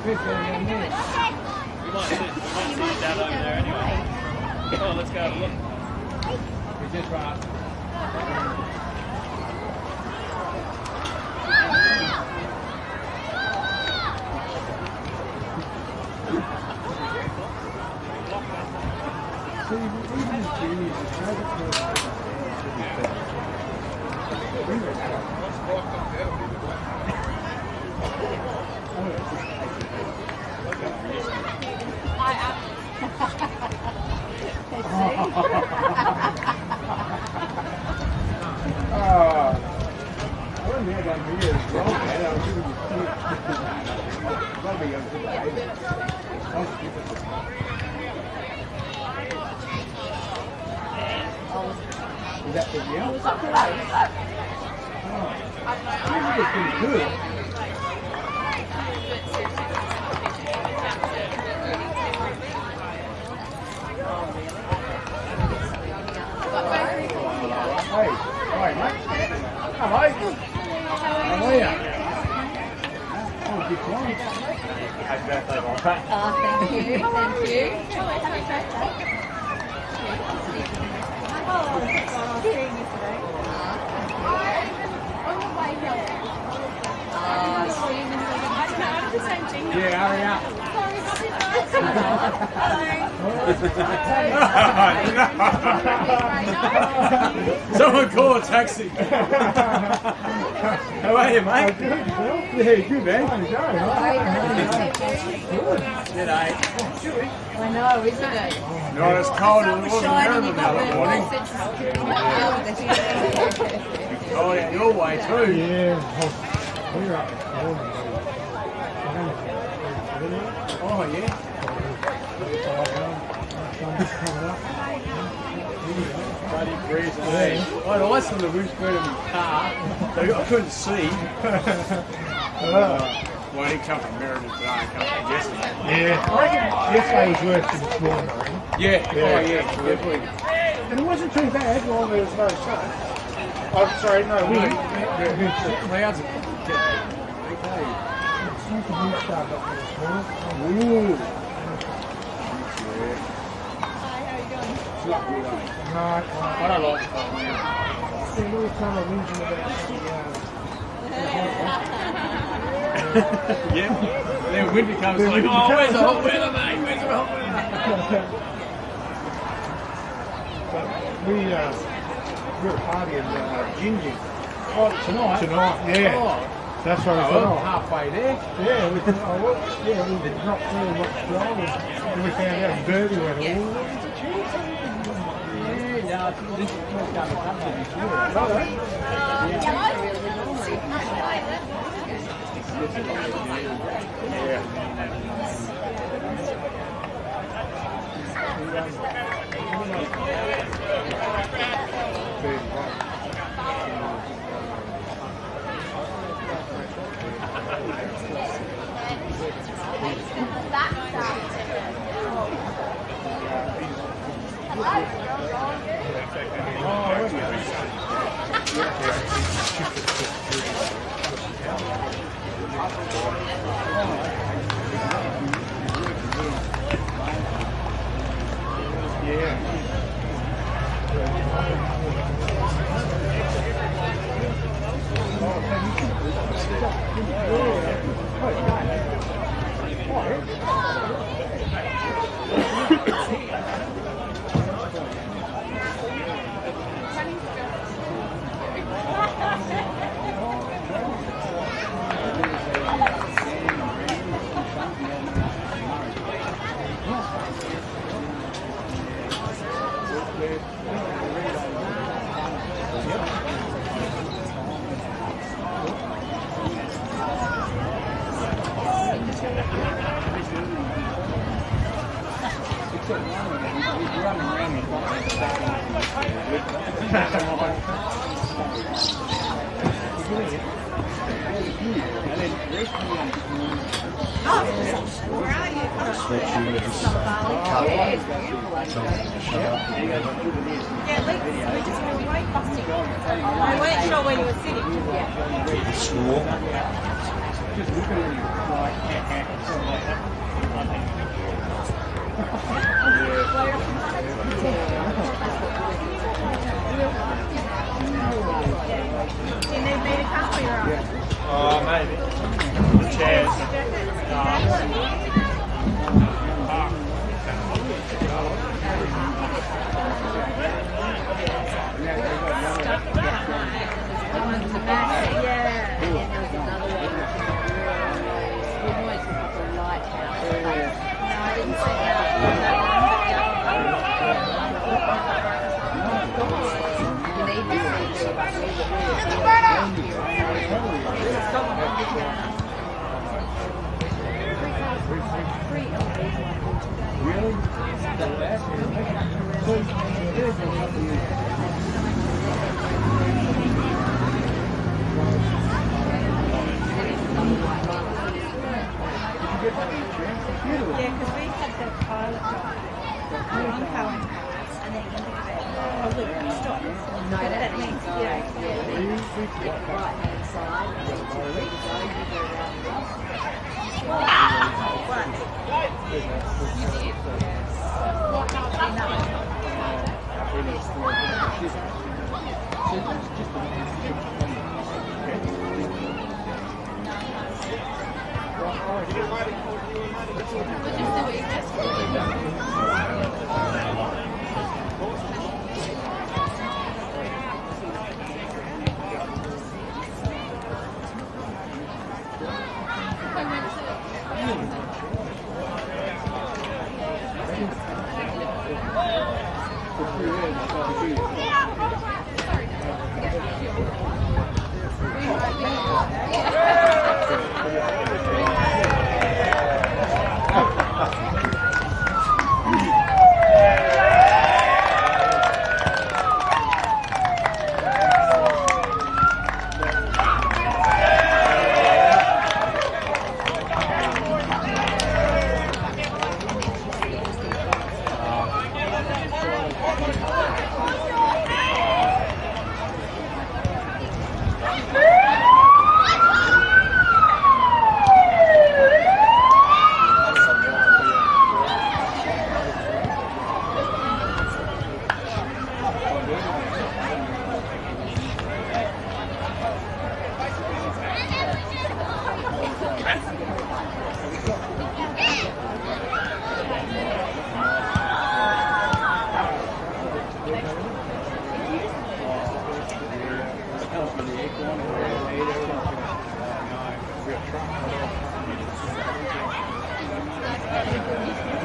You might see it down over there anyway. Oh, let's go have a look. We just run up. Is that the deal? This is pretty good. Hey, mate. Hello. How are you? Oh, good one. Happy birthday, Ron. Oh, thank you. Thank you. Yeah, hurry up. Someone call a taxi. How are you, mate? Yeah, good, man. G'day. I know, isn't it? No, it's cold and it wasn't Shining, terrible you now got that morning. the Oh, yeah, your way too. Yeah. We're up this morning. Oh, yeah. Bloody freezing. I had ice on the windscreen of my car. I couldn't see. Well, I didn't come from Meriden today. I come from yesterday. Yeah. I reckon yesterday was worse than this morning, I reckon. Yeah. Oh, yeah. Definitely. And it wasn't too bad while there was no sun. Oh, sorry, no wind. Clouds are okay. It's the wind started up this morning. Ooh. It's not good, eh? No, I don't like the cold now. it's been a little time of whinging about Yeah. Then winter comes like, oh, where's the hot weather, mate? Where's the hot weather? But we're partying Ginger. Oh, tonight? Tonight, yeah. Oh. That's what I Oh, thought. halfway there. Yeah, we did not really much wrong. And we found out Burby went, oh, it's a chance. Yeah, this is going to come this year. We weren't sure where you were sitting. Do you need me to come for your own? Oh, maybe. The chairs. Yeah, because we had the pilot on Cohen Pass and then oh look, stop. No, that means Right-hand side, and then to free to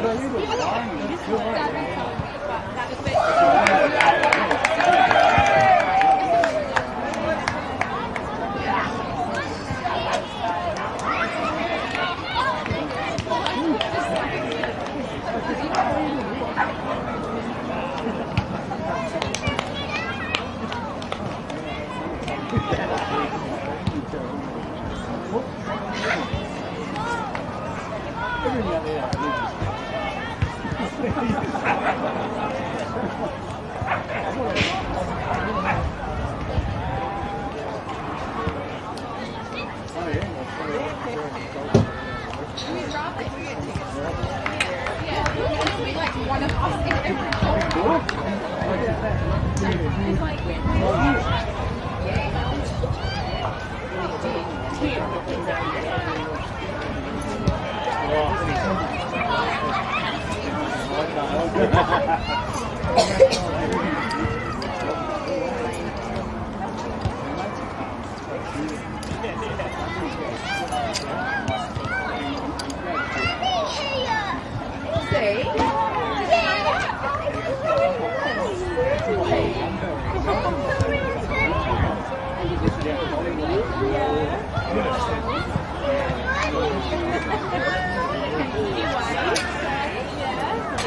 go, you go around the rock.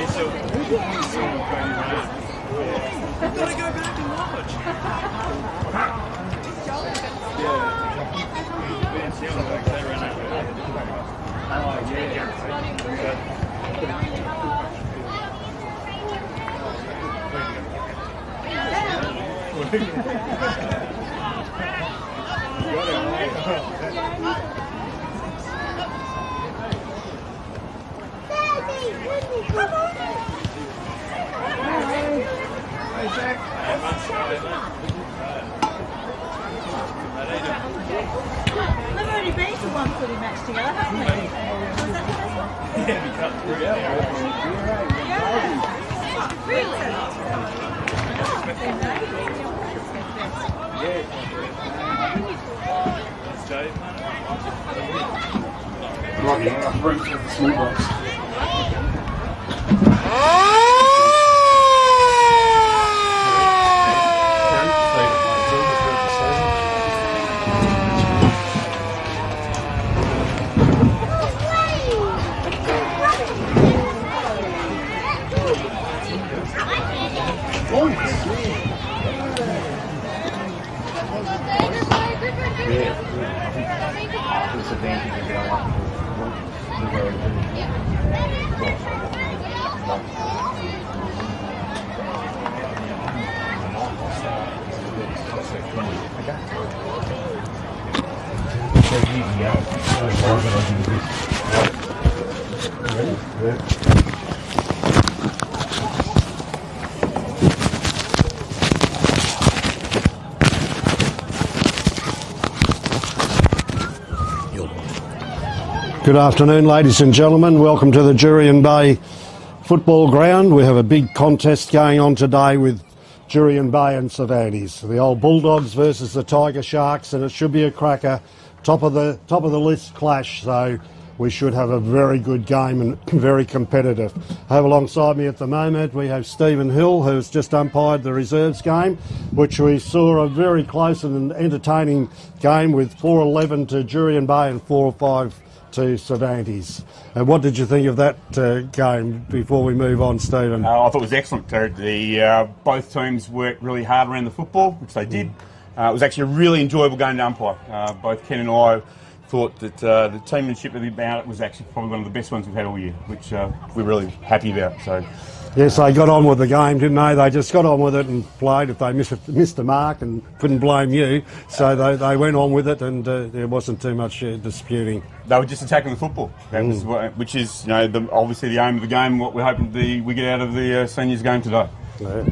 So Gotta go back and watch. We've already been to one footy match together, haven't we? Was that the first one? Yeah, we cut through. Yeah. Really? That's Jade, man. Right, yeah, I'll bring the small box. Good afternoon, ladies and gentlemen. Welcome to the Jurien Bay football ground. We have a big contest going on today with Jurien Bay and Cervantes. The old Bulldogs versus the Tiger Sharks, and it should be a cracker. Top of the list clash, so we should have a very good game and very competitive. I have alongside me at the moment, we have Stephen Hill, who's just umpired the reserves game, which we saw a very close and entertaining game with 4-11 to Jurien Bay and 4-5 to Cervantes. And what did you think of that game before we move on, Stephen? I thought it was excellent. Both teams worked really hard around the football, which they did. It was actually a really enjoyable game to umpire. Both Ken and I thought that the teammanship about it was actually probably one of the best ones we've had all year, which we're really happy about. So, yes, they got on with the game, didn't they? They just got on with it and played. If they missed the mark, and couldn't blame you, so they went on with it, and there wasn't too much disputing. They were just attacking the football, that was which is, obviously the aim of the game. What we're hoping we get out of the seniors game today. Yeah.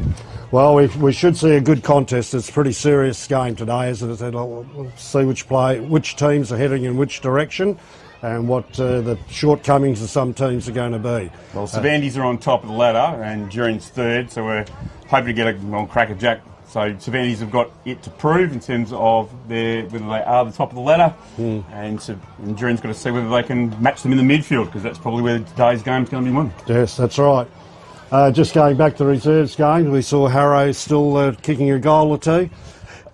Well, we should see a good contest. It's a pretty serious game today, isn't it? We'll see which teams are heading in which direction, and what the shortcomings of some teams are going to be. Well, Cervantes are on top of the ladder, and Jurien's third, so we're hoping to get a cracker-jack. So Cervantes have got it to prove in terms of whether they are the top of the ladder, and Jurien's got to see whether they can match them in the midfield, because that's probably where today's game's going to be won. Yes, that's right. Just going back to the reserves game, we saw Harrow still kicking a goal or two.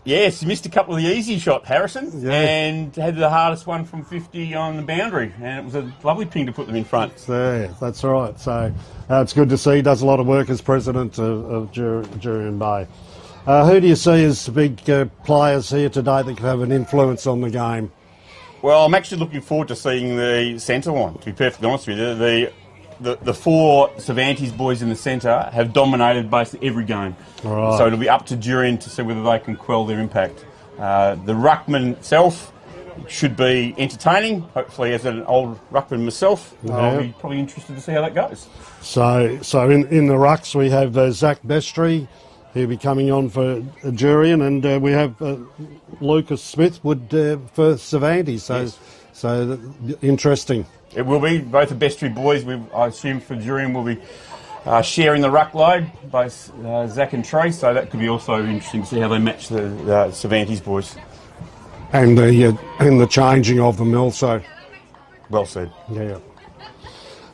Yes, he missed a couple of the easy shot, Harrison, and had the hardest one from 50 on the boundary, and it was a lovely ping to put them in front. Yeah, that's right. So it's good to see. He does a lot of work as president of Jurien Bay. Who do you see as big players here today that could have an influence on the game? Well, I'm actually looking forward to seeing the centre one, to be perfectly honest with you. The four Cervantes boys in the centre have dominated basically every game. Right. So it'll be up to Jurien to see whether they can quell their impact. The ruckman itself should be entertaining. Hopefully, as an old ruckman myself, I'll be probably interested to see how that goes. So in the rucks we have Zach Bestry. He'll be coming on for Jurien, and we have Lucas Smith for Cervantes. So interesting. It will be. Both the Bestry boys, I assume, for Jurien will be sharing the ruck load, both Zach and Trey, so that could be also interesting to see how they match the Cervantes boys. And the changing of them also. Well said. Yeah.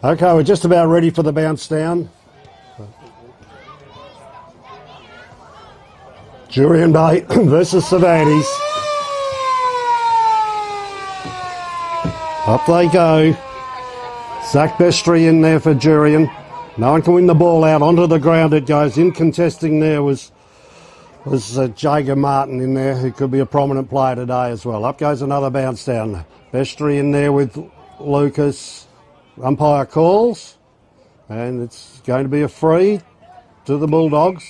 Okay, we're just about ready for the bounce down. Jurien Bay versus Cervantes. Up they go. Zach Bestry in there for Jurien. No one can win the ball out. Onto the ground it goes. In contesting there was Jager Martin in there, who could be a prominent player today as well. Up goes another bounce down. Bestry in there with Lucas. Umpire calls, and it's going to be a free to the Bulldogs.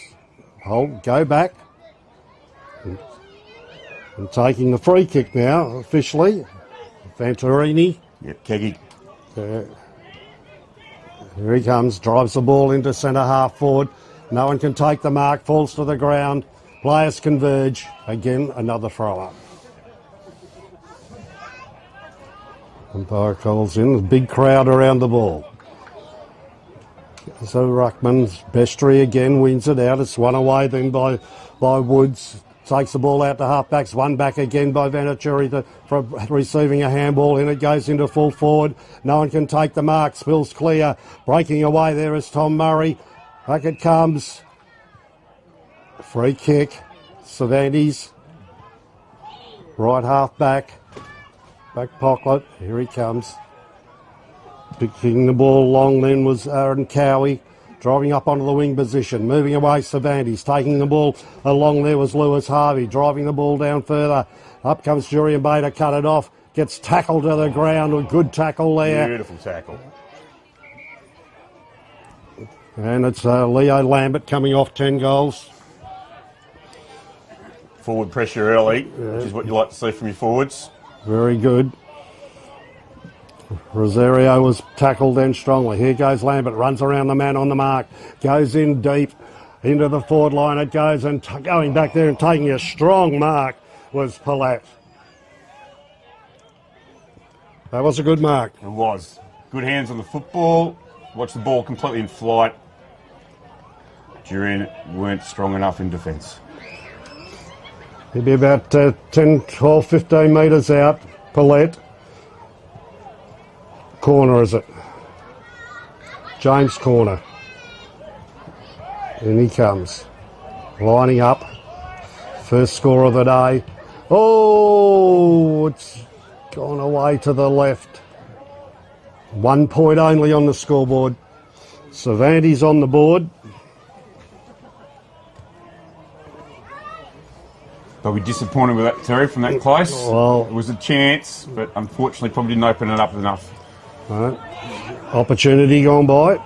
Go back. And taking the free kick now, officially. Fantorini. Yep, Keggy. Here he comes, drives the ball into centre half forward. No one can take the mark, falls to the ground. Players converge. Again, another throw up. Umpire calls in, a big crowd around the ball. So Ruckman's Bestry again wins it out. It's one away then by Woods. Takes the ball out to half-backs. One back again by Vanaturi for receiving a handball. In it goes into full forward. No one can take the mark. Spills clear. Breaking away there is Tom Murray. Back it comes. Free kick. Cervantes. Right half-back. Back pocket. Here he comes. Picking the ball long then was Aaron Cowie. Driving up onto the wing position. Moving away Cervantes. Taking the ball along there was Lewis Harvey. Driving the ball down further. Up comes Jurien Bay to cut it off. Gets tackled to the ground. A good tackle there. Beautiful tackle. And it's Leo Lambert coming off 10 goals. Forward pressure early, which is what you like to see from your forwards. Very good. Rosario was tackled then strongly. Here goes Lambert, runs around the man on the mark, goes in deep into the forward line it goes, and going back there and taking a strong mark was Palat. That was a good mark. It was. Good hands on the football. Watch the ball completely in flight. Jurien weren't strong enough in defence. He'll be about 10, 12, 15 metres out. Palat. Corner, is it? James corner. In he comes. Lining up. First score of the day. Oh, it's gone away to the left. 1 point only on the scoreboard. Cervantes on the board. They'll be disappointed with that, Terry, from that close. Well, it was a chance, but unfortunately probably didn't open it up enough. Right. Opportunity gone by.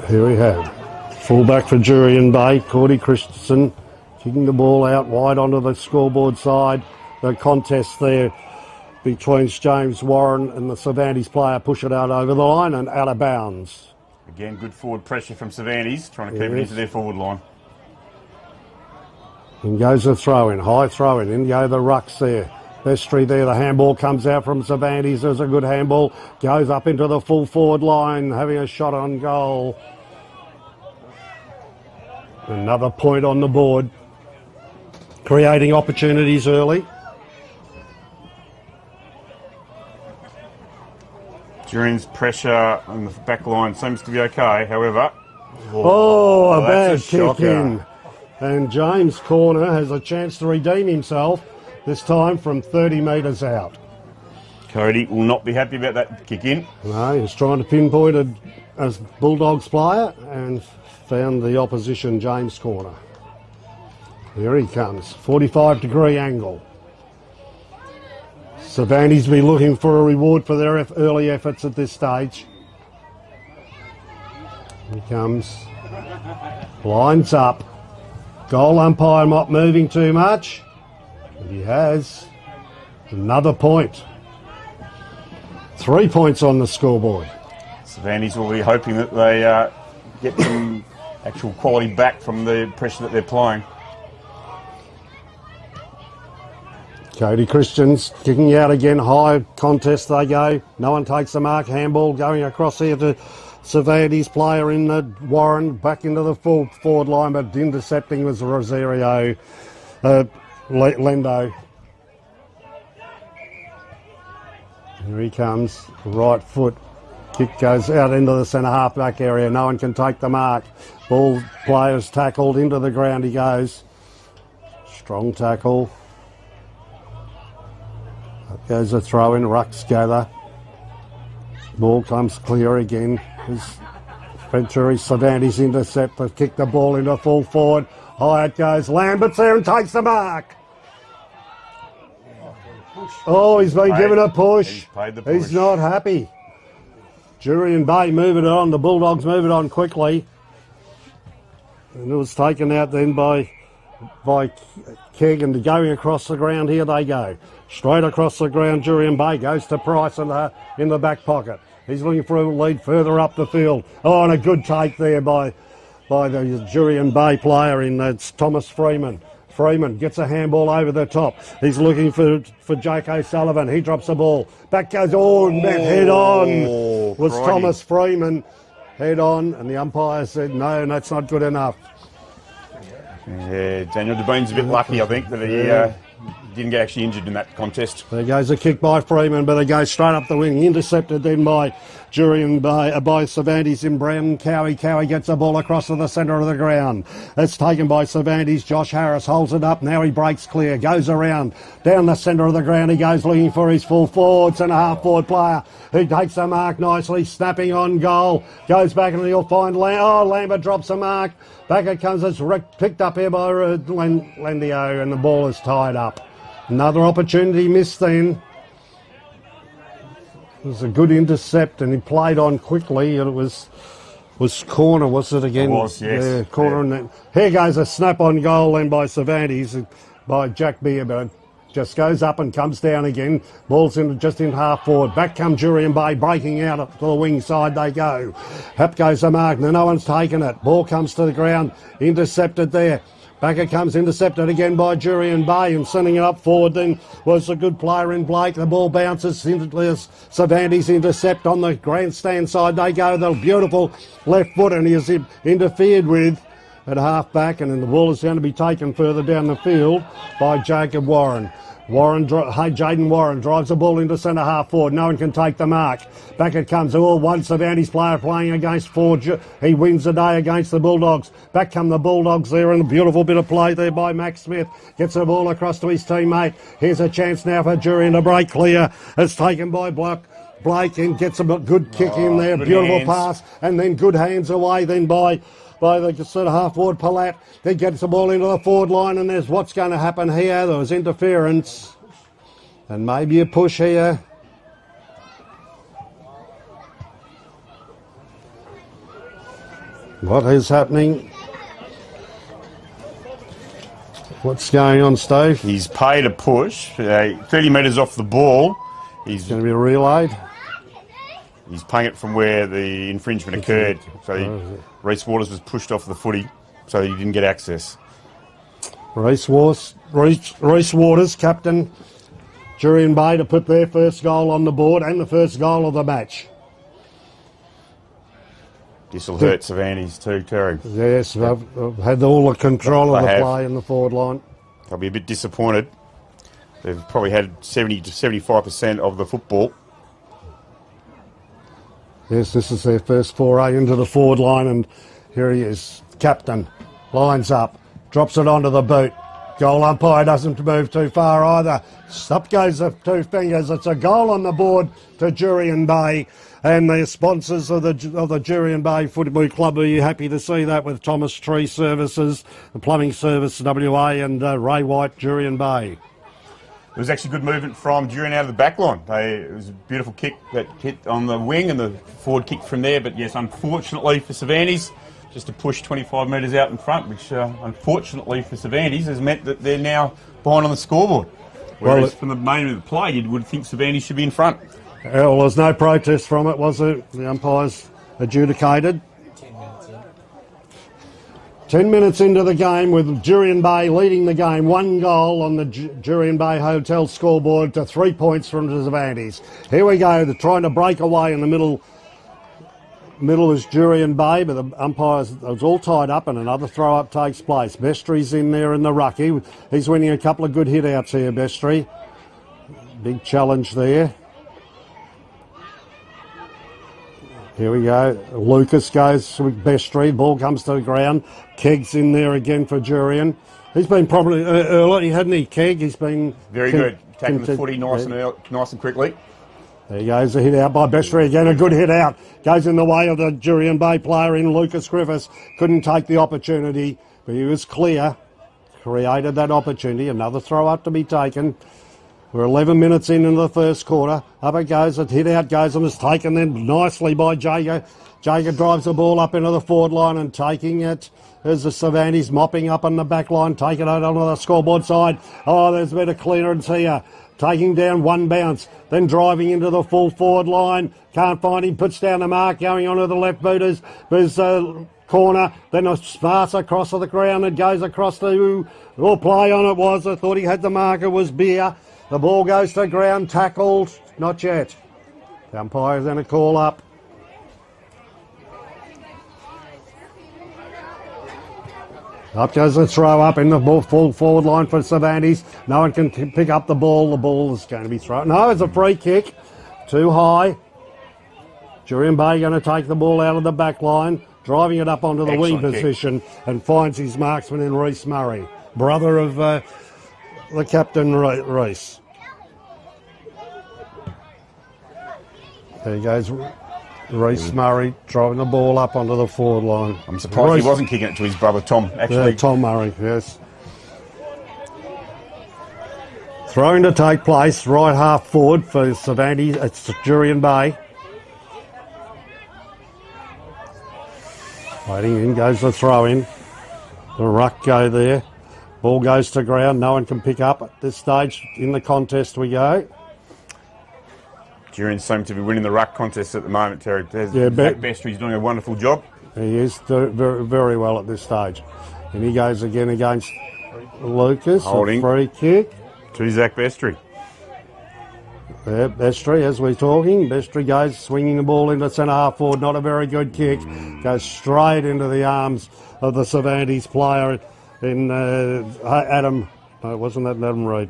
Here we have fullback for Jurien Bay, Cordy Christensen, kicking the ball out wide onto the scoreboard side. The contest there between James Warren and the Cervantes player push it out over the line and out of bounds. Again, good forward pressure from Cervantes, trying to keep it into their forward line. In goes the throw-in, high throw-in, in go the rucks there. Bestry there, the handball comes out from Cervantes. There's a good handball, goes up into the full forward line, having a shot on goal. Another point on the board, creating opportunities early. Jurien's pressure on the back line seems to be okay, however. A bad kick shocker. in. And James Corner has a chance to redeem himself, this time from 30 metres out. Cody will not be happy about that kick in. No, he's trying to pinpoint a Bulldogs player and found the opposition James Corner. Here he comes, 45-degree angle. Cervantes be looking for a reward for their early efforts at this stage. Here he comes, lines up. Goal umpire not moving too much. But he has another point. 3 points on the scoreboard. Cervantes will be hoping that they get some actual quality back from the pressure that they're applying. Cody Christians kicking out again. High contest they go. No one takes the mark. Handball going across here to Cervantes, player in the Warren, back into the full forward line, but intercepting was Rosario Lendo. Here he comes, right foot. Kick goes out into the centre half-back area. No one can take the mark. Ball players tackled into the ground he goes. Strong tackle. Up goes a throw in, rucks gather. Ball comes clear again. Venturi Cervantes intercept to kick the ball into full forward. High it goes. Lambert's there and takes the mark. Oh, he's been given a push. He's paid the push. He's not happy. Jurien Bay moving it on. The Bulldogs move it on quickly. And it was taken out then by Keg, and going across the ground. Here they go. Straight across the ground, Jurien Bay goes to Price in the back pocket. He's looking for a lead further up the field. Oh, and a good take there by the Jurien Bay player it's Thomas Freeman. Freeman gets a handball over the top. He's looking for Jake O'Sullivan. He drops the ball. Back goes, head on. Was crikey. Thomas Freeman. Head on, and the umpire said, no, that's not good enough. Yeah, Daniel DeBoon's a bit lucky, I think, that he didn't get actually injured in that contest. There goes a kick by Freeman, but it goes straight up the wing. Intercepted then by Jurien by Cervantes in Brown. Cowie gets the ball across to the centre of the ground. It's taken by Cervantes. Josh Harris holds it up. Now he breaks clear. Goes around. Down the centre of the ground he goes, looking for his full forwards and a half-forward player. He takes the mark nicely. Snapping on goal. Goes back and he'll find Lambert drops the mark. Back it comes. It's picked up here by Lendio, and the ball is tied up. Another opportunity missed then. It was a good intercept, and he played on quickly, and it was corner, was it again? It was, yes. Yeah, corner. Yeah. And then, here goes a snap-on goal then by Cervantes, by Jack Beer, but just goes up and comes down again. Ball's just in half forward. Back come Jurien Bay, breaking out to the wing side they go. Up goes the mark. No one's taken it. Ball comes to the ground. Intercepted there. Back it comes, intercepted again by Jurien Bay, and sending it up forward then was a good player in Blake. The ball bounces into Cervantes, intercept on the grandstand side. They go, the beautiful left foot, and he is interfered with at half back, and then the ball is going to be taken further down the field by Jacob Warren. Jaden Warren drives the ball into centre half forward. No one can take the mark. Back it comes. One Cervantes player playing against Ford. He wins the day against the Bulldogs. Back come the Bulldogs there, and a beautiful bit of play there by Max Smith. Gets the ball across to his teammate. Here's a chance now for Jurien to break clear. It's taken by Blake and gets a good kick in there. Beautiful pass, and then good hands away then by the sort of half-forward Palat. He gets the ball into the forward line, and there's what's going to happen here. There was interference and maybe a push here. What is happening? What's going on, Steve? He's paid a push, 30 metres off the ball. He's going to be relayed. He's paying it from where the infringement occurred. So Reece Waters was pushed off the footy, so he didn't get access. Reece Waters, captain Jurien Bay, to put their first goal on the board and the first goal of the match. This will hurt Cervantes too, Terry. Yes, they've had all the control of the play in the forward line. They'll be a bit disappointed. They've probably had 70 to 75% of the football. Yes, this is their first foray into the forward line, and here he is, captain, lines up, drops it onto the boot. Goal umpire doesn't move too far either. Up goes the two fingers. It's a goal on the board to Jurien Bay, and the sponsors of the Jurien Bay Football Club. Are you happy to see that with Thomas Tree Services, the Plumbing Service WA, and Ray White, Jurien Bay? It was actually good movement from Jurien out of the back line. It was a beautiful kick that hit on the wing and the forward kick from there. But yes, unfortunately for Cervantes, just to push 25 metres out in front, which unfortunately for Cervantes has meant that they're now behind on the scoreboard. Whereas from the main of the play, you would think Cervantes should be in front. Well, there's no protest from it, was there? The umpires adjudicated. 10 minutes into the game with Jurien Bay leading the game. One goal on the Jurien Bay Hotel scoreboard to 3 points from Cervantes. Here we go. They're trying to break away in the middle. Middle is Jurien Bay, but the umpires, it was all tied up, and another throw-up takes place. Bestry's in there in the ruck. He's winning a couple of good hit-outs here, Bestry. Big challenge there. Here we go. Lucas goes with Bestry. Ball comes to the ground. Kegg's in there again for Jurien. He's been probably early, hadn't he, Keg? He's been very good. Taking the footy nice and quickly. There goes a hit out by Bestry again. A good hit out. Goes in the way of the Jurien Bay player in Lucas Griffiths. Couldn't take the opportunity, but he was clear. Created that opportunity. Another throw up to be taken. We're 11 minutes into the first quarter. Up it goes. A hit out goes and is taken then nicely by Jager. Jager drives the ball up into the forward line and taking it. There's the Cervantes mopping up on the back line. Taking it onto the scoreboard side. Oh, there's a bit of clearance here. Taking down one bounce, then driving into the full forward line. Can't find him, puts down the mark, going onto the left booters. There's a corner, then a pass across to the ground. It goes across to, play on it was. I thought he had the mark, it was Beer. The ball goes to ground, tackled, not yet. The umpire's going to call up. Up goes the throw up in the full forward line for Cervantes. No one can pick up the ball. The ball is going to be thrown. No, it's a free kick. Too high. Jurien Bay going to take the ball out of the back line, driving it up onto the wing position and finds his marksman in Reece Murray, brother of the captain Reece. There he goes. Reece Murray driving the ball up onto the forward line. I'm surprised he wasn't kicking it to his brother Tom, actually. Yeah, Tom Murray, yes. Throwing to take place, right half forward for Cervantes. It's Jurien Bay. Waiting in goes the throw in. The ruck go there. Ball goes to ground. No one can pick up at this stage. In the contest we go. Jurien seems to be winning the ruck contest at the moment, Terry. Zach Bestry's doing a wonderful job. He is very, very well at this stage. And he goes again against Lucas. Holding. Free kick. To Zach Bestry. Yeah, Bestry, as we're talking. Bestry goes swinging the ball into centre half forward. Not a very good kick. Goes straight into the arms of the Cervantes player in Adam. No, it wasn't that Adam Reid.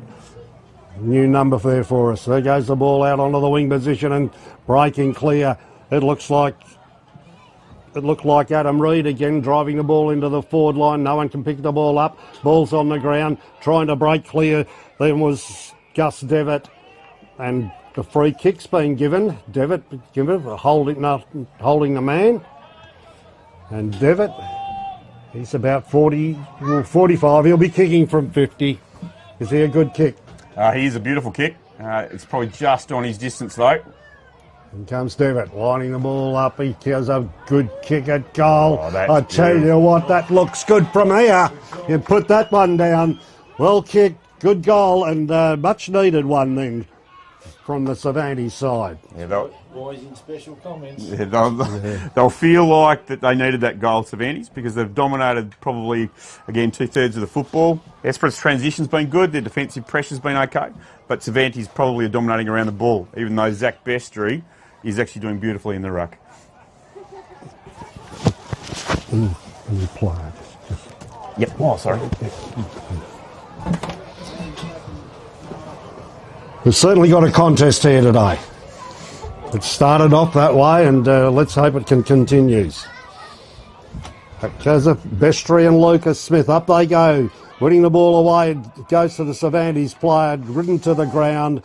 New number there for us. There goes the ball out onto the wing position and breaking clear. It looked like Adam Reid again driving the ball into the forward line. No one can pick the ball up. Ball's on the ground, trying to break clear. Then was Gus Devitt, and the free kick's been given. Devitt holding the man, and Devitt, he's about 45. He'll be kicking from 50. Is he a good kick? He is a beautiful kick. It's probably just on his distance though. And comes Devitt, lining the ball up. He gives a good kick at goal. Oh, I tell you what, that looks good from here. You put that one down. Well kicked, good goal, and much needed one then from the Cervantes side. Yeah, Boys in special comments. Yeah, they'll feel like that they needed that goal, Cervantes, because they've dominated probably, again, 2/3 of the football. Esperett's transition's been good, their defensive pressure's been okay, but Cervantes probably are dominating around the ball, even though Zach Bestry is actually doing beautifully in the ruck. Yep. Oh, sorry. We've certainly got a contest here today. It started off that way, and let's hope it continues. Joseph Bestry and Lucas Smith, up they go. Winning the ball away, it goes to the Cervantes player, ridden to the ground.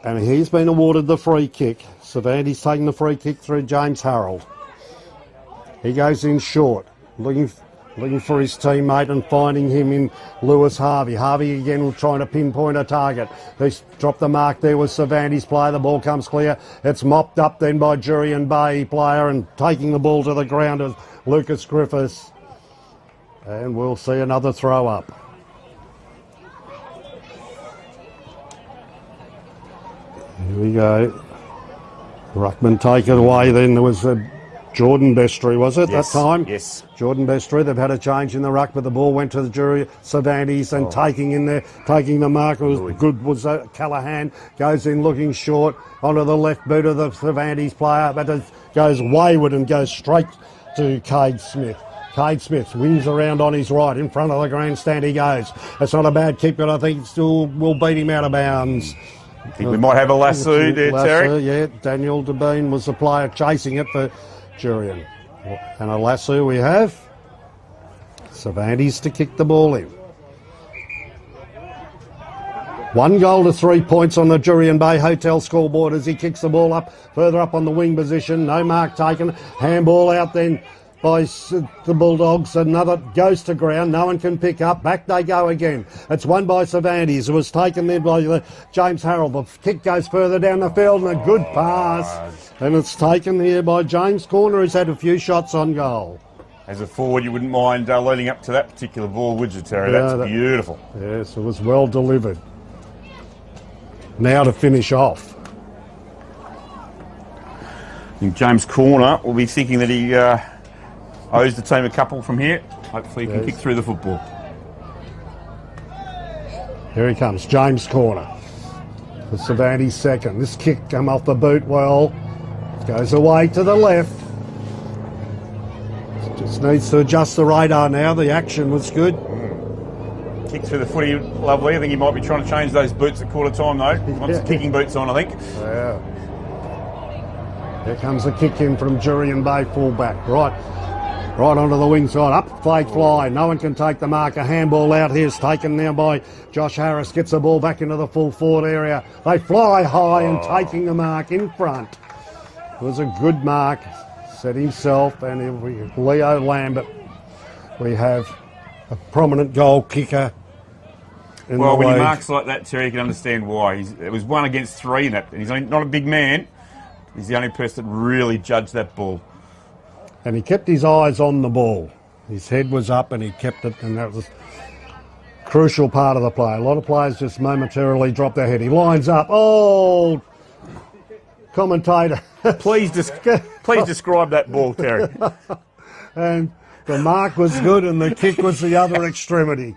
And he's been awarded the free kick. Cervantes taking the free kick through James Harold. He goes in short, looking for his teammate and finding him in Lewis Harvey. Harvey again trying to pinpoint a target. They dropped the mark there with Cervantes player. The ball comes clear. It's mopped up then by Jurien Bay player and taking the ball to the ground of Lucas Griffiths. And we'll see another throw up. Here we go. Ruckman take it away then. There was Jordan Bestry, was it, yes, that time? Yes. Jordan Bestry, they've had a change in the ruck, but the ball went to the jury, Cervantes, and taking the mark was good was Callahan, goes in looking short onto the left boot of the Cervantes player, but it goes wayward and goes straight to Cade Smith. Cade Smith wings around on his right, in front of the grandstand he goes. It's not a bad kick, but I think still will beat him out of bounds. I think we might have a lasso there, Terry. Yeah, Daniel Devine was the player chasing it for Jurien. And a lasso we have. Cervantes to kick the ball in. 1 goal to 3 points on the Jurien Bay Hotel scoreboard as he kicks the ball up, further up on the wing position. No mark taken. Handball out then by the Bulldogs. Another goes to ground. No one can pick up. Back they go again. It's won by Cervantes. It was taken there by James Harrell. The kick goes further down the field and a good pass. And it's taken here by James Corner, who's had a few shots on goal. As a forward, you wouldn't mind leading up to that particular ball, would you, Terry? That's beautiful. Yes, it was well delivered. Now to finish off. I think James Corner will be thinking that he owes the team a couple from here. Hopefully he can kick through the football. Here he comes, James Corner. The Cervantes second. This kick come off the boot well. Goes away to the left. Just needs to adjust the radar now. The action was good. Kick through the footy, lovely. I think he might be trying to change those boots at quarter time though. He wants the kicking boots on, I think. Yeah. Here comes the kick in from Jurien Bay fullback. Right onto the wing side. Up, flag fly. No one can take the mark. A handball out here is taken now by Josh Harris. Gets the ball back into the full forward area. They fly high and taking the mark in front. It was a good mark. Set himself and Leo Lambert. We have a prominent goal kicker. Well, when he marks like that, Terry, you can understand why. It was 1 against 3 in that. And he's not a big man. He's the only person that really judged that ball. And he kept his eyes on the ball. His head was up and he kept it, and that was a crucial part of the play. A lot of players just momentarily drop their head. He lines up. Oh, commentator. Please describe that ball, Terry. And the mark was good and the kick was the other extremity.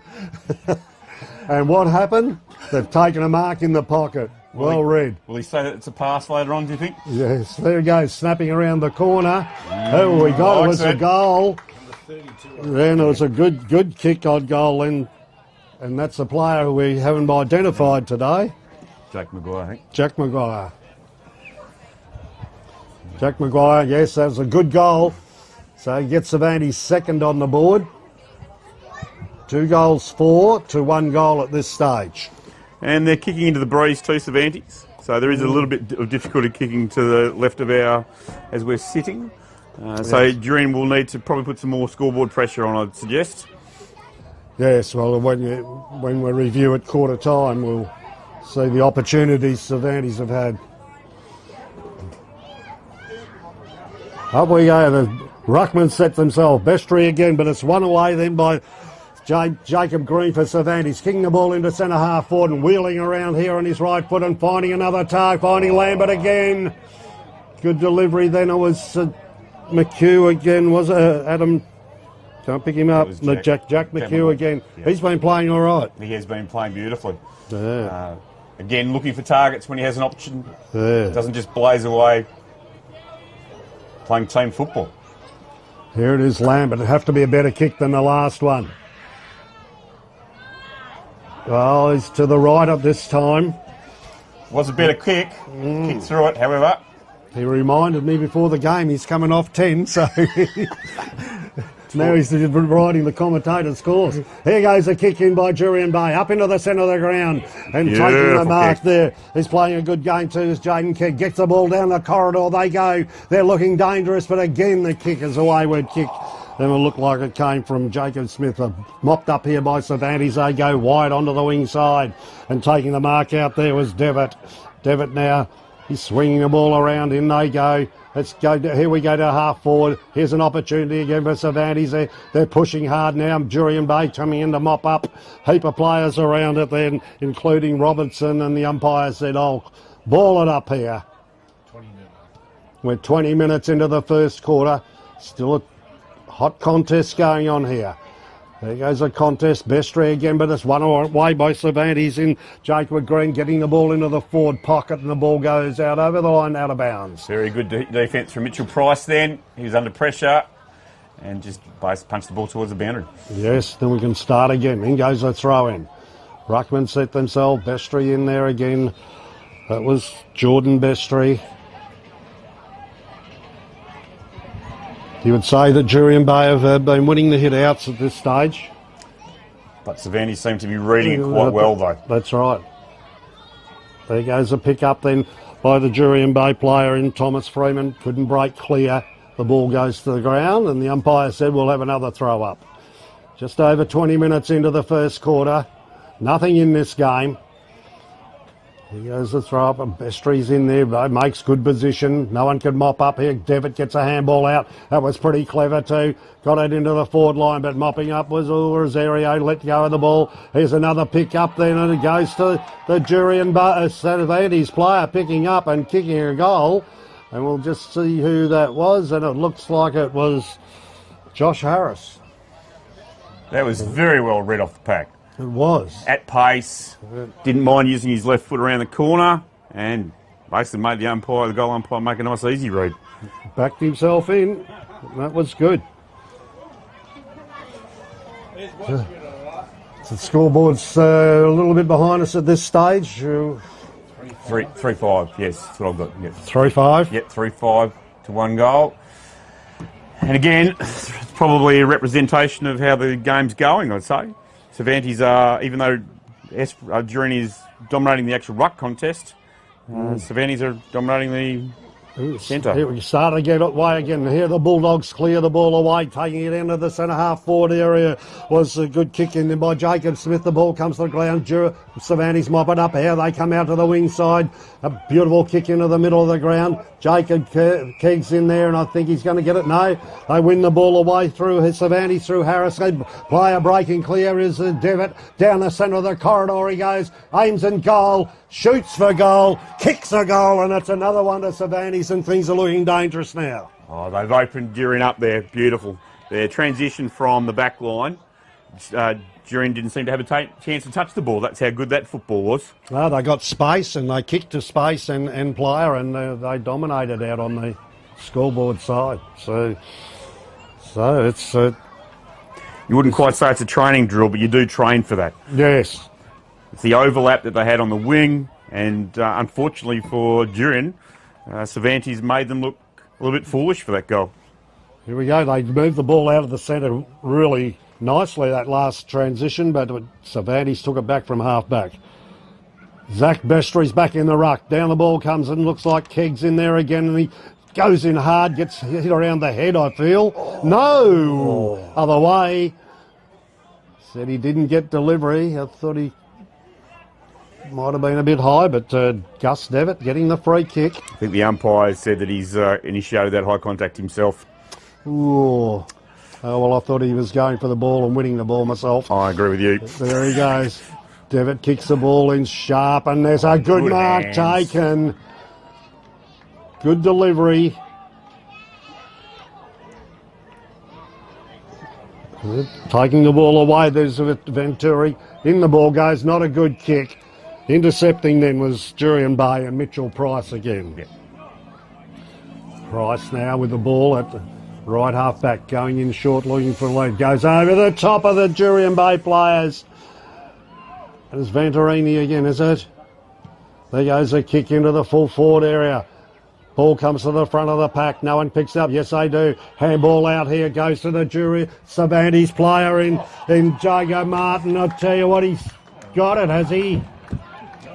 And what happened? They've taken a mark in the pocket. Well read. Will he say that it's a pass later on, do you think? Yes, there he goes, snapping around the corner. Oh, we got it was a goal. Then it was a good kick on goal, and that's the player who we haven't identified today. Jack Maguire, I think. Jack Maguire. Jack Maguire, yes, that was a good goal. So he gets Cervantes second on the board. 2 goals for to 1 goal at this stage. And they're kicking into the breeze too, Cervantes. So there is a little bit of difficulty kicking to the left of as we're sitting. So Jurien will need to probably put some more scoreboard pressure on, I'd suggest. Yes, well, when we review at quarter time, we'll see the opportunities Cervantes have had. Up we go. The Ruckman set themselves. Bestry again, but it's won away then by Jacob Green for Cervantes. Kicking the ball into centre half forward and wheeling around here on his right foot and finding another target. Finding Lambert again. Good delivery then. It was McHugh again. Was it Adam? Can't pick him up. Jack McHugh again. Yeah. He's been playing all right. He has been playing beautifully. Yeah. Again, looking for targets when he has an option. Yeah. Doesn't just blaze away. Playing team football. Here it is, Lambert. It'd have to be a better kick than the last one. Well, he's to the right of this time. Was a better kick. Kicked through it, however. He reminded me before the game he's coming off 10, so now he's riding the commentator's course. Here goes a kick in by Jurien Bay, up into the centre of the ground and taking the mark there. He's playing a good game too as Jaden Kidd gets the ball down the corridor. They go. They're looking dangerous, but again the kick is a wayward kick. Then it looked like it came from Jacob Smith. Mopped up here by Cervantes. They go wide onto the wing side. And taking the mark out there was Devitt. Devitt now, he's swinging the ball around. In they go. Let's go. Here we go to half forward. Here's an opportunity again for Cervantes. They're pushing hard now. Jurien Bay coming in to mop up. Heap of players around it then, including Robertson, and the umpire said, oh, ball it up here. 20 minutes. We're 20 minutes into the first quarter. Still a hot contest going on here. There goes a contest. Bestry again, but it's won away by Cervantes in Jacob Green, getting the ball into the forward pocket, and the ball goes out over the line, out of bounds. Very good defence from Mitchell Price then. He was under pressure and just punched the ball towards the boundary. Yes, then we can start again. In goes the throw in. Ruckman set themselves. Bestry in there again. That was Jordan Bestry. You would say that Jurien Bay have been winning the hit-outs at this stage. But Cervantes seem to be reading it quite well, though. That's right. There goes a pick up then by the Jurien Bay player in Thomas Freeman. Couldn't break clear. The ball goes to the ground and the umpire said we'll have another throw up. Just over 20 minutes into the first quarter. Nothing in this game. He goes the throw up, and Bestry's in there, but makes good position. No one can mop up here. Devitt gets a handball out. That was pretty clever too. Got it into the forward line, but mopping up was Rosario. Let go of the ball. Here's another pick up then, and it goes to the Jurien Cervantes player picking up and kicking a goal. And we'll just see who that was, and it looks like it was Josh Harris. That was very well read off the pack. It was. At pace, didn't mind using his left foot around the corner, and basically made the goal umpire, make a nice easy read. Backed himself in. That was good. The scoreboard's a little bit behind us at this stage. 3-5, yes, that's what I've got. Yes. 3-5? Yep, 3-5 to 1 goal. And again, it's probably a representation of how the game's going, I'd say. Cervantes are, even though Jurien is dominating the actual ruck contest, Cervantes are dominating the centre. Here we start to get away again. Here the Bulldogs clear the ball away, taking it into the centre half forward area. Was a good kick in there by Jacob Smith. The ball comes to the ground. Cervantes mop it up. Here they come out to the wing side. A beautiful kick into the middle of the ground. Jacob Keegs in there, and I think he's going to get it. No, they win the ball away through Cervantes, through Harris. Player breaking clear is Devitt. Down the centre of the corridor he goes. Aims and goal. Shoots for goal. Kicks a goal, and it's another one to Cervantes, and things are looking dangerous now. Oh, they've opened Jurien up there. Beautiful. Their transition from the back line. Jurien didn't seem to have a chance to touch the ball. That's how good that football was. Well, they got space and they kicked to space and player, and they dominated out on the scoreboard side. So it's... you wouldn't quite say it's a training drill, but you do train for that. Yes. It's the overlap that they had on the wing, and unfortunately for Jurien, Cervantes made them look a little bit foolish for that goal. Here we go. They moved the ball out of the centre really nicely, that last transition, but Cervantes took it back from half back. Zach Bestry's back in the ruck. Down the ball comes and looks like Kegg's in there again, and he goes in hard, gets hit around the head, I feel. No! Other way. Said he didn't get delivery. I thought he might have been a bit high, but Gus Devitt getting the free kick. I think the umpire said that he's initiated that high contact himself. Ooh. Oh, well, I thought he was going for the ball and winning the ball myself. I agree with you. There he goes. Devitt kicks the ball in sharp, and there's a good mark hands. taken. Good delivery. Taking the ball away, there's Venturi. In the ball goes, not a good kick. Intercepting then was Jurien Bay and Mitchell Price again. Yep. Price now with the ball at the right half back, going in short, looking for a lead. Goes over the top of the Jurien Bay players. And it's Venturini again, is it? There goes a kick into the full forward area. Ball comes to the front of the pack. No one picks it up. Yes, they do. Handball out here. Goes to the Jurien Cervantes player in Jago Martin. I'll tell you what, he's got it, has he?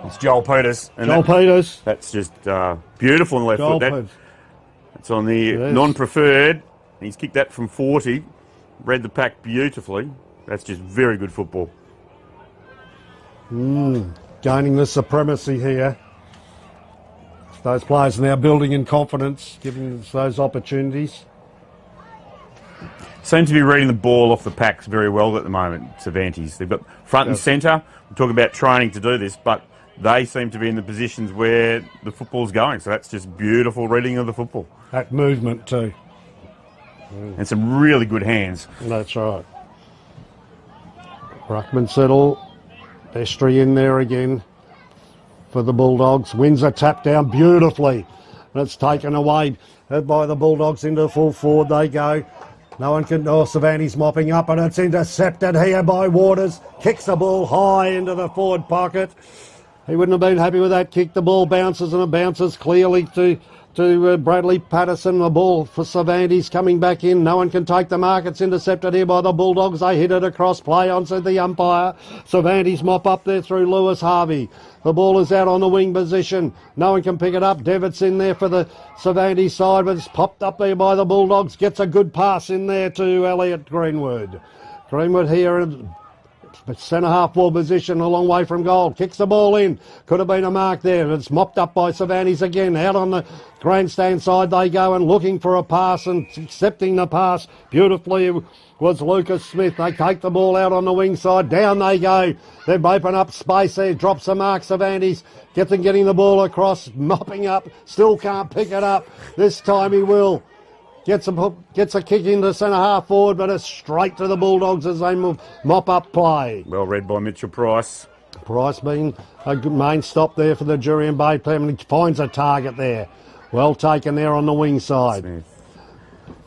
It's Joel Peters. And Joel Peters. That's just beautiful on the left Joel foot. Peters. It's on the non-preferred. He's kicked that from 40. Read the pack beautifully. That's just very good football. Gaining the supremacy here. Those players are now building in confidence, giving those opportunities. Seem to be reading the ball off the packs very well at the moment, Cervantes. They've got front and centre. We're talking about training to do this, but they seem to be in the positions where the football's going. So that's just beautiful reading of the football. That movement too. And some really good hands. That's right. Ruckman settle. Bestry in there again for the Bulldogs. Wins a tap down beautifully. And it's taken away by the Bulldogs into full forward. They go. No one can... Oh, Cervantes mopping up, and it's intercepted here by Waters. Kicks the ball high into the forward pocket. He wouldn't have been happy with that kick. The ball bounces, and it bounces clearly to to Bradley Patterson. The ball for Cervantes coming back in. No one can take the mark. It's intercepted here by the Bulldogs. They hit it across play onto the umpire. Cervantes mop up there through Lewis Harvey. The ball is out on the wing position. No one can pick it up. Devitt's in there for the Cervantes side, but it's popped up there by the Bulldogs. Gets a good pass in there to Elliot Greenwood. Greenwood here in centre half ball position, a long way from goal. Kicks the ball in. Could have been a mark there. It's mopped up by Cervantes again. Out on the grandstand side they go and looking for a pass and accepting the pass beautifully was Lucas Smith. They take the ball out on the wing side. Down they go. They've opened up space there. Drops the mark. Cervantes getting the ball across. Mopping up. Still can't pick it up. This time he will. Gets a kick into centre half forward, but it's straight to the Bulldogs as they mop up play. Well read by Mitchell Price. Price being a good main stop there for the Jurien Bay team, and he finds a target there. Well taken there on the wing side. Smith.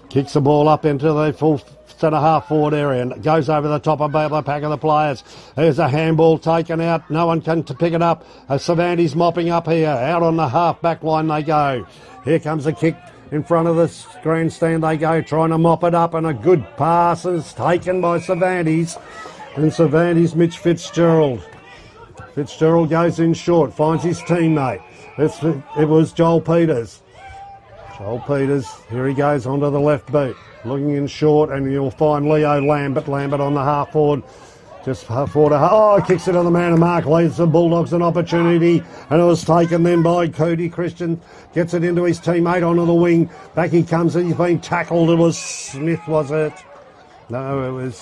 Kicks the ball up into the full centre half forward area and goes over the top of the pack of the players. There's a handball taken out. No one can pick it up. Cervantes mopping up here. Out on the half back line they go. Here comes a kick. In front of the grandstand they go, trying to mop it up, and a good pass is taken by Cervantes. And Cervantes, Mitch Fitzgerald. Fitzgerald goes in short, finds his teammate. It was Joel Peters. Joel Peters, here he goes onto the left boot. Looking in short, and you'll find Leo Lambert. Lambert on the half forward. Just forward. Kicks it on the man of mark. Leaves the Bulldogs an opportunity. And it was taken then by Cody Christian. Gets it into his teammate onto the wing. Back he comes. He's been tackled. It was Smith, was it? No, it was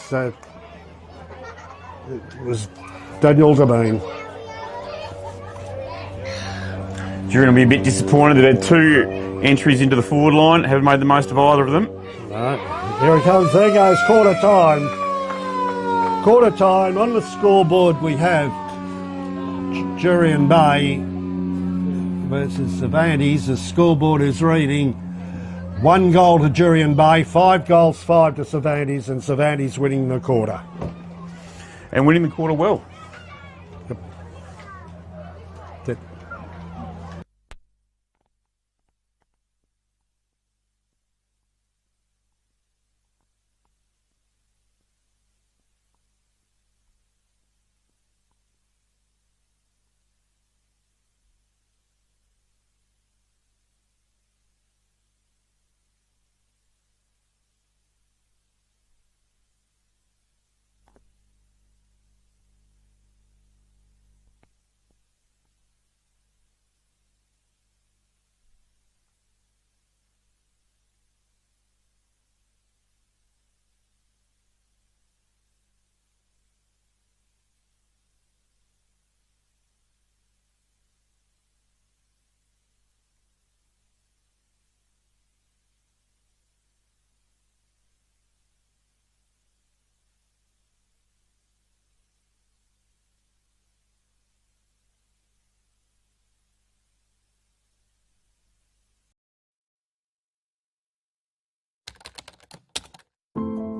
Daniel Zabine. Jurien will be a bit disappointed that had two entries into the forward line. Haven't made the most of either of them. No. Here he comes. There goes quarter time. Quarter time on the scoreboard. We have Jurien Bay versus Cervantes. The scoreboard is reading 1 goal to Jurien Bay, 5 goals, 5 to Cervantes, and Cervantes winning the quarter. And winning the quarter well.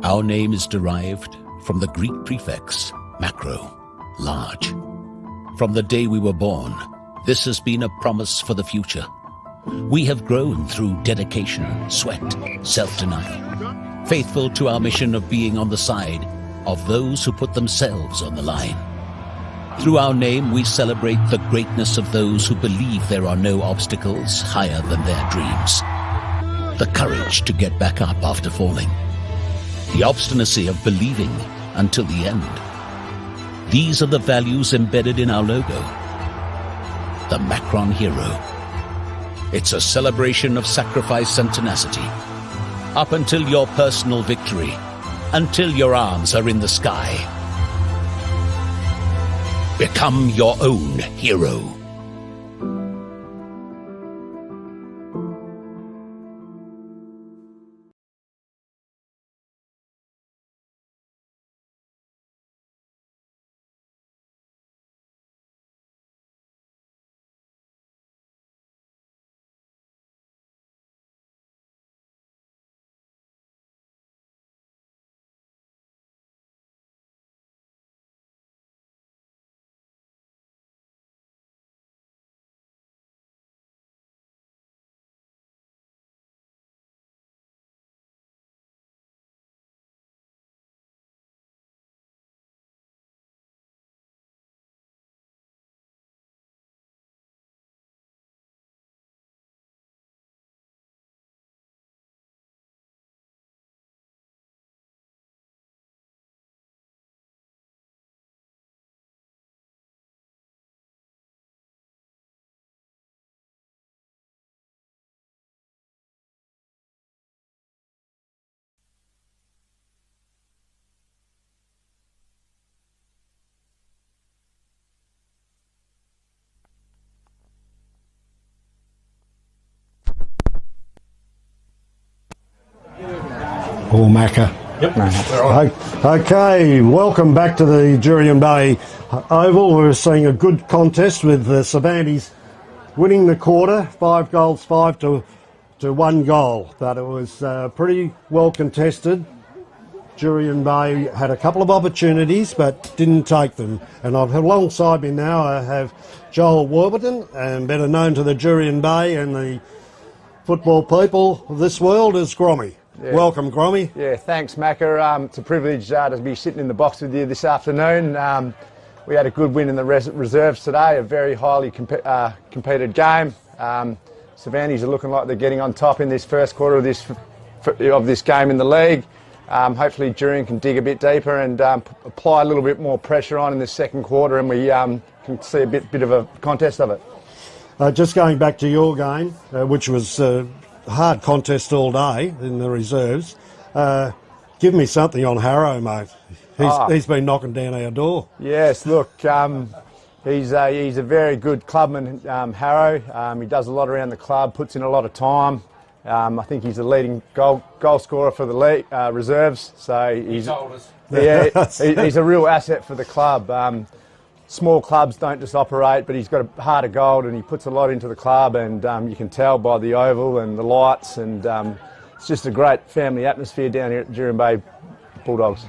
Our name is derived from the Greek prefix, macro, large. From the day we were born, this has been a promise for the future. We have grown through dedication, sweat, self-denial, faithful to our mission of being on the side of those who put themselves on the line. Through our name, we celebrate the greatness of those who believe there are no obstacles higher than their dreams. The courage to get back up after falling. The obstinacy of believing until the end. These are the values embedded in our logo. The Macron Hero. It's a celebration of sacrifice and tenacity. Up until your personal victory. Until your arms are in the sky. Become your own hero. Or Macca. Yep. Okay, welcome back to the Jurien Bay Oval. We're seeing a good contest with Cervantes winning the quarter, 5 goals, 5 to 1 goal. But it was pretty well contested. Jurien Bay had a couple of opportunities but didn't take them. And alongside me now I have Joel Warburton, and better known to the Jurien Bay and the football people of this world as Grommy. Yeah. Welcome, Grommy. Yeah, thanks, Macca. It's a privilege to be sitting in the box with you this afternoon. We had a good win in the reserves today, a very highly competed game. Cervantes are looking like they're getting on top in this first quarter of this game in the league. Hopefully Jurien can dig a bit deeper and apply a little bit more pressure on in the second quarter, and we can see a bit of a contest of it. Just going back to your game, which was a hard contest all day in the reserves, give me something on Harrow, mate. He's been knocking down our door. Yes, look, he's a very good clubman, Harrow. He does a lot around the club, puts in a lot of time. I think he's the leading goal scorer for the league, reserves. So he's a real asset for the club. Small clubs don't just operate, but he's got a heart of gold and he puts a lot into the club, and you can tell by the oval and the lights, and it's just a great family atmosphere down here at Jurien Bay Bulldogs.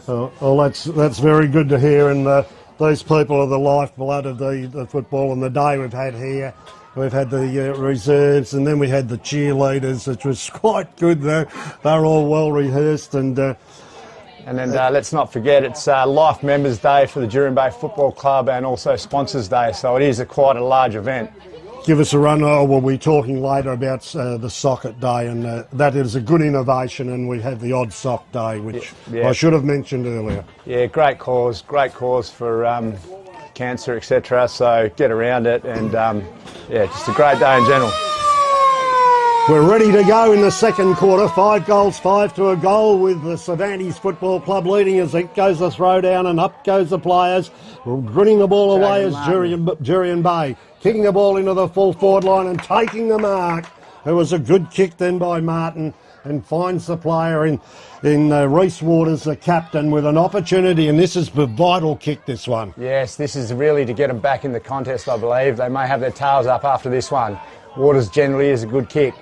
Well, that's very good to hear, and these people are the lifeblood of the football, and the day we've had here. We've had the reserves, and then we had the cheerleaders, which was quite good. They're all well rehearsed, and then let's not forget, it's Life Members Day for the Jurien Bay Football Club, and also Sponsors Day, so it is quite a large event. Give us a run. We'll be talking later about the Socket Day, and that is a good innovation, and we have the Odd Sock Day, which I should have mentioned earlier. Yeah, great cause for cancer, etc. So get around it, and just a great day in general. We're ready to go in the second quarter. 5 goals, 5 to a goal, with the Cervantes Football Club leading as it goes the throw down, and up goes the players. Grinning the ball away as Jurien Bay, kicking the ball into the full forward line and taking the mark. It was a good kick then by Martin, and finds the player in Reece Waters, the captain, with an opportunity, and this is the vital kick, this one. Yes, this is really to get them back in the contest, I believe. They may have their tails up after this one. Waters generally is a good kick.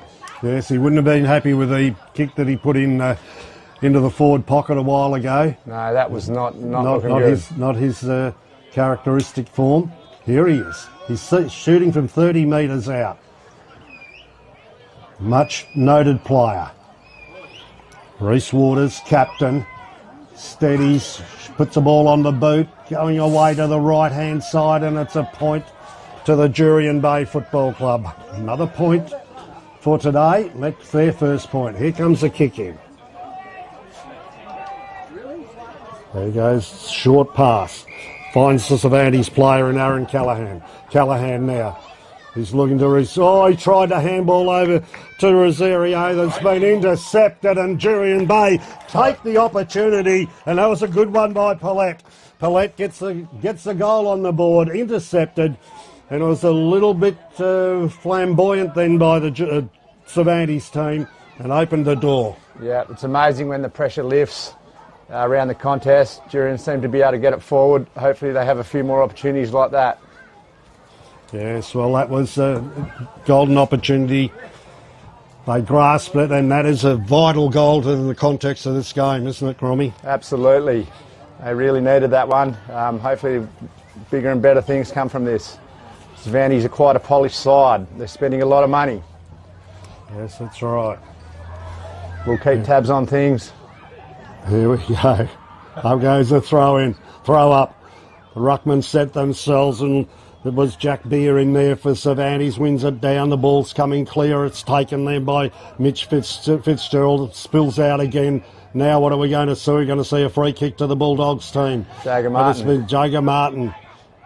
Yes, he wouldn't have been happy with the kick that he put in into the forward pocket a while ago. No, that was not looking good. Not his characteristic form. Here he is. He's shooting from 30 metres out. Much noted player. Reece Waters, captain, steadies, puts the ball on the boot, going away to the right-hand side, and it's a point to the Jurien Bay Football Club. Another point for today. That's their first point. Here comes the kick in. There he goes, short pass. Finds the Cervantes player in Aaron Callaghan. Callaghan now. He's looking to he tried to handball over to Rosario. That's been intercepted, and Jurien Bay take the opportunity, and that was a good one by Paulette. Paulette gets the goal on the board, intercepted, and it was a little bit flamboyant then by the Cervantes team, and opened the door. Yeah, it's amazing when the pressure lifts around the contest. Jurien seem to be able to get it forward. Hopefully they have a few more opportunities like that. Yes, well, that was a golden opportunity. They grasped it, and that is a vital goal to the context of this game, isn't it, Grommy? Absolutely. They really needed that one. Hopefully bigger and better things come from this. Cervantes are quite a polished side. They're spending a lot of money. Yes, that's right. We'll keep tabs on things. Here we go. Up goes the throw in. Throw up. The ruckman set themselves, and there was Jack Beer in there for Cervantes. Wins it down. The ball's coming clear. It's taken there by Mitch Fitzgerald. It spills out again. Now what are we going to see? We're going to see a free kick to the Bulldogs team. Jagger Martin. Jagger Martin.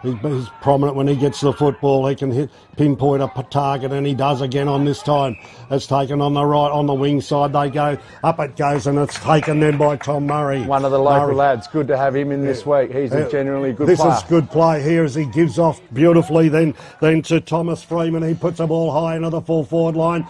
He's prominent when he gets the football. He can pinpoint a target, and he does again on this time. It's taken on the right, on the wing side. They go, up it goes, and it's taken then by Tom Murray. One of the local lads. Good to have him in this week. He's a genuinely good player. This is good play here as he gives off beautifully then to Thomas Freeman. He puts the ball high into the full forward line.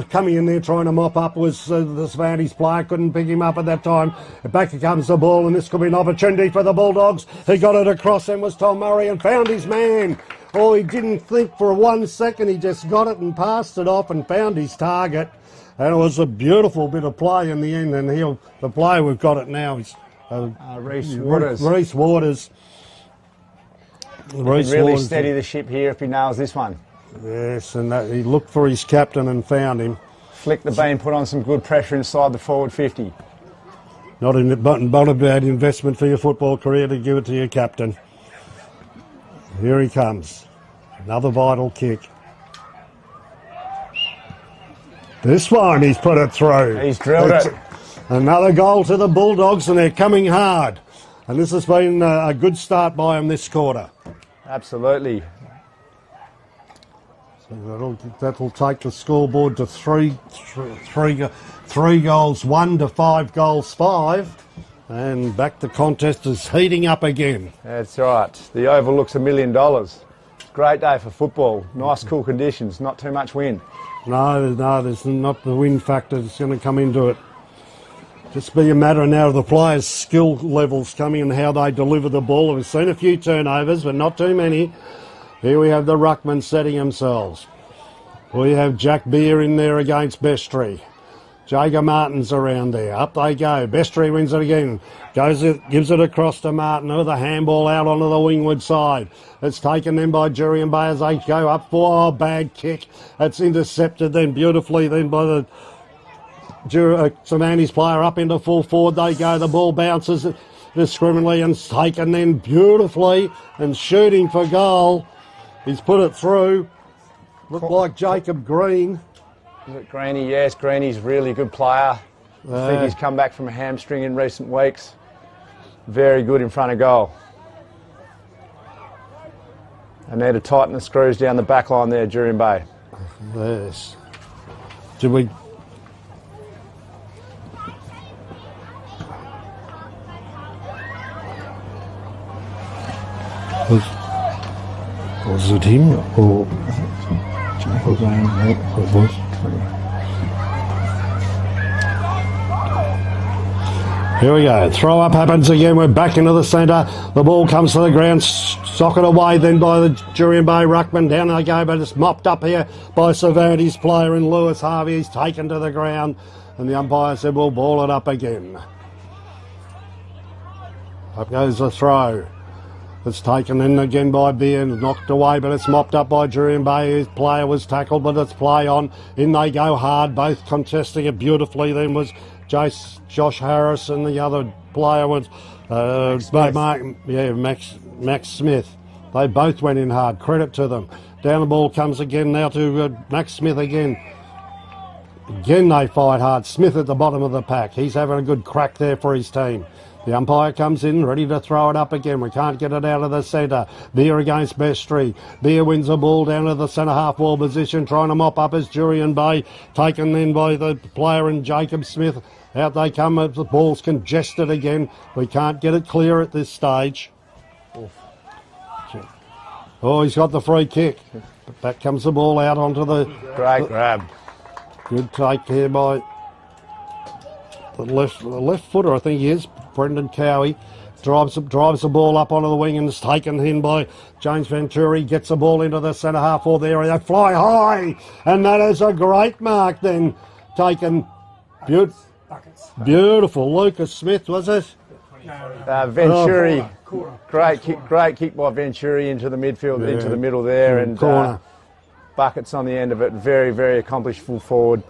Coming in there trying to mop up was the Cervantes player. Couldn't pick him up at that time. Back comes the ball, and this could be an opportunity for the Bulldogs. He got it across, and was Tom Murray, and found his man. Oh, he didn't think for 1 second. He just got it and passed it off and found his target. And it was a beautiful bit of play in the end. And the player we've got it now is Reece Waters. Reece Waters. He can really steady the ship here if he nails this one. Yes, and he looked for his captain and found him. Flick the beam, put on some good pressure inside the forward 50. Not a bad investment for your football career to give it to your captain. Here he comes. Another vital kick. This one, he's put it through. He's drilled it. Another goal to the Bulldogs, and they're coming hard. And this has been a good start by them this quarter. Absolutely. So that'll take the scoreboard to three goals, 1 to 5 goals, 5. And back the contest is heating up again. That's right. The Oval looks $1 million. Great day for football. Nice cool conditions, not too much wind. No, there's not the wind factor that's going to come into it. Just be a matter now of the players' skill levels coming and how they deliver the ball. We've seen a few turnovers, but not too many. Here we have the ruckman setting themselves. We have Jack Beer in there against Bestry. Jager Martin's around there. Up they go. Bestry wins it again. Gives it across to Martin with a handball out onto the wingward side. It's taken then by Jurien Bay as they go up for a bad kick. It's intercepted then beautifully then by the Cervantes player up into full forward. They go. The ball bounces discriminately and taken then beautifully and shooting for goal. He's put it through. Looked like Jacob Green. Is it Greeny? Yes, Greeny's a really good player. I think he's come back from a hamstring in recent weeks. Very good in front of goal. And need to tighten the screws down the back line there, Jurien Bay. Yes. Did we... Was it him or... Here we go. Throw up happens again. We're back into the centre. The ball comes to the ground. Socket away then by the Jurien Bay ruckman. Down they go, but it's mopped up here by Cervantes player in Lewis Harvey. He's taken to the ground, and the umpire said we'll ball it up again. Up goes the throw. It's taken in again by Beer, knocked away, but it's mopped up by Jurien Bay. His player was tackled, but it's play on. In they go hard, both contesting it beautifully. Then was Josh Harris, and the other player was Max Smith. They both went in hard. Credit to them. Down the ball comes again now to Max Smith again. Again they fight hard. Smith at the bottom of the pack. He's having a good crack there for his team. The umpire comes in, ready to throw it up again. We can't get it out of the centre. Beer against Bestry. Beer wins the ball down to the centre half wall position, trying to mop up as Jurien Bay, taken then by the player and Jacob Smith. Out they come, the ball's congested again. We can't get it clear at this stage. Oh, he's got the free kick. Back comes the ball out onto the... Great grab. Good take here by the left footer, I think he is. Brendan Cowie drives the ball up onto the wing and is taken in by James Venturi. Gets the ball into the centre half or there. They fly high, and that is a great mark then. Taken beautiful. Lucas Smith, was it? Venturi. Great kick by Venturi into the midfield, into the middle there, and corner. Buckets on the end of it. Very, very accomplished full forward.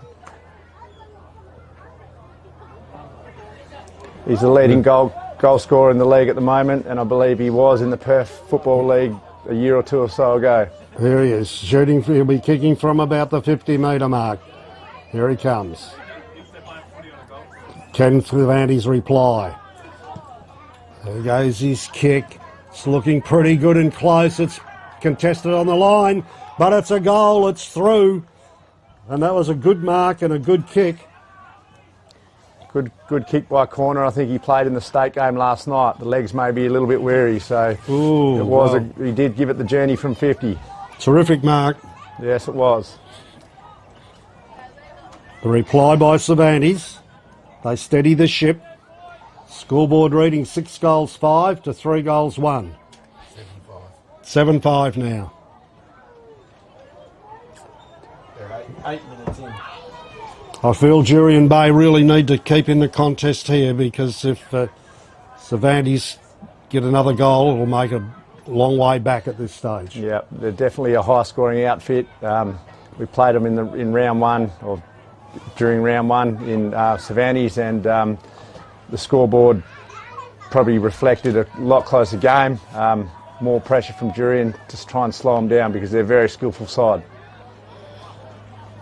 He's the leading goal scorer in the league at the moment, and I believe he was in the Perth Football League a year or two or so ago. Here he is, shooting. He'll be kicking from about the 50-metre mark. Here he comes. Ken Cervantes' reply. There goes his kick. It's looking pretty good and close. It's contested on the line, but it's a goal. It's through. And that was a good mark and a good kick. Good kick by Corner. I think he played in the state game last night. The legs may be a little bit weary, so he did give it the journey from 50. Terrific mark. Yes, it was. The reply by Cervantes. They steady the ship. Scoreboard reading 6 goals 5 to 3 goals 1. 7-5 now. They're 8 minutes in. I feel Jurien Bay really need to keep in the contest here, because if Cervantes get another goal, it'll make a long way back at this stage. Yeah, they're definitely a high-scoring outfit. We played them in round one, or during round one in Cervantes, and the scoreboard probably reflected a lot closer game. More pressure from Jurien to try and slow them down, because they're a very skillful side.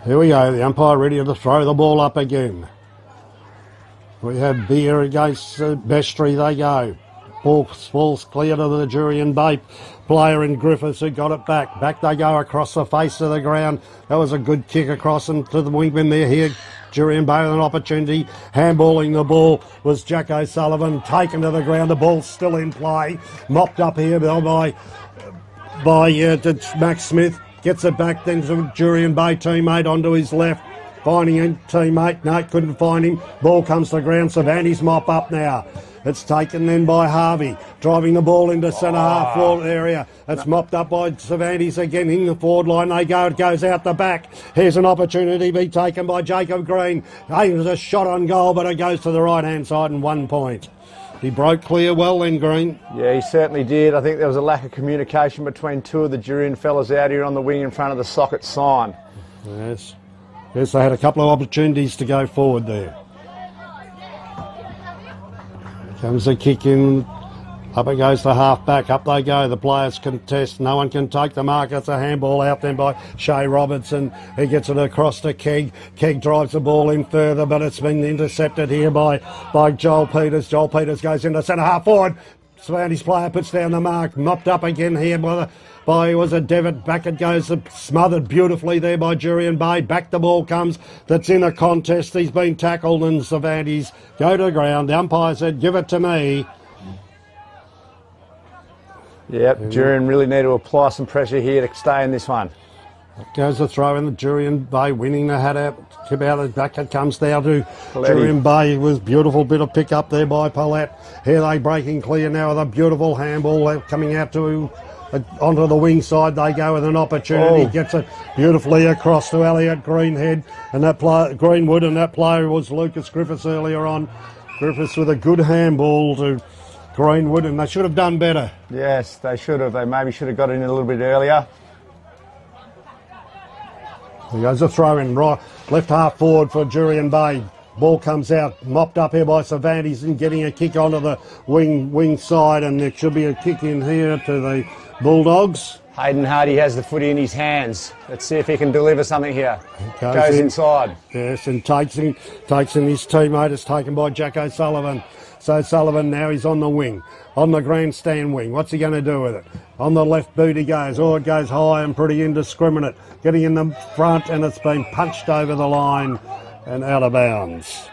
Here we go, the umpire ready to throw the ball up again. We have Beer against Bestry, they go. Ball's clear to the Jurien Bay player in Griffiths, who got it back. Back they go across the face of the ground. That was a good kick across into the wingman there. Here, Jurien Bay with an opportunity. Handballing the ball was Jack O'Sullivan, taken to the ground. The ball's still in play. Mopped up here by Max Smith. Gets it back then to Jurien Bay teammate onto his left. Finding a teammate. No, couldn't find him. Ball comes to the ground. Cervantes mop up now. It's taken then by Harvey. Driving the ball into centre half forward area. It's mopped up by Cervantes again in the forward line. They go. It goes out the back. Here's an opportunity to be taken by Jacob Green. Aims a shot on goal, but it goes to the right-hand side and 1 point. He broke clear well then, Green. Yeah, he certainly did. I think there was a lack of communication between two of the Jurien fellas out here on the wing in front of the socket sign. Yes. Yes, they had a couple of opportunities to go forward there. Comes the kick in. Up it goes the half back. Up they go. The players contest. No one can take the mark. It's a handball out then by Shea Robertson. He gets it across to Kegg. Kegg drives the ball in further, but it's been intercepted here by Joel Peters. Joel Peters goes into centre half forward. Cervantes player puts down the mark. Mopped up again here by was a Devitt. Back it goes, smothered beautifully there by Jurien Bay. Back the ball comes. That's in a contest. He's been tackled, and Cervantes go to the ground. The umpire said, "Give it to me." Yep, Jurien really need to apply some pressure here to stay in this one. Goes the throw in, the Jurien Bay winning the hat out. Tip out of back, it comes down to Jurien Bay. It was beautiful bit of pick up there by Paulette. Here they breaking clear now with a beautiful handball coming out to onto the wing side. They go with an opportunity. Gets it beautifully across to Elliot Greenhead and that player, Greenwood, and that player was Lucas Griffiths earlier on. Griffiths with a good handball to Greenwood, and they should have done better. Yes, they should have. They maybe should have got in a little bit earlier. There goes a throw in, right, left half forward for Jurien Bay. Ball comes out, mopped up here by Cervantes and getting a kick onto the wing side, and there should be a kick in here to the Bulldogs. Hayden Hardy has the footy in his hands. Let's see if he can deliver something here. Goes inside. Yes, and takes in his teammate. It's taken by Jack O'Sullivan. So Sullivan now he's on the wing, on the grandstand wing. What's he going to do with it? On the left boot he goes. Oh, it goes high and pretty indiscriminate. Getting in the front, and it's been punched over the line and out of bounds.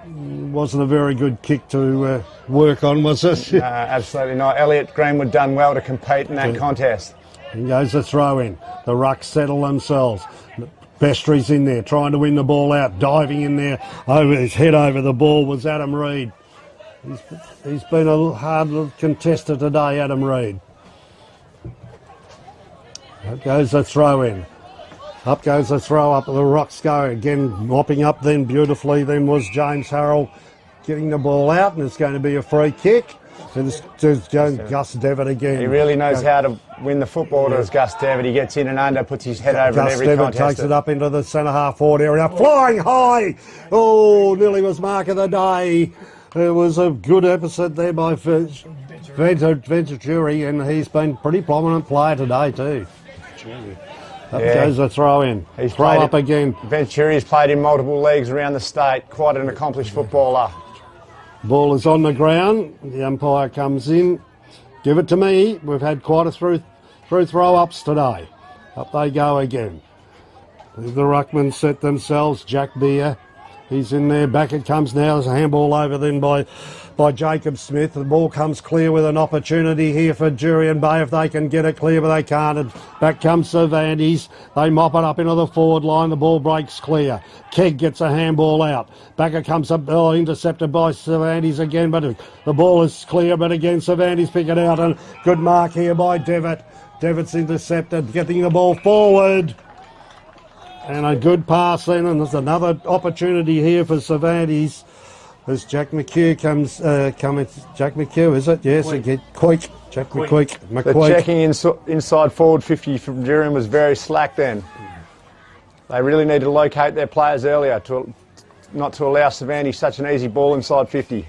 Wasn't a very good kick to work on, was it? No, absolutely not. Elliot Greenwood done well to compete in that contest. And goes the throw in. The Rucks settle themselves. Bestry's in there, trying to win the ball out, diving in there. Over his head over the ball was Adam Reid. He's been a hard contester today, Adam Reid. Up goes the throw in. Up goes the throw up. The Rocks go again, mopping up then beautifully. Then was James Harrell getting the ball out, and it's going to be a free kick. It's Gus Devitt again. He really knows how to win the football, as Gus Devitt. He gets in and under, puts his head over in every contest. Gus Devitt takes it up into the centre half forward area, flying high. Oh, nearly was mark of the day. It was a good episode there by Venturi, and he's been a pretty prominent player today too. Up goes the throw in. He's throw up again. Venturi's played in multiple leagues around the state. Quite an accomplished footballer. Ball is on the ground. The umpire comes in, Give it to me. We've had quite a through throw-ups today. Up they go again. The ruckman set themselves. Jack Beer, he's in there. Back it comes now. There's a handball over then by Jacob Smith. The ball comes clear with an opportunity here for Jurien Bay if they can get it clear, but they can't. And back comes Cervantes. They mop it up into the forward line. The ball breaks clear. Kegg gets a handball out. Back it comes up, intercepted by Cervantes again, but the ball is clear, but again Cervantes pick it out, and good mark here by Devitt. Devitt's intercepted, getting the ball forward. And a good pass then, and there's another opportunity here for Cervantes. As Jack McHugh comes, Jack McHugh, is it? Yes, again. Quake. Jack McQueek. The checking inside forward 50 from Jurien was very slack then. They really need to locate their players earlier not to allow Cervantes such an easy ball inside 50.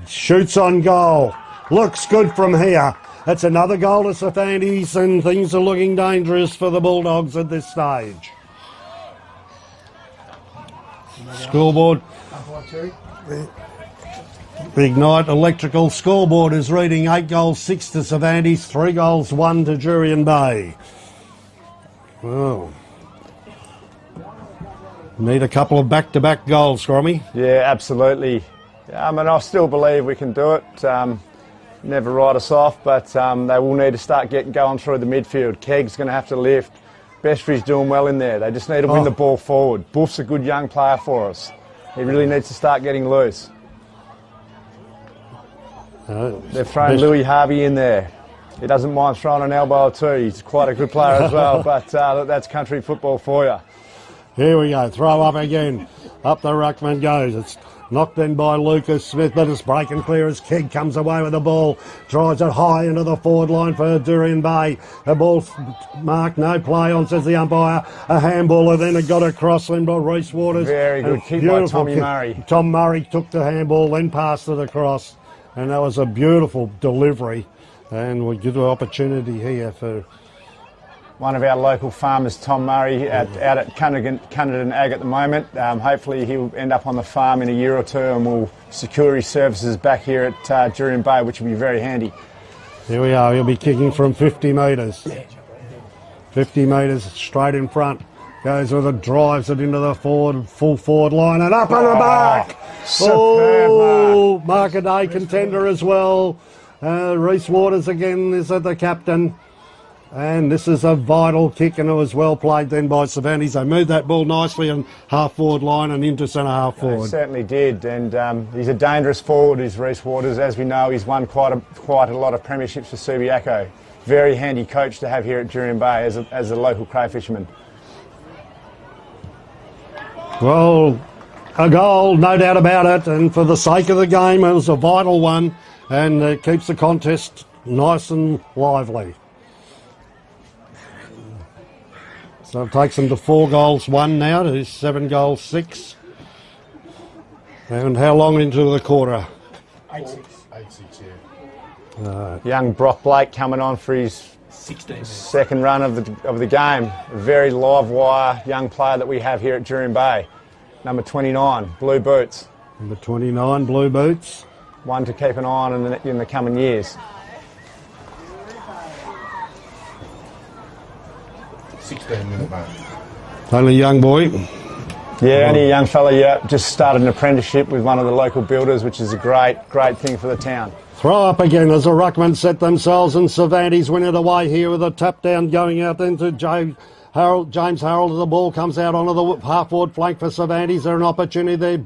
Shoots on goal. Looks good from here. That's another goal to Cervantes, and things are looking dangerous for the Bulldogs at this stage. Scoreboard. The Ignite Electrical scoreboard is reading 8 goals 6 to Cervantes, 3 goals 1 to Jurien Bay. Oh. Need a couple of back-to-back goals, Scrommy. Yeah, absolutely. And I still believe we can do it. Never write us off, but they will need to start going through the midfield. Kegg's going to have to lift. Bestry's doing well in there. They just need to win the ball forward. Buff's a good young player for us. He really needs to start getting loose. They've thrown Louis Harvey in there. He doesn't mind throwing an elbow or two. He's quite a good player as well, but that's country football for you. Here we go. Throw up again. Up the ruckman goes. It's knocked in by Lucas Smith, but it's breaking clear as Kegg comes away with the ball. Drives it high into the forward line for Jurien Bay. The ball's marked, no play on, says the umpire. A handball, and then it got across then by Reece Waters. Very good keep by Tommy Murray. Tom Murray took the handball, then passed it across. And that was a beautiful delivery. And we give an opportunity here for one of our local farmers, Tom Murray, out at Cunnadan Ag at the moment. Hopefully he'll end up on the farm in a year or two and we'll secure his services back here at Jurien Bay, which will be very handy. Here we are. He'll be kicking from 50 metres. 50 metres straight in front. Goes with it, drives it into the full forward line and up and back. Superb mark a day contender as well. Reece Waters again is the captain. And this is a vital kick, and it was well played then by Cervantes. They moved that ball nicely on half-forward line and into centre-half forward. He certainly did, and he's a dangerous forward, is Reece Waters. As we know, he's won quite a lot of premierships for Subiaco. Very handy coach to have here at Jurien Bay as a local crayfisherman. Well, a goal, no doubt about it, and for the sake of the game, it was a vital one, and it keeps the contest nice and lively. So it takes them to 4 goals 1 now to 7 goals 6. And how long into the quarter? 8-6. 8-6, yeah. Young Brock Blake coming on for his 16 second run of the game. A very live wire young player that we have here at Jurien Bay. Number 29, blue boots. Number 29, blue boots. One to keep an eye on in the coming years. 16-minute mark. Only a young boy. Yeah, only a young fella, yeah. Just started an apprenticeship with one of the local builders, which is a great thing for the town. Throw up again as the ruckman set themselves, and Cervantes win it away here with a tap down going out into James Harold. The ball comes out onto the half-forward flank for Cervantes. There's an opportunity there.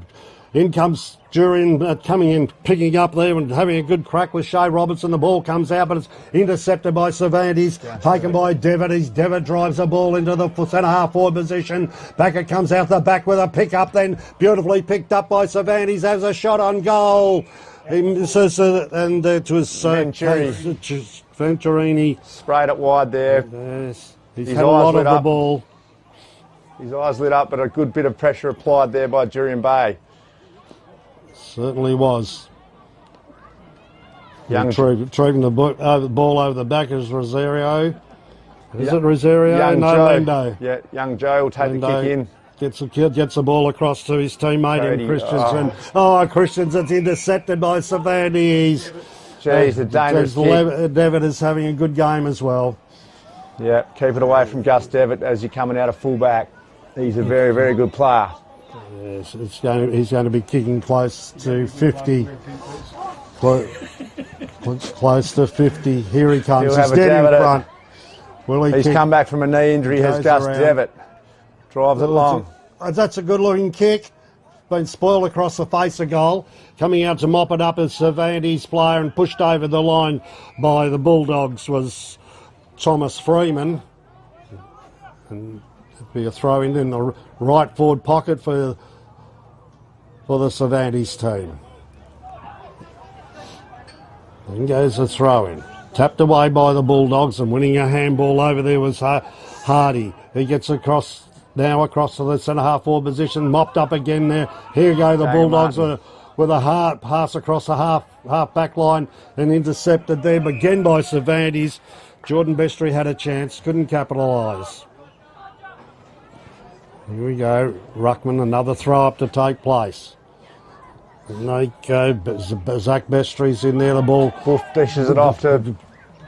In comes Jurien coming in, picking up there and having a good crack with Shea Robertson. The ball comes out, but it's intercepted by Cervantes, taken by Devitt. Devitt drives the ball into the centre-half forward position. Back it comes out the back with a pick-up, then beautifully picked up by Cervantes. Has a shot on goal. He misses, and it was Venturini. Sprayed it wide there. Yes. He's had a lot of the ball. His eyes lit up, but a good bit of pressure applied there by Jurien Bay. Certainly was. Young retrieving the ball over the back is Rosario. Is it Rosario? Young no, Joe. Lando. Yeah, young Joe will take the kick in. Gets the ball across to his teammate in Christensen. Christensen's intercepted by Cervantes. He's a dangerous kick. Devitt is having a good game as well. Yeah, keep it away from Gus Devitt as you're coming out of full-back. He's a very, very good player. Yes, he's going to be kicking close to 50. Close to 50. Here he comes. He's dead in front. Will he He's kick? come back from a knee injury. Has Gus Devitt. Drives it long. That's a good-looking kick. Been spoiled across the face of goal. Coming out to mop it up as Cervantes player and pushed over the line by the Bulldogs was Thomas Freeman. And it'd be a throw in the right forward pocket for the Cervantes team. In goes the throw in. Tapped away by the Bulldogs and winning a handball over there was Hardy. He gets across to the centre-half forward position, mopped up again there. Here go the Bulldogs with a hard pass across the half back line and intercepted there again by Cervantes. Jordan Bestry had a chance, couldn't capitalise. Here we go, Ruckman, another throw up to take place. And they go, Zach Bestry's in there, the ball. Wolf dishes it off to...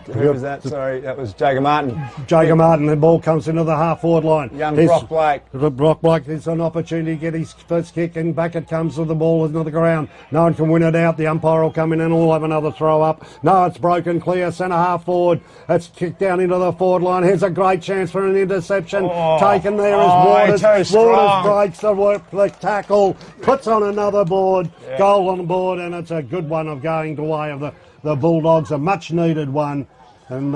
Who was that? Sorry, that was Jager Martin. Jager Martin, the ball comes into the half-forward line. Young Brock Blake. Brock Blake, it's an opportunity to get his first kick, and back it comes to the ball into the ground. No one can win it out. The umpire will come in and we'll have another throw up. No, it's broken clear, centre-half forward. It's kicked down into the forward line. Here's a great chance for an interception. Taken there as Waters. Waters breaks the tackle, puts on another board, goal on the board, and it's a good one of going the way of the Bulldogs, a much-needed one. And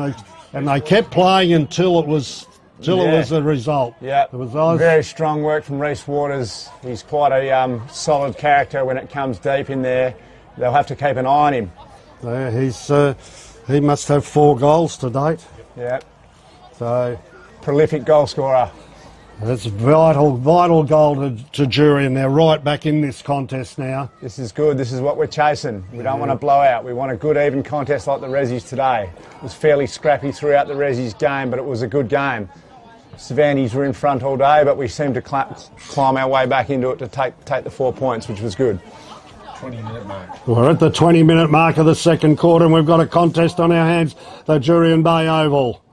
they kept playing until it was the result. Yeah, very strong work from Reece Waters. He's quite a solid character when it comes deep in there. They'll have to keep an eye on him. He must have 4 goals to date. Yeah. So prolific goal scorer. That's vital goal to Jurien. They're right back in this contest now. This is good. This is what we're chasing. We don't want a blowout. We want a good, even contest like the Rezzies today. It was fairly scrappy throughout the Rezzies game, but it was a good game. Cervantes were in front all day, but we seemed to climb our way back into it to take the 4 points, which was good. 20-minute mark. We're at the 20-minute mark of the second quarter, and we've got a contest on our hands, the Jurien Bay Oval.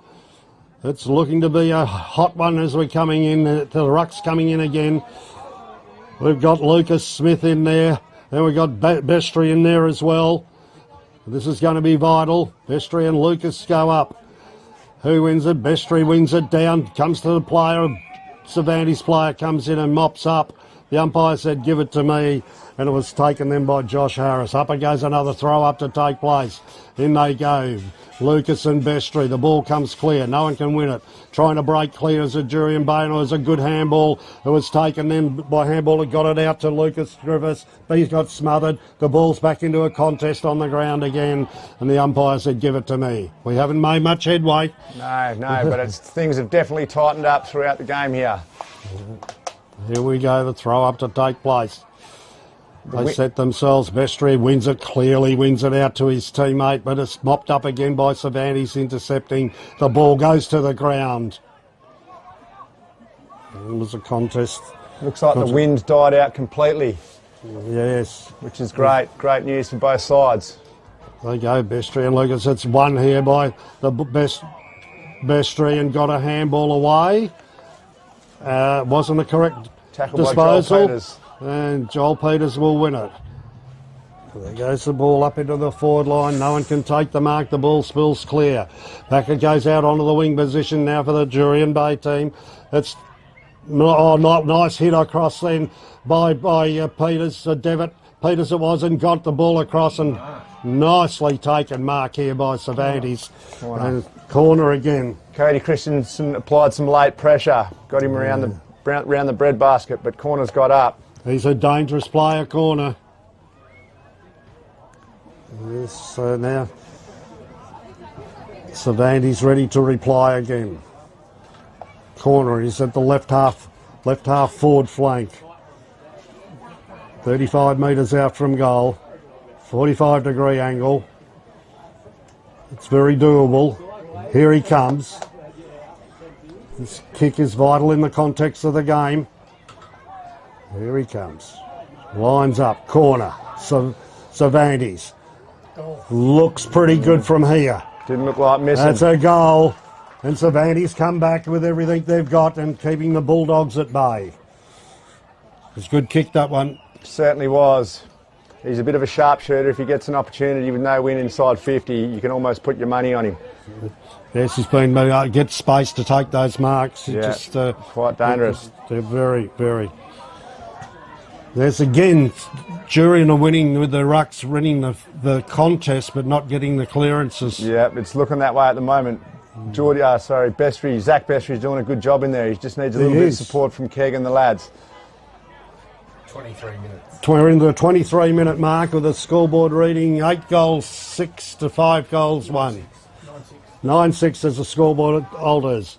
It's looking to be a hot one as we're coming in. The ruck's coming in again. We've got Lucas Smith in there. Then we've got Bestry in there as well. This is going to be vital. Bestry and Lucas go up. Who wins it? Bestry wins it down. Comes to the player. Cervantes player comes in and mops up. The umpire said, give it to me. And it was taken then by Josh Harris. Up and goes another throw up to take place. In they go. Lucas and Bestry. The ball comes clear. No one can win it. Trying to break clear as a Jurien Bay. And it was a good handball. It was taken then by handball. It got it out to Lucas Griffiths. He's got smothered. The ball's back into a contest on the ground again. And the umpire said, give it to me. We haven't made much headway. No, but things have definitely tightened up throughout the game here. Here we go. The throw up to take place. They set themselves. Bestry wins it, clearly wins it out to his teammate, but it's mopped up again by Cervantes intercepting. The ball goes to the ground. It was a contest. Looks like the wind died out completely. Yes. Which is great. Great news for both sides. They go, Bestry and Lucas. It's won here by the Bestry and got a handball away. Wasn't a correct tackle disposal. By Joel Peters. And Joel Peters will win it. There goes the ball up into the forward line. No one can take the mark. The ball spills clear. Back it goes out onto the wing position now for the Jurien Bay team. It's not nice hit across then by Peters, Devitt. Peters it was, and got the ball across, and nicely taken mark here by Cervantes. And corner again. Cody Christensen applied some late pressure. Got him around the breadbasket, but corner's got up. He's a dangerous player, corner. Yes, now Cervantes ready to reply again. Corner is at the left half forward flank. 35 metres out from goal. 45-degree angle. It's very doable. Here he comes. This kick is vital in the context of the game. Here he comes. Lines up. Corner. Cervantes. Looks pretty good from here. Didn't look like missing. That's a goal. And Cervantes come back with everything they've got and keeping the Bulldogs at bay. It's a good kick, that one. Certainly was. He's a bit of a sharpshooter. If he gets an opportunity with no win inside 50, you can almost put your money on him. Yes, he's been get space to take those marks. Yeah, Just quite dangerous. They're very, very. There's again, Jurien are winning with the rucks, winning the contest, but not getting the clearances. Yeah, it's looking that way at the moment. Bestry, Zach Bestry's doing a good job in there. He just needs a little bit of support from Keg and the lads. 23 minutes. We're in the 23-minute mark with the scoreboard reading 8 goals 6 to 5 goals 1. 9-6 as the scoreboard alters.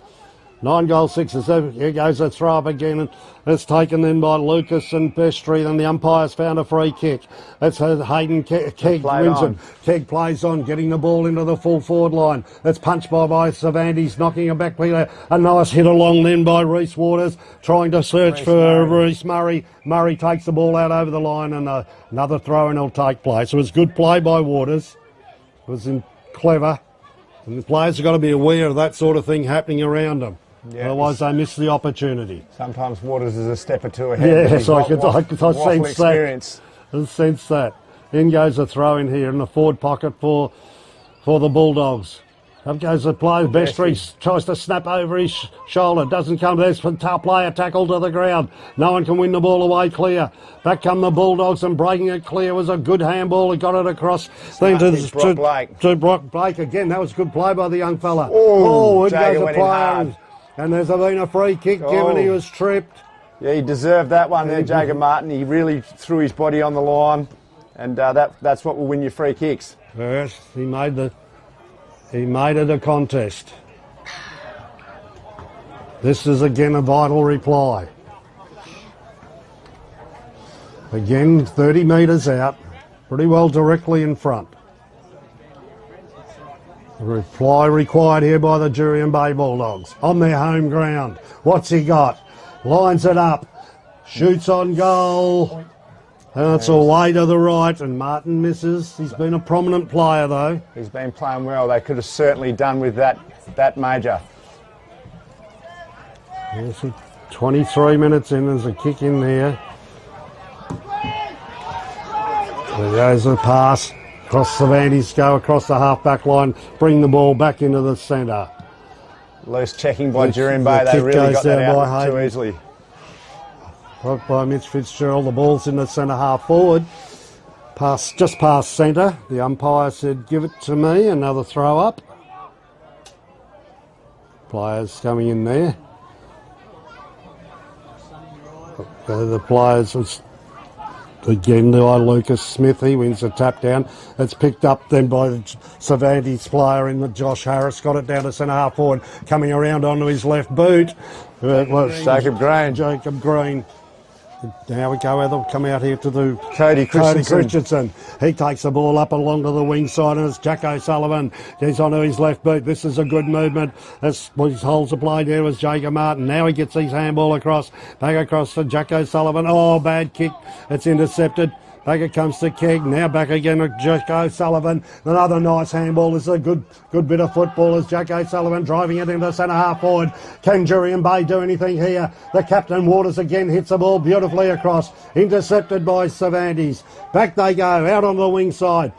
9 goals 6. Here goes a throw up again, and it's taken then by Lucas and Bestry. Then the umpire's found a free kick. That's Hayden Keg wins it. Keg plays on, getting the ball into the full forward line. That's punched by Cervantes, knocking it back. A nice hit along then by Reece Waters, trying to search for Reece Murray. Murray takes the ball out over the line, and another throw and it'll take place. It was good play by Waters. It was clever. And the players have got to be aware of that sort of thing happening around them. Yeah, otherwise they miss the opportunity. Sometimes Waters is a step or two ahead. Yes, I sense that. In goes a throw in here in the forward pocket for the Bulldogs. Up goes the player. Bestry tries to snap over his shoulder. Doesn't come. There's a player tackled to the ground. No one can win the ball away clear. Back come the Bulldogs, and breaking it clear was a good handball. He got it across then to Brock Blake. Again, that was good play by the young fella. It goes a player. And there's been a free kick given. He was tripped. Yeah, he deserved that one there, Jacob Martin. He really threw his body on the line, and that's what will win you free kicks. Yes, he made it a contest. This is again a vital reply. Again, 30 metres out, pretty well directly in front. A reply required here by the Jurien Bay Bulldogs on their home ground. What's he got? Lines it up, shoots on goal, and it's away to the right, and Martin misses. He's been a prominent player though. He's been playing well. They could have certainly done with that major. 23 minutes in, there's a kick in there. There goes the pass. Across Cervantes, go across the half-back line, bring the ball back into the centre. Loose checking by Jurien Bay. They really got that out too easily. Right by Mitch Fitzgerald. The ball's in the centre half forward. Just past centre. The umpire said, give it to me. Another throw up. Players coming in there. The players was again by Lucas Smith. He wins a tap down. It's picked up then by the Cervantes player in the Josh Harris. Got it down to centre half forward. Coming around onto his left boot. It was Jacob Green. Now we go, they'll come out here to do Cody Christensen. He takes the ball up along to the wing side, and it's Jack O'Sullivan. He's onto his left boot. This is a good movement. That's what his holds the play there was Jacob Martin. Now he gets his handball across. Back across to Jack O'Sullivan. Oh, bad kick. It's intercepted. Back it comes to Keg. Now back again to Jack O'Sullivan. Another nice handball. This is a good bit of football as Jack O'Sullivan driving it into centre half forward. Can Jurien Bay do anything here? The captain Waters again hits the ball beautifully across. Intercepted by Cervantes. Back they go, out on the wing side.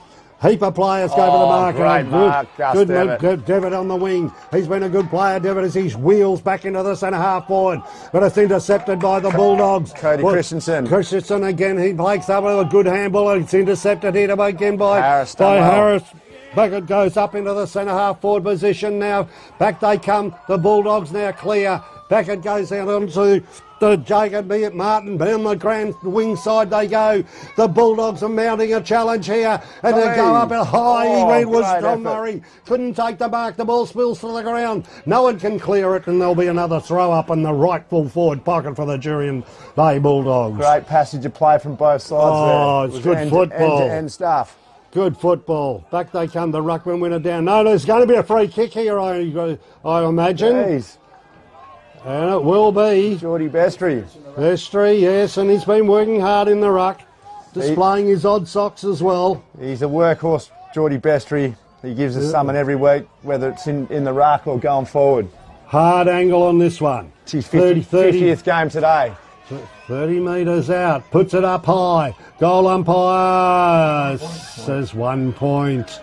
Heap of players go to the mark. Great mark, good move, Devitt on the wing. He's been a good player, Devitt, as he wheels back into the centre half forward. But it's intercepted by the Bulldogs. Cody Christensen. Christensen again, he breaks up with a good handball. It's intercepted here again by Harris. Back it goes up into the centre half forward position now. Back they come. The Bulldogs now clear. Back it goes out onto the Jacob Martin. Down the grand wing side they go. The Bulldogs are mounting a challenge here. And they go up and high. He was John Murray. Couldn't take the mark. The ball spills to the ground. No one can clear it, and there'll be another throw up in the right full forward pocket for the Jurien Bay Bulldogs. Great passage of play from both sides there. Oh, it's good football. End-to-end stuff. Good football. Back they come. The ruckman winner down. No, there's going to be a free kick here, I imagine. Jeez. And it will be. Geordie Bestry. Bestry, yes, and he's been working hard in the ruck, displaying his odd socks as well. He's a workhorse Geordie Bestry. He gives us something every week, whether it's in the ruck or going forward. Hard angle on this one. It's his 50th game today. 30 metres out, puts it up high. Goal umpire says 1 point.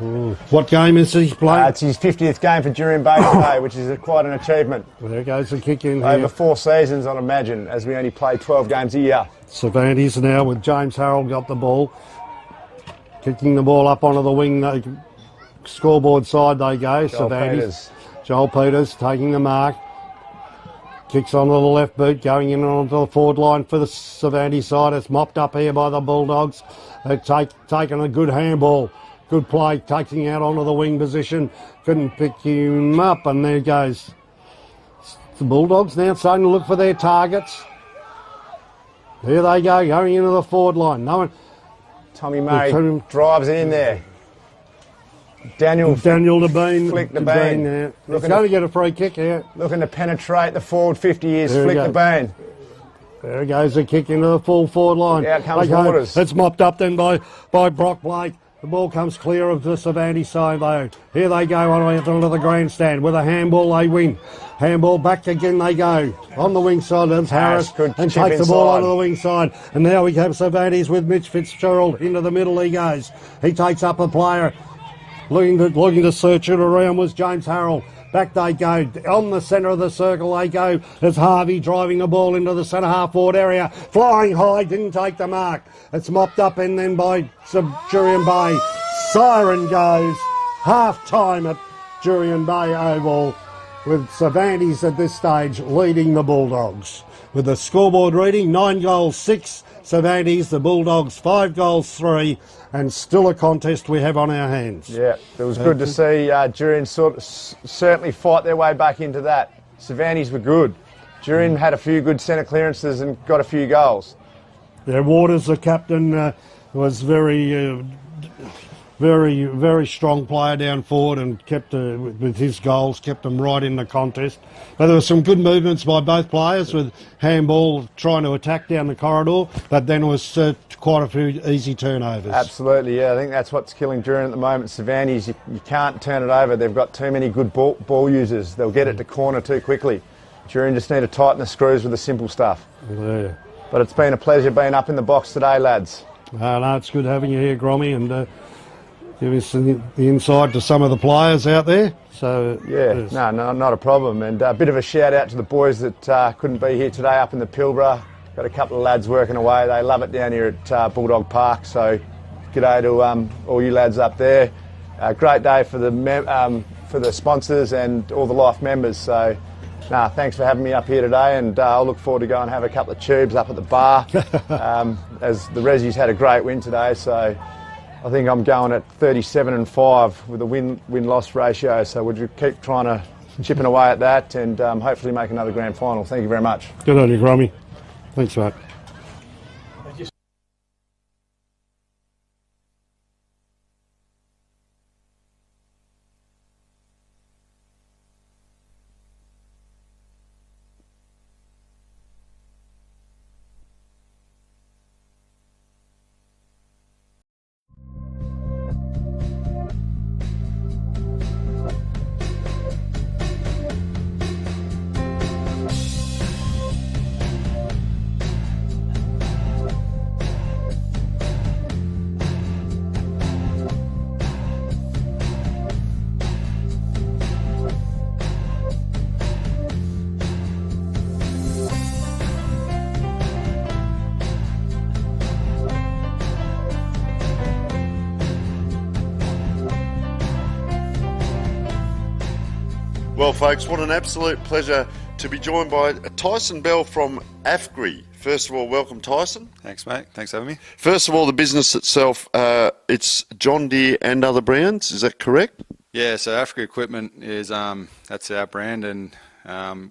Ooh. What game is he playing? It's his 50th game for Jurien Bay today, which is quite an achievement. There goes the kick in Over here. 4 seasons, I'd imagine, as we only play 12 games a year. Cervantes now with James Harrell got the ball. Kicking the ball up onto the wing. Scoreboard side they go. Cervantes. Joel Peters taking the mark. Kicks onto the left boot, going in onto the forward line for the Cervantes side. It's mopped up here by the Bulldogs. They've taken a good handball. Good play, taking out onto the wing position. Couldn't pick him up, and there goes. The Bulldogs now starting to look for their targets. Here they go, going into the forward line. No one. Tommy Murray drives it in there. Daniel Devine. Flick the bean. He's going to get a free kick here. Looking to penetrate the forward 50 years. There Flick the bean. There goes the kick into the full forward line. Out comes Waters. It's mopped up then by Brock Blake. The ball comes clear of the Cervantes side though. Here they go onto the grandstand. With a handball they win. Handball back again they go. On the wing side there's Harris and takes the ball onto the wing side. And now we have Cervantes with Mitch Fitzgerald. Into the middle he goes. He takes up a player. Looking to search it around was James Harrell. Back they go. On the centre of the circle they go. There's Harvey driving the ball into the centre half forward area. Flying high, didn't take the mark. It's mopped up and then by Jurien Bay. Siren goes. Half time at Jurien Bay Oval with Cervantes at this stage leading the Bulldogs. With the scoreboard reading, 9 goals 6. Cervantes, the Bulldogs 5 goals 3. And still a contest we have on our hands. Yeah, it was good to see Jurien certainly fight their way back into that. Cervantes were good. Jurien had a few good centre clearances and got a few goals. Yeah, Waters, the captain, was very strong player down forward and kept, with his goals, kept them right in the contest. But there were some good movements by both players with handball trying to attack down the corridor, but then it was quite a few easy turnovers. Absolutely, yeah. I think that's what's killing Jurien at the moment. Cervantes, you can't turn it over. They've got too many good ball users. They'll get it to corner too quickly. Jurien just need to tighten the screws with the simple stuff. Yeah. But it's been a pleasure being up in the box today, lads. No, it's good having you here, Grommy, and give us the insight to some of the players out there. So yeah, no, not a problem. And a bit of a shout out to the boys that couldn't be here today up in the Pilbara. Got a couple of lads working away. They love it down here at Bulldog Park. So g'day to all you lads up there. Great day for the sponsors and all the Life members. So thanks for having me up here today, and I'll look forward to going and have a couple of tubes up at the bar. As the Rezzies had a great win today, so I think I'm going at 37-5 with a win-loss ratio. So we'll keep trying to chipping away at that and hopefully make another grand final. Thank you very much. Good on you, Grommy. Thanks, mate. Well, folks, what an absolute pleasure to be joined by Tyson Bell from AFGRI. First of all, welcome, Tyson. Thanks, mate. Thanks for having me. First of all, the business itself, it's John Deere and other brands, is that correct? Yeah, so AFGRI Equipment is that's our brand, and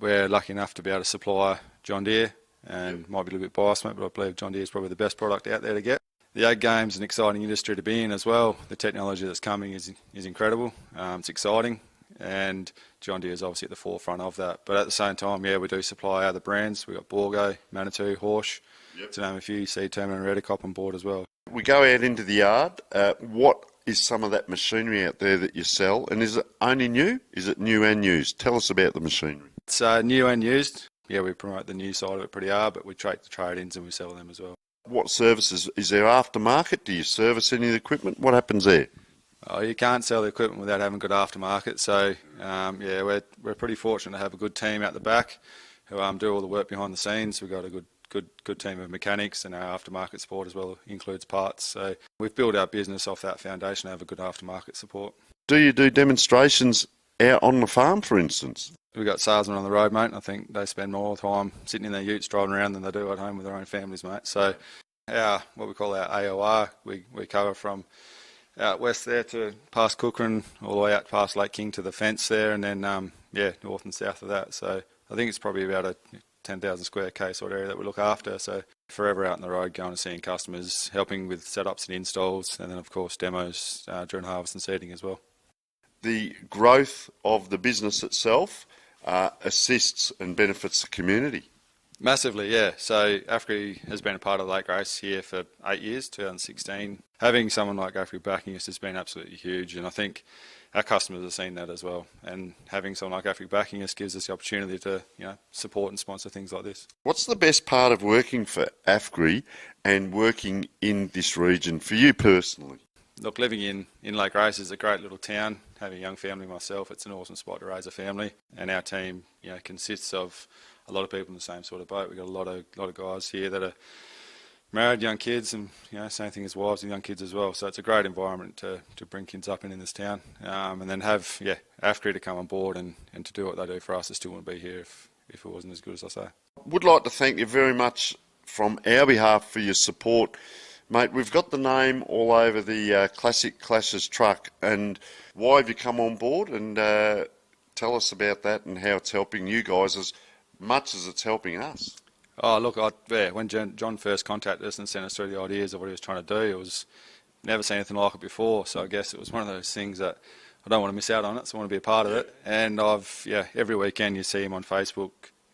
we're lucky enough to be able to supply John Deere, and might be a little bit biased, mate, but I believe John Deere is probably the best product out there to get. The ag game's an exciting industry to be in as well. The technology that's coming is incredible. It's exciting, and John Deere is obviously at the forefront of that. But at the same time, yeah, we do supply other brands. We've got Borgo, Manitou, Horsch, to name a few. You see Termin and Redicop on board as well. We go out into the yard. What is some of that machinery out there that you sell? And is it only new? Is it new and used? Tell us about the machinery. It's new and used. Yeah, we promote the new side of it pretty hard, but we take the trade-ins and we sell them as well. What services? Is there aftermarket? Do you service any of the equipment? What happens there? Oh, you can't sell the equipment without having good aftermarket. So, yeah, we're pretty fortunate to have a good team out the back who do all the work behind the scenes. We've got a good team of mechanics, and our aftermarket support as well includes parts. So we've built our business off that foundation to have a good aftermarket support. Do you do demonstrations out on the farm, for instance? We've got salesmen on the road, mate, and I think they spend more time sitting in their utes driving around than they do at home with their own families, mate. So what we call our AOR, we cover from out west there to past Cookham, all the way out past Lake King to the fence there, and then, north and south of that. So I think it's probably about a 10,000 square K sort of area that we look after. So forever out on the road, going and seeing customers, helping with setups and installs, and then, of course, demos during harvest and seeding as well. The growth of the business itself assists and benefits the community. Massively, yeah. So AFGRI has been a part of Lake Grace here for 8 years, 2016. Having someone like AFGRI backing us has been absolutely huge, and I think our customers have seen that as well. And having someone like AFGRI backing us gives us the opportunity to, support and sponsor things like this. What's the best part of working for AFGRI and working in this region for you personally? Look, living in Lake Grace is a great little town. Having a young family myself, it's an awesome spot to raise a family. And our team, consists of a lot of people in the same sort of boat. We've got a lot of guys here that are married, young kids, and same thing as wives and young kids as well. So it's a great environment to bring kids up in this town, and then have AFGRI to come on board and to do what they do for us. I still wouldn't be here if it wasn't as good as I say. Would like to thank you very much from our behalf for your support. Mate, we've got the name all over the Classic Clashes truck, and why have you come on board? And tell us about that and how it's helping you guys as much as it's helping us. Oh, look, when John first contacted us and sent us through the ideas of what he was trying to do, it was never seen anything like it before. So I guess it was one of those things that I don't want to miss out on it, so I want to be a part of it. And every weekend you see him on Facebook,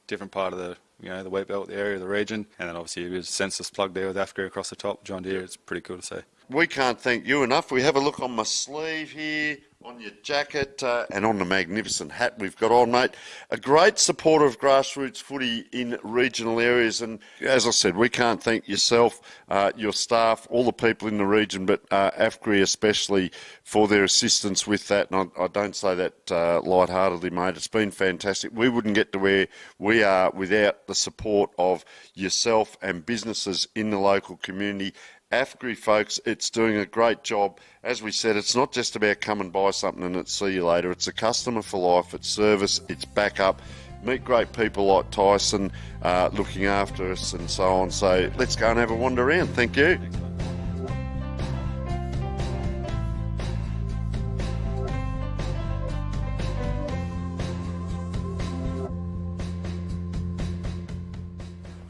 different part of the the wheat belt, the area, the region, and then obviously there's senseless plug there with AFGRI across the top, John Deere. It's pretty cool to see. We can't thank you enough. We have a look on my sleeve here, on your jacket, and on the magnificent hat we've got on, mate. A great supporter of grassroots footy in regional areas, and as I said, we can't thank yourself, your staff, all the people in the region, but AFGRI especially for their assistance with that. And I don't say that lightheartedly, mate. It's been fantastic. We wouldn't get to where we are without the support of yourself and businesses in the local community. AFGRI, folks, it's doing a great job. As we said, it's not just about come and buy something and it's see you later. It's a customer for life, it's service, it's backup. Meet great people like Tyson looking after us and so on. So let's go and have a wander around. Thank you.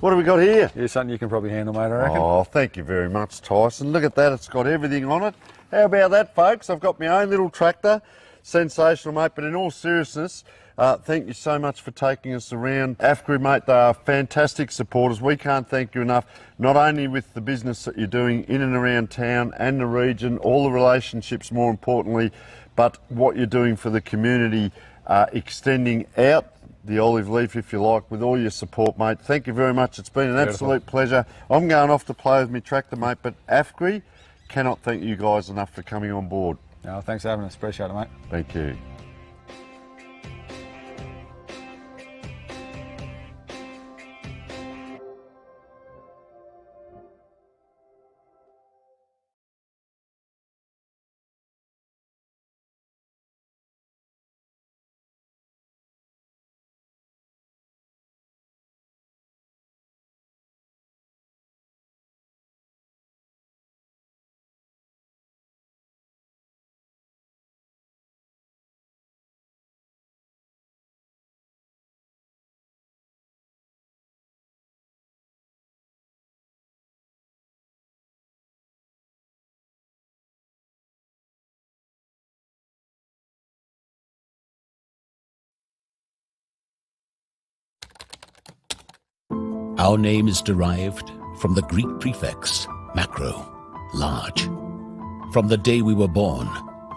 What have we got here? Here's something you can probably handle, mate, I reckon. Oh, thank you very much, Tyson. Look at that. It's got everything on it. How about that, folks? I've got my own little tractor. Sensational, mate. But in all seriousness, thank you so much for taking us around. AFGRI, mate, they are fantastic supporters. We can't thank you enough, not only with the business that you're doing in and around town and the region, all the relationships, more importantly, but what you're doing for the community, extending out the olive leaf, if you like, with all your support, mate. Thank you very much. It's been an absolute pleasure. I'm going off to play with my tractor, mate, but AFGRI cannot thank you guys enough for coming on board. No, thanks for having us. Appreciate it, mate. Thank you. Our name is derived from the Greek prefix, macro, large. From the day we were born,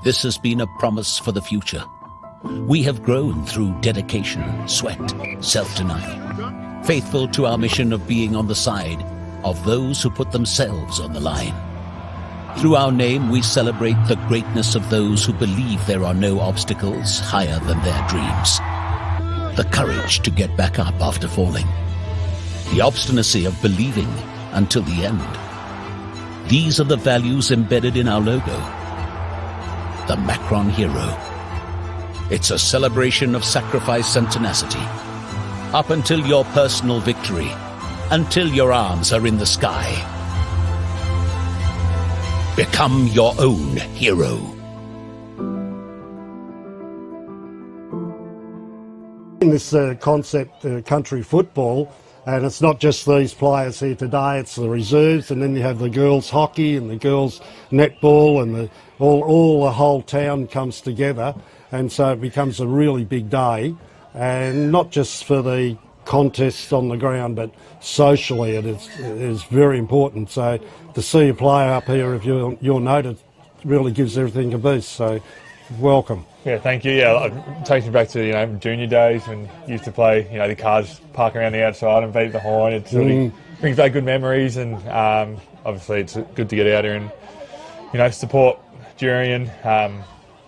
this has been a promise for the future. We have grown through dedication, sweat, self-denial, faithful to our mission of being on the side of those who put themselves on the line. Through our name, we celebrate the greatness of those who believe there are no obstacles higher than their dreams. The courage to get back up after falling. The obstinacy of believing until the end. These are the values embedded in our logo. The Macron Hero. It's a celebration of sacrifice and tenacity. Up until your personal victory, until your arms are in the sky. Become your own hero. In this concept, country football, and it's not just these players here today, it's the reserves, and then you have the girls hockey and the girls netball, and all the whole town comes together, and so it becomes a really big day, and not just for the contests on the ground, but socially it is very important. So to see a player up here, if you're noted, really gives everything a boost. So welcome. Yeah, thank you. Yeah, it takes me back to junior days when you used to play. The cars park around the outside and beat the horn. It really brings back good memories, and obviously it's good to get out here and support Jurien.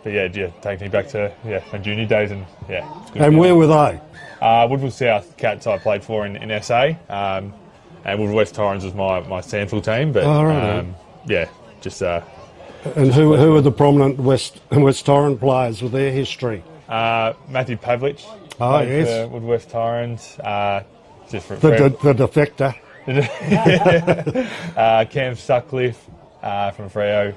But yeah, it takes me back to my junior days, and it's good. And where were they? Woodville South Cats I played for in SA, and Woodville West Torrens was my Sandford team. But And who are the prominent West Torrens players with their history? Matthew Pavlich. Oh, yes. Wood West Torrens. The defector. Cam Sutcliffe from Freo.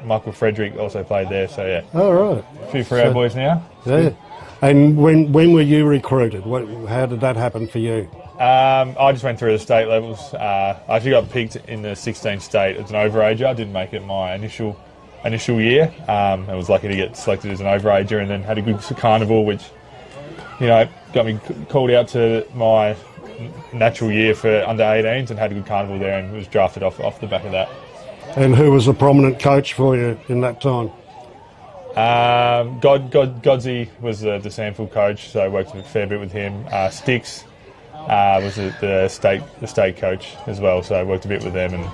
Michael Frederick also played there. So yeah. Oh, right. A few Freo boys now. Yeah. And when were you recruited? How did that happen for you? I just went through the state levels. I actually got picked in the 16th state as an overager. I didn't make it my initial year. I was lucky to get selected as an overager, and then had a good carnival, which got me called out to my natural year for under 18s, and had a good carnival there, and was drafted off the back of that. And who was a prominent coach for you in that time? Godsey was the Sandford coach, so I worked a fair bit with him. Sticks was the state coach as well, so I worked a bit with them, and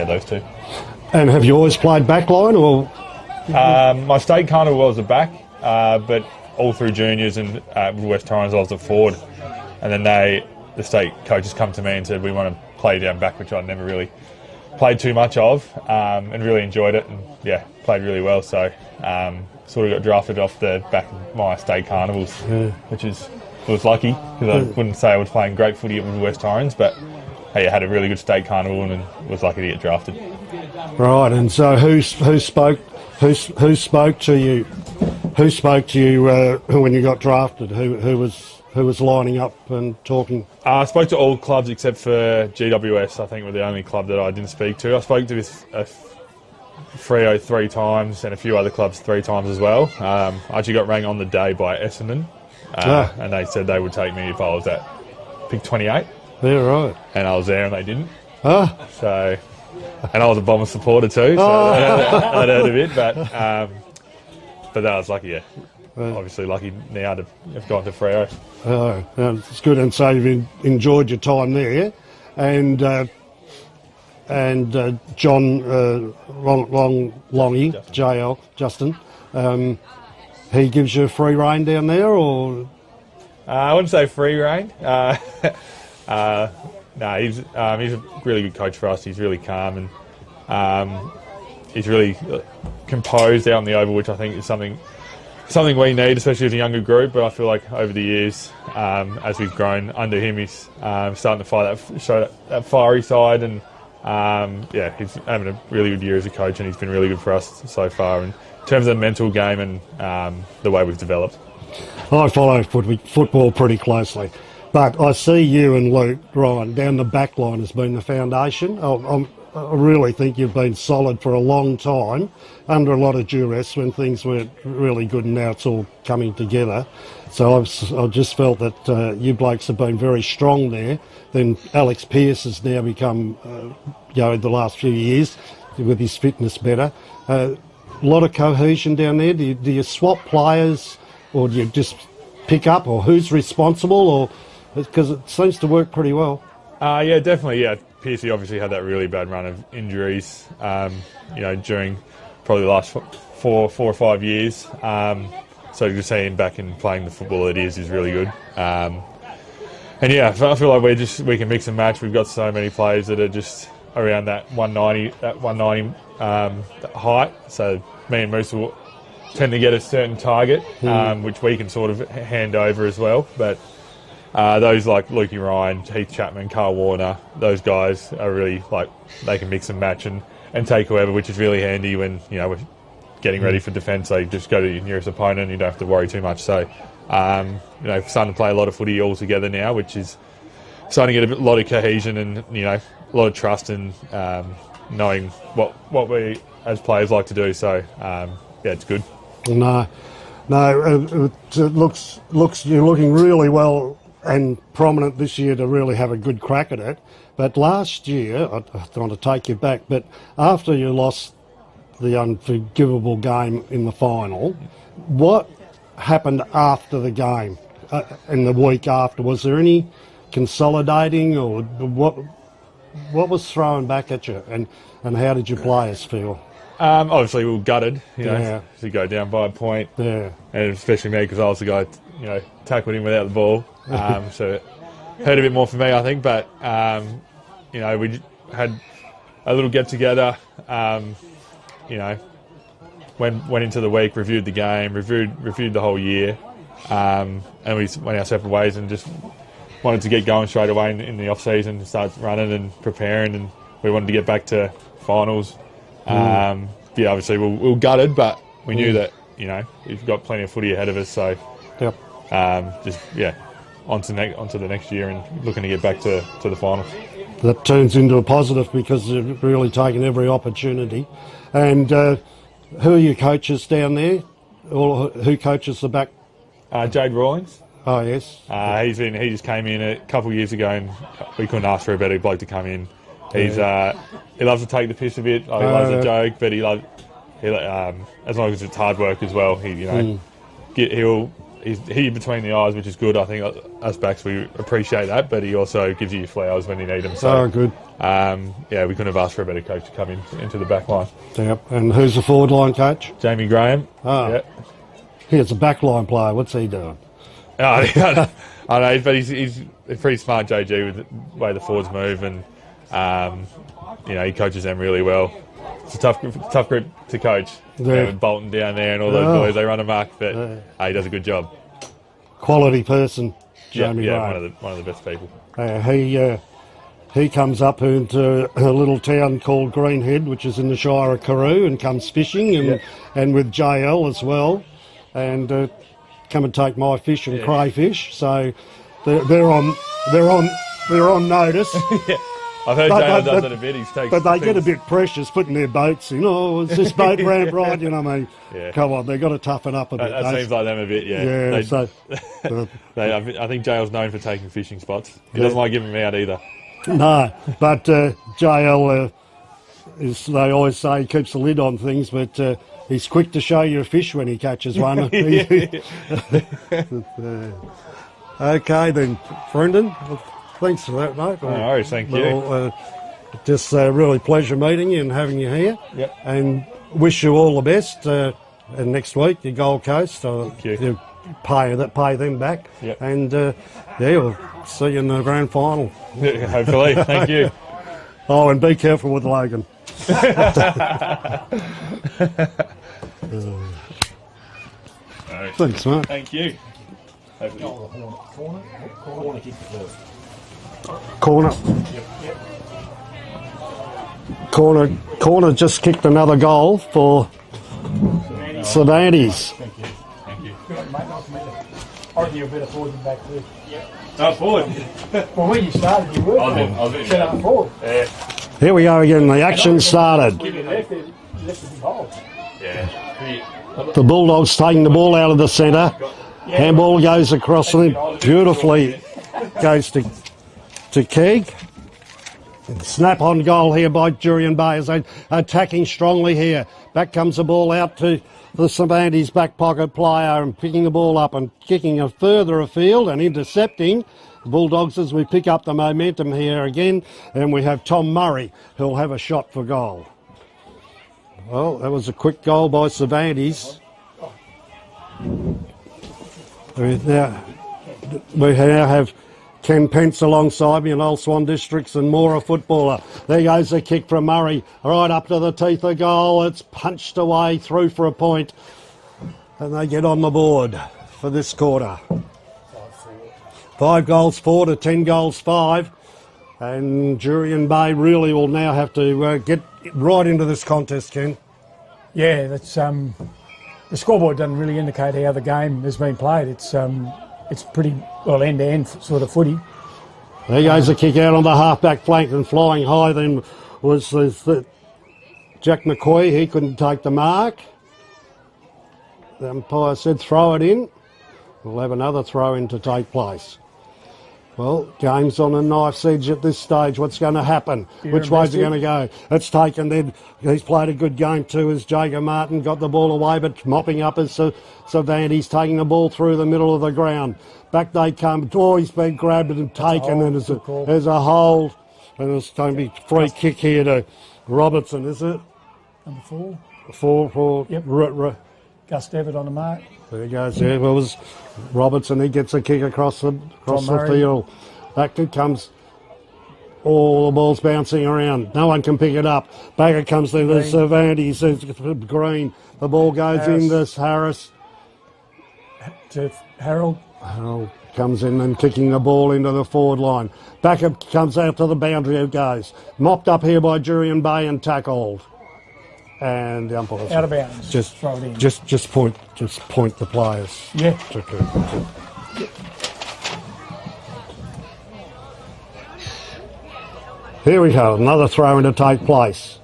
those two. And have you always played backline, or? My state carnival was a back, but all through juniors and West Torrens I was a forward, and then the state coaches come to me and said we want to play down back, which I'd never really played too much of, and really enjoyed it, and played really well. So sort of got drafted off the back of my state carnivals, which was lucky, because I wouldn't say I was playing great footy at West Torrens, but I had a really good state carnival and was lucky to get drafted. Right, and so who spoke to you? Who spoke to you when you got drafted? Who was lining up and talking? I spoke to all clubs except for GWS. I think were the only club that I didn't speak to. I spoke to Freo 3 times and a few other clubs 3 times as well. I actually got rang on the day by Essendon, and they said they would take me if I was at pick 28. Yeah, right. And I was there and they didn't. So, and I was a Bomber supporter too, so I'd heard of it, but that was lucky, obviously lucky now to have gone to Freo. Oh, it's good. And so you've enjoyed your time there, and John Longy, JL, Justin, he gives you a free rein down there, or? I wouldn't say free rein. No, he's a really good coach for us. He's really calm, and he's really composed out on the oval, which I think is something we need, especially as a younger group. But I feel like over the years, as we've grown under him, he's starting to show that fiery side, and he's having a really good year as a coach, and he's been really good for us so far in terms of the mental game and the way we've developed. I follow football pretty closely, but I see you and Luke Ryan down the back line has been the foundation. really think you've been solid for a long time, under a lot of duress when things weren't really good, and now it's all coming together. So I've just felt that you blokes have been very strong there. Then Alex Pearce has now become, the last few years, with his fitness better. A lot of cohesion down there. Do you swap players, or do you just pick up, or who's responsible, or because it seems to work pretty well? Yeah, definitely. Yeah, Piercy obviously had that really bad run of injuries, during probably the last 4 or 5 years. So to see him back and playing the football it is really good. And yeah, I feel like we can mix and match. We've got so many players that are just around that 190 height. So me and Moose will tend to get a certain target, which we can sort of hand over as well. But those like Lukey Ryan, Heath Chapman, Carl Warner, those guys are really they can mix and match and take whoever, which is really handy when we're getting ready for defence. They just go to your nearest opponent and you don't have to worry too much. So starting to play a lot of footy all together now, which is starting to get a lot of cohesion and a lot of trust and knowing what we as players like to do. So it's good. No, it looks you're looking really well and prominent this year to really have a good crack at it. But last year, I don't want to take you back, but after you lost the unforgivable game in the final, what happened after the game, in the week after? Was there any consolidating, or what was thrown back at you, and how did your players feel? Obviously we were gutted, Yeah. to go down by a point. Yeah. And especially me, because I was the guy, tackled him without the ball. So it hurt a bit more for me, I think. But, we had a little get-together, went into the week, reviewed the game, reviewed the whole year, and we went our separate ways and just wanted to get going straight away in the off-season and start running and preparing, and we wanted to get back to finals. Obviously we were gutted, but we knew that we've got plenty of footy ahead of us. So, onto the next year and looking to get back to the finals. That turns into a positive because they've really taken every opportunity. And who are your coaches down there? Or who coaches the back? Jade Rawlings. Oh yes. He just came in a couple of years ago, and we couldn't ask for a better bloke to come in. He's he loves to take the piss a bit. He loves a joke, but as long as it's hard work as well. He's between the eyes, which is good. I think us backs, we appreciate that, but he also gives you your flowers when you need them. So good. We couldn't have asked for a better coach to come into the back line. Yep. And who's the forward line coach? Jamie Graham. He's a back line player. What's he doing? I know, but he's a pretty smart JG with the way the forwards move, and he coaches them really well. It's a tough group to coach. Yeah. With Bolton down there and all those boys, they run amok, but he does a good job. Quality person, Jamie. One of the best people. He comes up into a little town called Greenhead, which is in the Shire of Carew, and comes fishing, and with JL as well, and come and take my fish and crayfish. So they're on notice. I've heard JL does it a bit. But they get a bit precious putting their boats in. Oh, is this boat ramp right? Come on, they've got to toughen up a bit. That seems like them a bit, yeah. I think JL's known for taking fishing spots. He doesn't like giving them out either. No, but JL, they always say, he keeps the lid on things, but he's quick to show you a fish when he catches one. Okay then, Brendan. Thanks for that, mate. No worries, thank you. Just really pleasure meeting you and having you here. Yep. And wish you all the best. And next week, the Gold Coast. Thank you. You pay them back. Yep. And we'll see you in the grand final. Hopefully, thank you. Oh, and be careful with Logan. Thanks, mate. Thank you. Corner kick the first. Corner just kicked another goal for Cervantes. Thank you. Good, mate. Nice to meet you. I reckon you're better forward than back too. Forward. Well, when you started, you were. I was in Set up forward. Yeah. Here we go again. The action started. The Bulldogs taking the ball out of the centre. Handball goes across them. Beautifully goes to Keeg. Snap on goal here by Jurien Bay as they attacking strongly here. Back comes the ball out to the Cervantes back pocket player and picking the ball up and kicking it further afield and intercepting the Bulldogs as we pick up the momentum here again. And we have Tom Murray who'll have a shot for goal. Well, that was a quick goal by Cervantes. We now have Ken Pence alongside me, an old Swan Districts and Mora footballer. There goes the kick from Murray, right up to the teeth of goal. It's punched away through for a point. And they get on the board for this quarter. 5 goals 4 to 10 goals 5. And Jurien Bay really will now have to get right into this contest, Ken. Yeah, that's the scoreboard doesn't really indicate how the game has been played. It's pretty well end-to-end sort of footy. There goes the kick out on the half-back flank and flying high then was Jack McCoy. He couldn't take the mark. The umpire said throw it in. We'll have another throw-in to take place. Well, game's on a knife's edge at this stage. What's going to happen? Which way's it going to go? It's taken then. He's played a good game too as Jacob Martin got the ball away, but mopping up as Cervantes taking the ball through the middle of the ground. Back they come. Oh, he's been grabbed and taken, and there's a hold. And it's going to be free kick here to Robertson, is it? Number 4. 4. Yep. Gus Devitt on the mark. There he goes. There was Robertson. He gets a kick across the field. Back it comes. All the ball's bouncing around. No one can pick it up. Back it comes to Cervantes. Green. The ball goes in this Harris. To Harold. Harold comes in and kicking the ball into the forward line. Back it comes out to the boundary. It goes. Mopped up here by Jurien Bay and tackled. And the umpire out of bounds. Just throw it in. Just point the players. Yeah. Here we go. Another throw in to take place.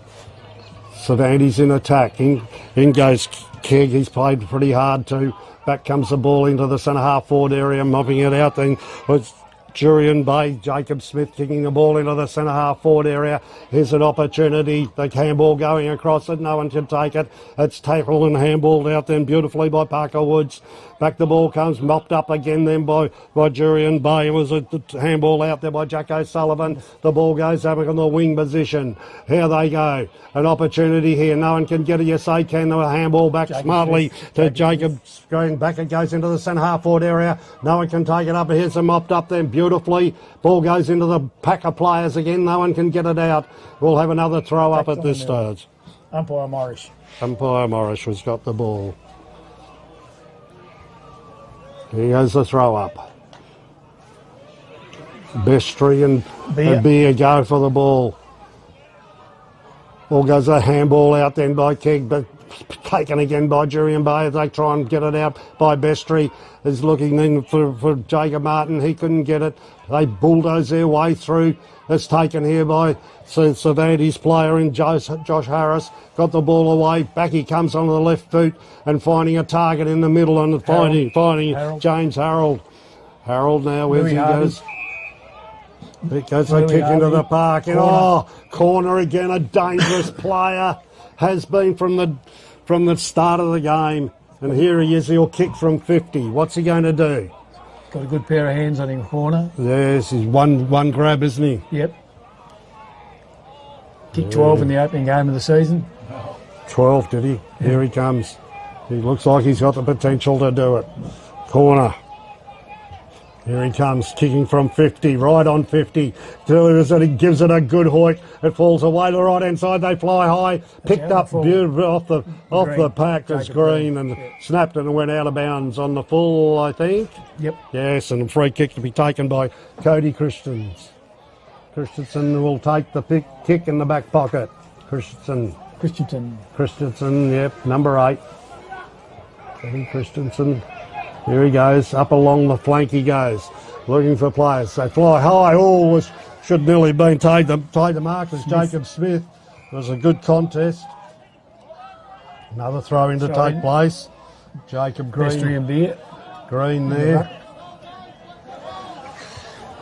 Cervantes in attack. In goes Keg. He's played pretty hard too. Back comes the ball into the centre half forward area, mopping it out. Then was Jurien Bay, Jacob Smith kicking the ball into the centre half forward area. Here's an opportunity. The handball going across it. No one can take it. It's tackled and handballed out then beautifully by Parker Woods. Back the ball comes, mopped up again then by Jurien Bay. It was a handball out there by Jack O'Sullivan. The ball goes up on the wing position. Here they go. An opportunity here. No one can get it. Yes, they can. The handball back smartly to Jacob. Going back, it goes into the centre half forward area. No one can take it up. Here's a mopped up then beautifully. Ball goes into the pack of players again. No one can get it out. We'll have another throw up at this stage. Umpire Morris. Umpire Morris has got the ball. Here goes the throw up. Bestry and Beer go for the ball. Ball goes a handball out then by Keg, but taken again by Jurien Bay. They try and get it out by Bestry. Is looking then for Jacob Martin. He couldn't get it. They bulldoze their way through. It's taken here by Cervantes player in Josh Harris. Got the ball away. Back he comes on the left foot and finding a target in the middle and finding Harold. James Harold. Harold now, where he goes. It goes a kick into the park. And corner again. A dangerous player has been from the start of the game. And here he is. He'll kick from 50. What's he going to do? Got a good pair of hands on him, corner. Yes, he's one grab, isn't he? Yep. Kicked 12 in the opening game of the season. 12, did he? Yeah. Here he comes. He looks like he's got the potential to do it. Corner. Here he comes, kicking from 50, right on 50. Delivers it, he gives it a good hoik. It falls away to the right-hand side. They fly high, picked up beautifully off the pack as Green and snapped it and went out of bounds on the full, I think. Yep. Yes, and a free kick to be taken by Cody Christensen will take the kick in the back pocket. Christensen, yep, number 8. Cody Christensen. Here he goes, up along the flank he goes, looking for players. They fly high, was should nearly been tied the mark was Jacob Smith. It was a good contest. Another throw in to take place. Jacob Green. Bestry and Beer. Green there.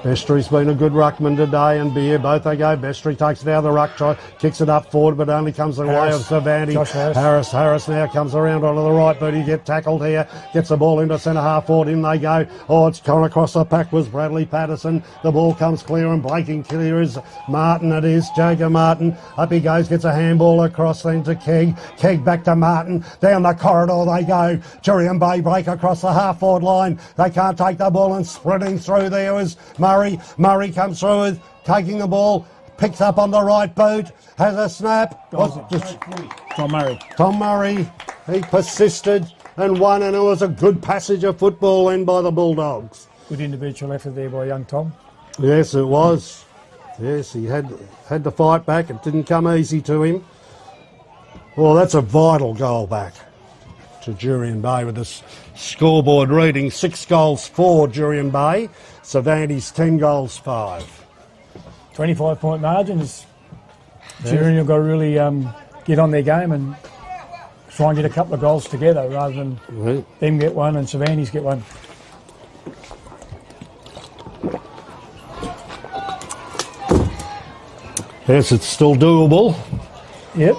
Bestry's been a good ruckman today, and Beer, both they go. Bestry takes it out of the ruck, kicks it up forward, but only comes the way of Cervantes. Harris now comes around onto the right boot. He gets tackled here, gets the ball into centre half forward. In they go. Oh, it's gone across the pack was Bradley Patterson. The ball comes clear, and breaking clear is Martin. It is Jacob Martin. Up he goes, gets a handball across then to Kegg. Kegg back to Martin. Down the corridor they go. Jurien Bay break across the half forward line. They can't take the ball, and sprinting through there is Murray. Murray comes through with taking the ball, picks up on the right boot, has a snap. Tom Murray. Tom Murray, he persisted and won, and it was a good passage of football then by the Bulldogs. Good individual effort there by young Tom. Yes, it was. Yes, he had to fight back. It didn't come easy to him. Well, that's a vital goal back to Jurien Bay with this scoreboard reading 6 goals for Jurien Bay. Cervantes 10 goals 5. 25-point margin is Jurien have got to really get on their game and try and get a couple of goals together rather than them get one and Cervantes get one. Yes, it's still doable. Yep.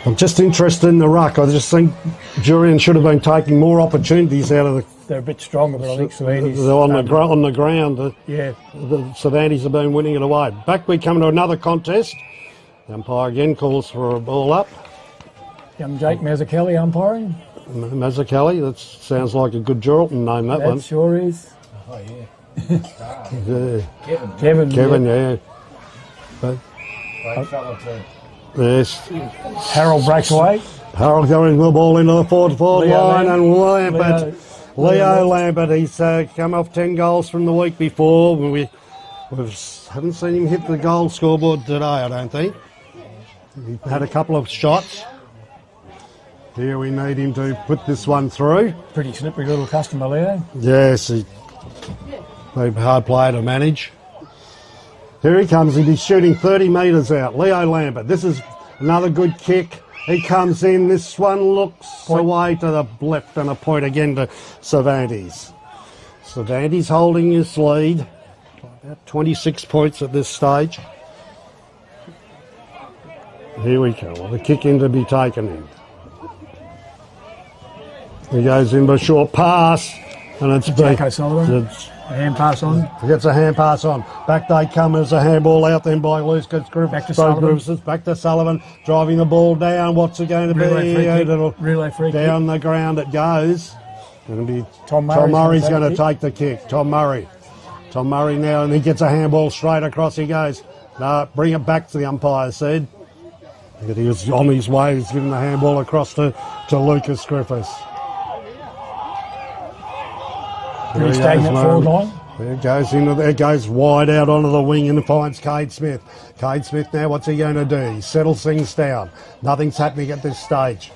I'm just interested in the ruck. I just think Jurien should have been taking more opportunities out of the... They're a bit stronger, but I think Cervantes... They're on the ground. The Cervantes have been winning it away. Back we come to another contest. The umpire again calls for a ball up. Young Jake Mazzucchelli umpiring. Mazzucchelli, that sounds like a good Geraldton name, that one. Sure is. Oh, yeah. Kevin, yeah. But, Great fella too. yes. Harold breaks away. Harold going the ball into the forward line, and Leo Lambert, he's come off 10 goals from the week before. We haven't seen him hit the goal scoreboard today, I don't think. He had a couple of shots. Here we need him to put this one through. Pretty slippery little customer, Leo. Yes, he's a hard player to manage. Here he comes. He'll be shooting 30 metres out. Leo Lambert. This is another good kick. He comes in. This one looks away to the left, and a point again to Cervantes. Cervantes holding his lead. About 26 points at this stage. Here we go. The kick in to be taken in. He goes in with a short pass, and it's Jacko Sullivan. A hand pass on. He gets a hand pass on. Back they come as a handball out then by Lucas Griffiths. Back to Sullivan. Back to Sullivan. Driving the ball down. What's it going to be? Relay free kick. Down the ground it goes. Going to be Tom Murray's going to take the kick. Tom Murray now, and he gets a handball straight across. He goes. No, bring it back to the umpire said. He was on his way. He's giving the handball across to Lucas Griffiths. Pretty stagnant forward line. It goes wide out onto the wing and finds Cade Smith. Cade Smith now, what's he going to do? He settles things down. Nothing's happening at this stage.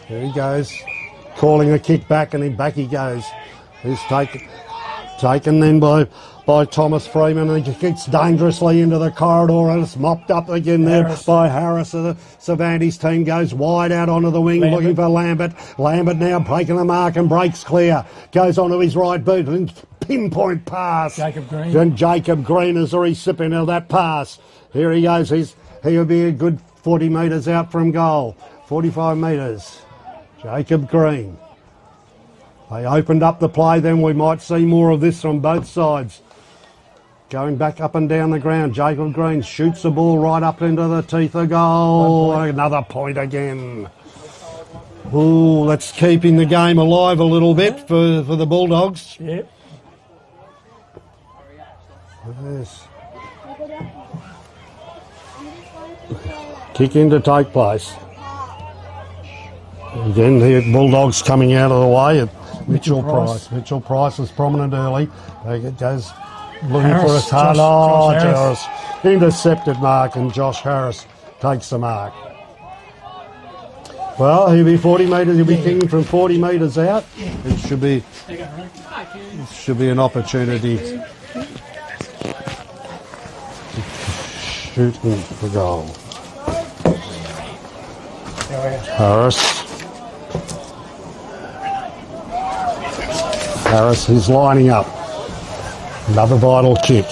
There he goes, calling a kick back, and then back he goes. He's taken then by Thomas Freeman, and he kicks dangerously into the corridor, and it's mopped up again there by Harris. The Cervantes team goes wide out onto the wing, looking for Lambert. Lambert now breaking the mark and breaks clear. Goes onto his right boot and pinpoint pass. Jacob Green. And Jacob Green is the recipient of that pass. Here he goes. He'll be a good 40 metres out from goal. 45 metres. Jacob Green. They opened up the play, then we might see more of this on both sides. Going back up and down the ground, Jacob Green shoots the ball right up into the teeth of goal. Another point again. Ooh, that's keeping the game alive a little bit for the Bulldogs. Yep. Yes. Kick in to take place. Again, the Bulldogs coming out of the way. Mitchell Price. Mitchell Price was prominent early. It goes looking for a hard. Josh Harris. Intercepted mark, and Josh Harris takes the mark. Well, he'll be 40 metres. He'll be kicking from 40 metres out. It should be an opportunity shooting for goal. Harris is lining up. Another vital kick.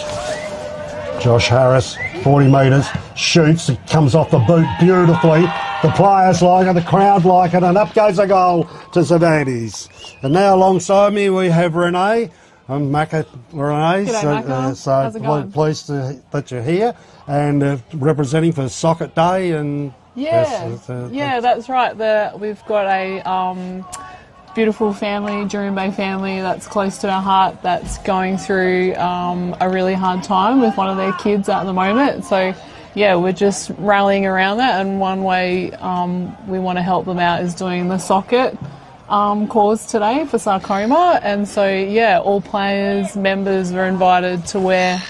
Josh Harris, 40 metres, shoots, it comes off the boot beautifully. The players like it, the crowd like it, and up goes a goal to Cervantes. And now alongside me we have Renee. I'm Macca Renee. G'day, Macca. How's it going? Pleased that you're here and representing for Socket Day. And yeah, that's right. We've got a beautiful family, Jurien Bay family, that's close to our heart, that's going through a really hard time with one of their kids at the moment. So yeah, we're just rallying around that, and one way we want to help them out is doing the Socket cause today for sarcoma. And so yeah, all players, members are invited to wear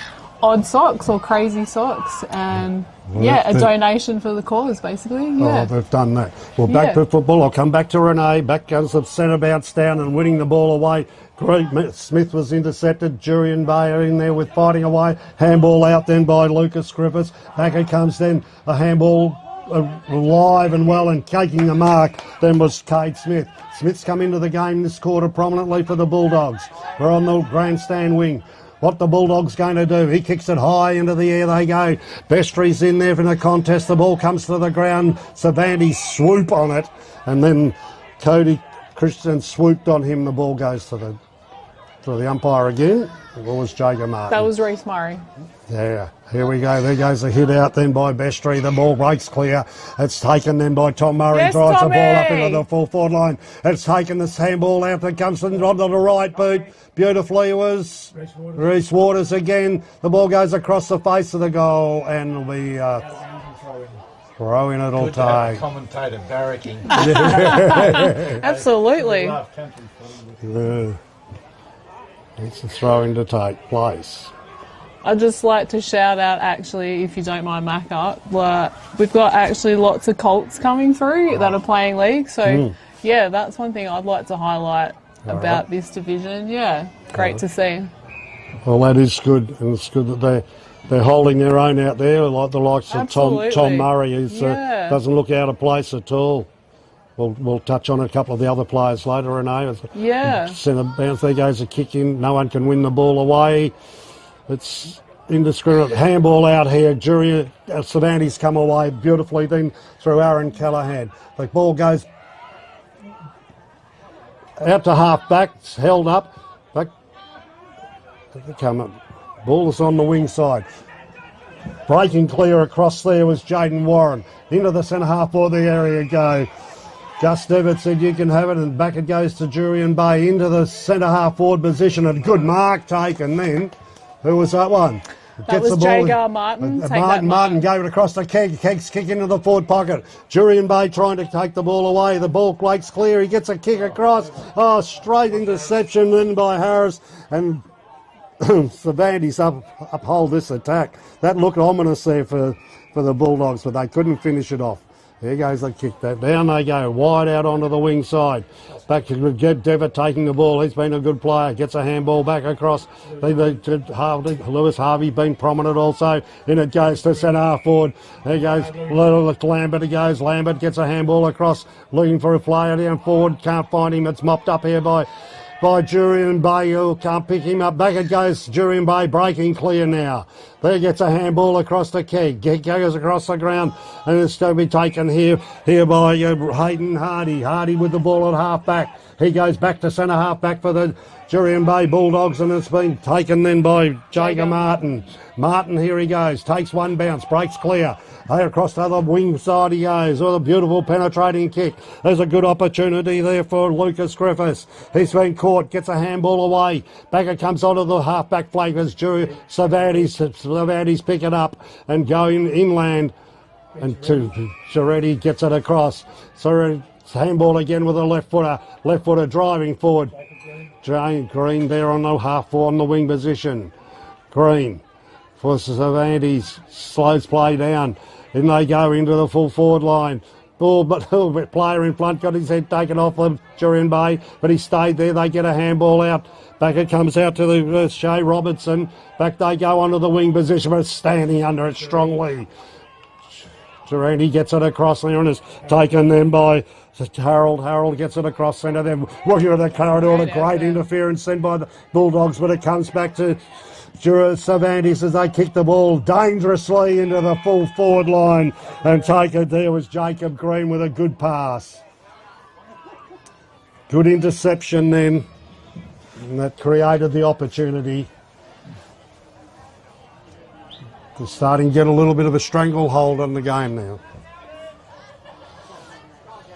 odd socks or crazy socks, and a donation for the cause, basically. Yeah. Oh, they've done that. Well, back to football. I'll come back to Renee. Back goes the centre bounce down and winning the ball away. Great. Smith was intercepted. Jurien Bay are in there with fighting away. Handball out then by Lucas Griffiths. Back it comes then. A handball alive and well and taking the mark. Then was Cade Smith. Smith's come into the game this quarter prominently for the Bulldogs. We're on the grandstand wing. What the Bulldogs going to do? He kicks it high into the air. They go. Bestry's in there for the contest. The ball comes to the ground. Cervantes swoop on it, and then Cody Christian swooped on him. The ball goes to the umpire again. What was Jacob Martin? That was Reece Murray. Yeah, here we go. There goes a hit out then by Bestry. The ball breaks clear. It's taken then by Tom Murray. Yes, drives Tommy! the ball up into the full forward line. It's taken this handball out that comes onto the right boot. Beautifully was Reece Waters again. The ball goes across the face of the goal and will be throwing it all time. Commentator barracking. Absolutely. It's a throw-in to take place. I'd just like to shout out, actually, if you don't mind, Macca, we've got actually lots of Colts coming through that are playing league. So, yeah, that's one thing I'd like to highlight about this division. Yeah, great to see. Well, that is good, and it's good that they're holding their own out there, like the likes of Tom Murray, who doesn't look out of place at all. We'll touch on a couple of the other players later, Renee. Yeah. Centre bounce, there goes a kick in. No one can win the ball away. It's indiscriminate. Handball out here. Cervantes come away beautifully then through Aaron Callaghan. The ball goes out to half back. It's held up. Back. Come up. Ball is on the wing side. Breaking clear across there was Jaden Warren. Into the centre half for the area go. Gus Devitt said you can have it, and back it goes to Jurien Bay into the centre half forward position. A good mark taken then. Who was that one? That was Jagar Martin. Martin gave it across to Keg. Keg's kick into the forward pocket. Jurien Bay trying to take the ball away. The ball breaks clear. He gets a kick across. Oh, straight interception then by Harris. And Cervantes uphold this attack. That looked ominous there for the Bulldogs, but they couldn't finish it off. There goes the kick. Down they go. Wide out onto the wing side. Back to Jeb Devitt taking the ball. He's been a good player. Gets a handball back across. Lewis Harvey been prominent also. In it goes to centre half forward. There goes Lambert. He goes. Lambert gets a handball across. Looking for a player down forward. Can't find him. It's mopped up here by Jurien Bay, who can't pick him up. Back it goes, Jurien Bay breaking clear now. There gets a handball across the Keg. Keg goes across the ground, and it's going to be taken here by Hayden Hardy. Hardy with the ball at half back. He goes back to centre half back for the Jurien Bay Bulldogs, and it's been taken then by Jager Martin. Martin, here he goes, takes one bounce, breaks clear. Across the other wing side he goes with a beautiful penetrating kick. There's a good opportunity there for Lucas Griffiths. He's been caught, gets a handball away. Back it comes onto the half-back flank as Cervantes pick it up and going inland. And Giretti gets it across. So handball again with a left footer driving forward. Jane Green there on the half-forward on the wing position. Green for Cervantes, slows play down. Then they go into the full forward line. ball, but a little bit player in front, got his head taken off of Jurien Bay, but he stayed there. They get a handball out. Back it comes out to the Shea Robertson. Back they go onto the wing position, but standing under it strongly. Jurien gets it across there and is taken then by Harold. Harold gets it across centre. Then looking at the corridor, a great interference then by the Bulldogs, but it comes back to Cervantes as they kick the ball dangerously into the full forward line, and take it there was Jacob Green with a good pass. Good interception then, and that created the opportunity. They're starting to get a little bit of a stranglehold on the game now.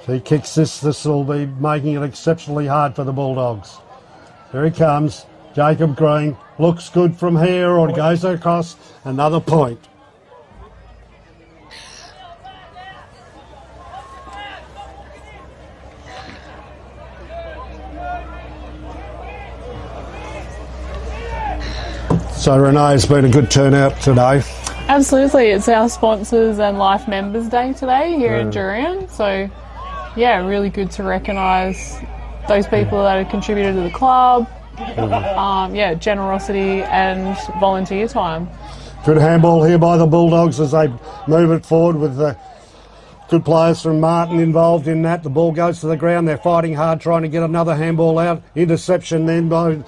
If he kicks this will be making it exceptionally hard for the Bulldogs. Here he comes. Jacob Green looks good from here, or goes across. Another point. So Renee, it's been a good turnout today. Absolutely, it's our sponsors and Life Members Day today here in Jurien. So, yeah, really good to recognise those people that have contributed to the club. Generosity and volunteer time. Good handball here by the Bulldogs as they move it forward with the good players from Martin involved in that. The ball goes to the ground. They're fighting hard, trying to get another handball out. Interception then by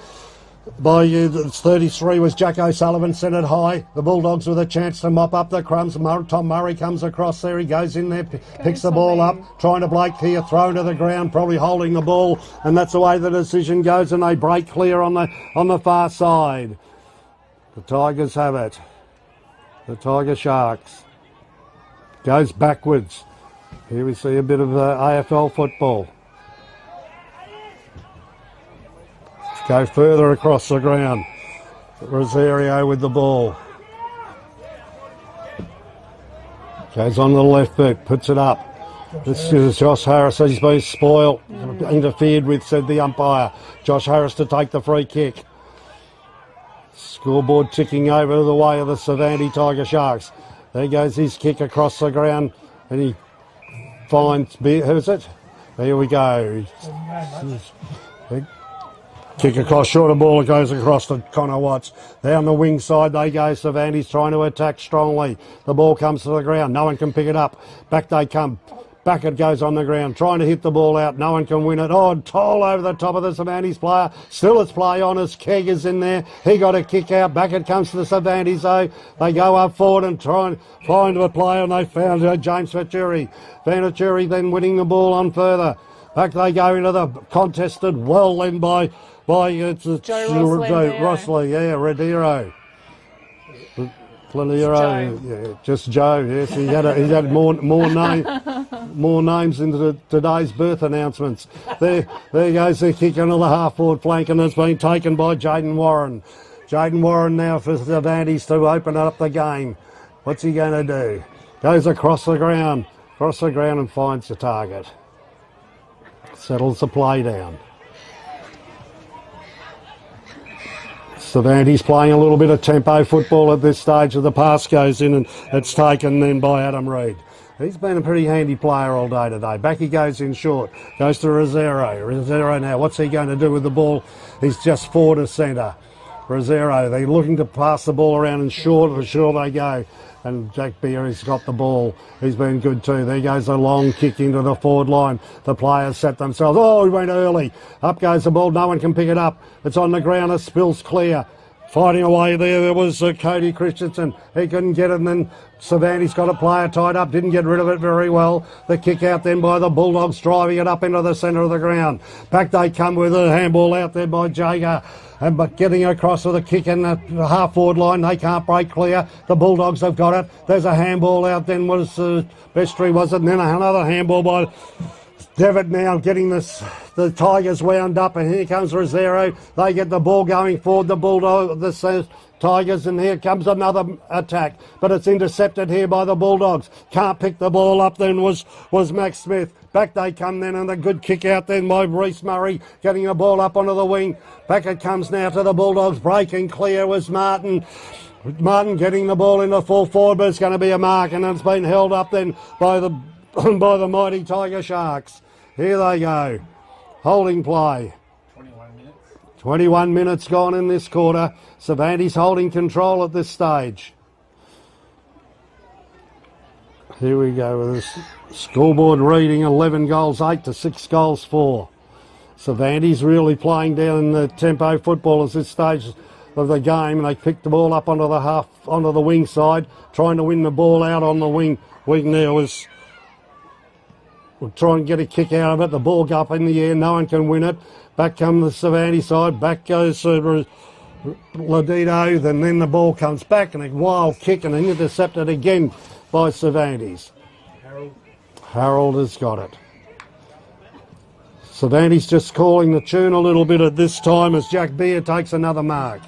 33 was Jack O'Sullivan, sent it high. The Bulldogs with a chance to mop up the crumbs. Tom Murray comes across there. He goes in there, picks the ball up, trying to break clear, thrown to the ground, probably holding the ball, and that's the way the decision goes, and they break clear on the far side. The Tigers have it. The Tiger Sharks. Goes backwards. Here we see a bit of AFL football. Go further across the ground. Rosario with the ball. Goes on the left foot, puts it up. This is Josh Harris. He's been spoiled, interfered with, said the umpire. Josh Harris to take the free kick. Scoreboard ticking over to the way of the Cervantes Tiger Sharks. There goes his kick across the ground, and he finds, who's it? Here we go. Kick across, shorter ball, it goes across to Connor Watts. Down the wing side they go, Cervantes trying to attack strongly. The ball comes to the ground, no one can pick it up. Back they come, back it goes on the ground, trying to hit the ball out, no one can win it. Oh, Toll over the top of the Cervantes player. Still it's play on as Keg is in there. He got a kick out, back it comes to the Cervantes though. They go up forward and try and find a player, and they found James Faturi. Faturi then winning the ball on further. Back they go into the contested well then by it's Joe Rossley, Rodero. Just Joe. Yes, he had more names in today's birth announcements. There goes the kick into the half forward flank, and it's been taken by Jaden Warren. Jaden Warren now for Cervantes to open up the game. What's he going to do? Goes across the ground and finds the target. Settles the play down. Cervantes playing a little bit of tempo football at this stage of the pass goes in, and it's taken then by Adam Reid. He's been a pretty handy player all day today. Back he goes in short, goes to Rosero. Rosero now, what's he going to do with the ball? He's just forward to centre. Rosero, they're looking to pass the ball around, and sure they go. And Jack Beery's got the ball. He's been good too. There goes a long kick into the forward line. The players set themselves. Oh, he went early. Up goes the ball. No one can pick it up. It's on the ground. It spills clear. Fighting away there was Cody Christensen. He couldn't get it, and then Cervantes got a player tied up, didn't get rid of it very well. The kick out then by the Bulldogs, driving it up into the centre of the ground. Back they come with a handball out there by Jager, but getting across with a kick in the half-forward line. They can't break clear. The Bulldogs have got it. There's a handball out then, was Bestry, was it? And then another handball by Devitt now getting the Tigers wound up, and here comes Rosero. They get the ball going forward, the Tigers, and here comes another attack, but it's intercepted here by the Bulldogs. Can't pick the ball up then was Max Smith. Back they come then, and a good kick out then by Reece Murray, getting the ball up onto the wing. Back it comes now to the Bulldogs. Breaking clear was Martin. Martin getting the ball in the full forward, but it's going to be a mark, and it's been held up then by the on by the mighty Tiger Sharks. Here they go. Holding play. 21 minutes gone in this quarter. Cervantes holding control at this stage. Here we go with this scoreboard reading 11 goals 8 to 6 goals 4. Cervantes really playing down the tempo football at this stage of the game, and they picked the ball up onto the wing side, trying to win the ball out on the wing. Wing there was trying to get a kick out of it. The ball go up in the air, no one can win it. Back comes the Cervantes side, back goes Ladito, then the ball comes back and a wild kick and intercepted again by Cervantes. Harold has got it. Cervantes just calling the tune a little bit at this time as Jack Beer takes another mark.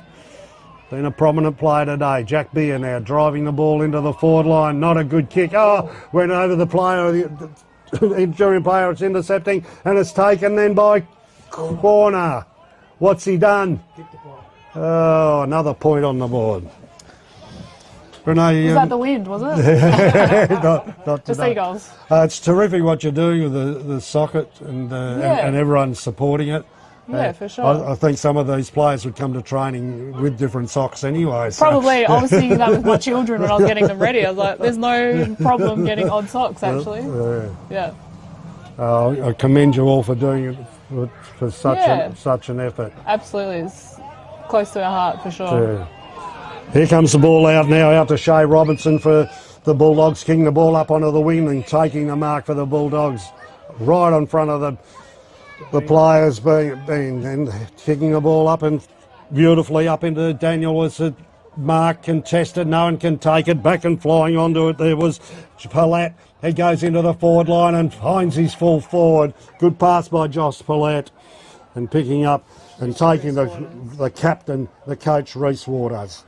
Been a prominent player today. Jack Beer now driving the ball into the forward line. Not a good kick. Oh, went over the player, the Jurien player. It's intercepting and it's taken then by corner. What's he done? Oh, another point on the board. Renee, was that the wind, was it? not the seagulls. It's terrific what you're doing with the socket and everyone supporting it. Yeah, for sure. I think some of these players would come to training with different socks anyway. So. Probably. I was thinking that with my children when I was getting them ready. I was like, there's no problem getting odd socks, actually. Yeah. I commend you all for doing it for such an effort. Absolutely. It's close to our heart, for sure. Yeah. Here comes the ball out now, out to Shea Robinson for the Bulldogs, kicking the ball up onto the wing and taking the mark for the Bulldogs. Right in front of the players being and kicking the ball up and beautifully up into Daniel was a mark contested, no one can take it, back and flying onto it there was Palat. He goes into the forward line and finds his full forward. Good pass by Josh Palat and picking up and taking the captain, the coach Reece Waters.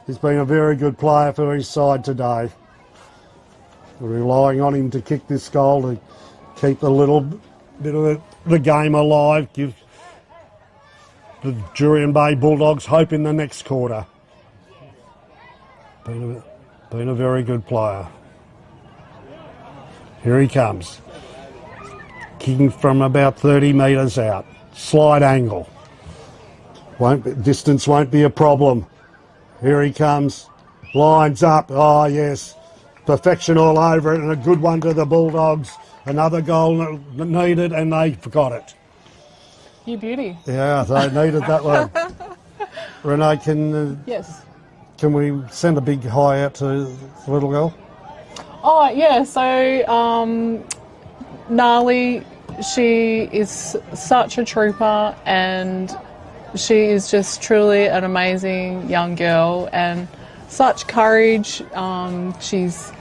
He's been a very good player for his side today. We're relying on him to kick this goal to keep a little bit of the game alive, give the Jurien Bay Bulldogs hope in the next quarter. Been a very good player. Here he comes. Kicking from about 30 metres out. Slight angle. Distance won't be a problem. Here he comes, lines up, oh yes, perfection all over it and a good one to the Bulldogs. Another goal needed and they forgot it. You beauty. Yeah, they needed that one. Renee, yes. Can we send a big hi out to the little girl? Oh yeah, so Gnarly, she is such a trooper and she is just truly an amazing young girl and such courage. She's,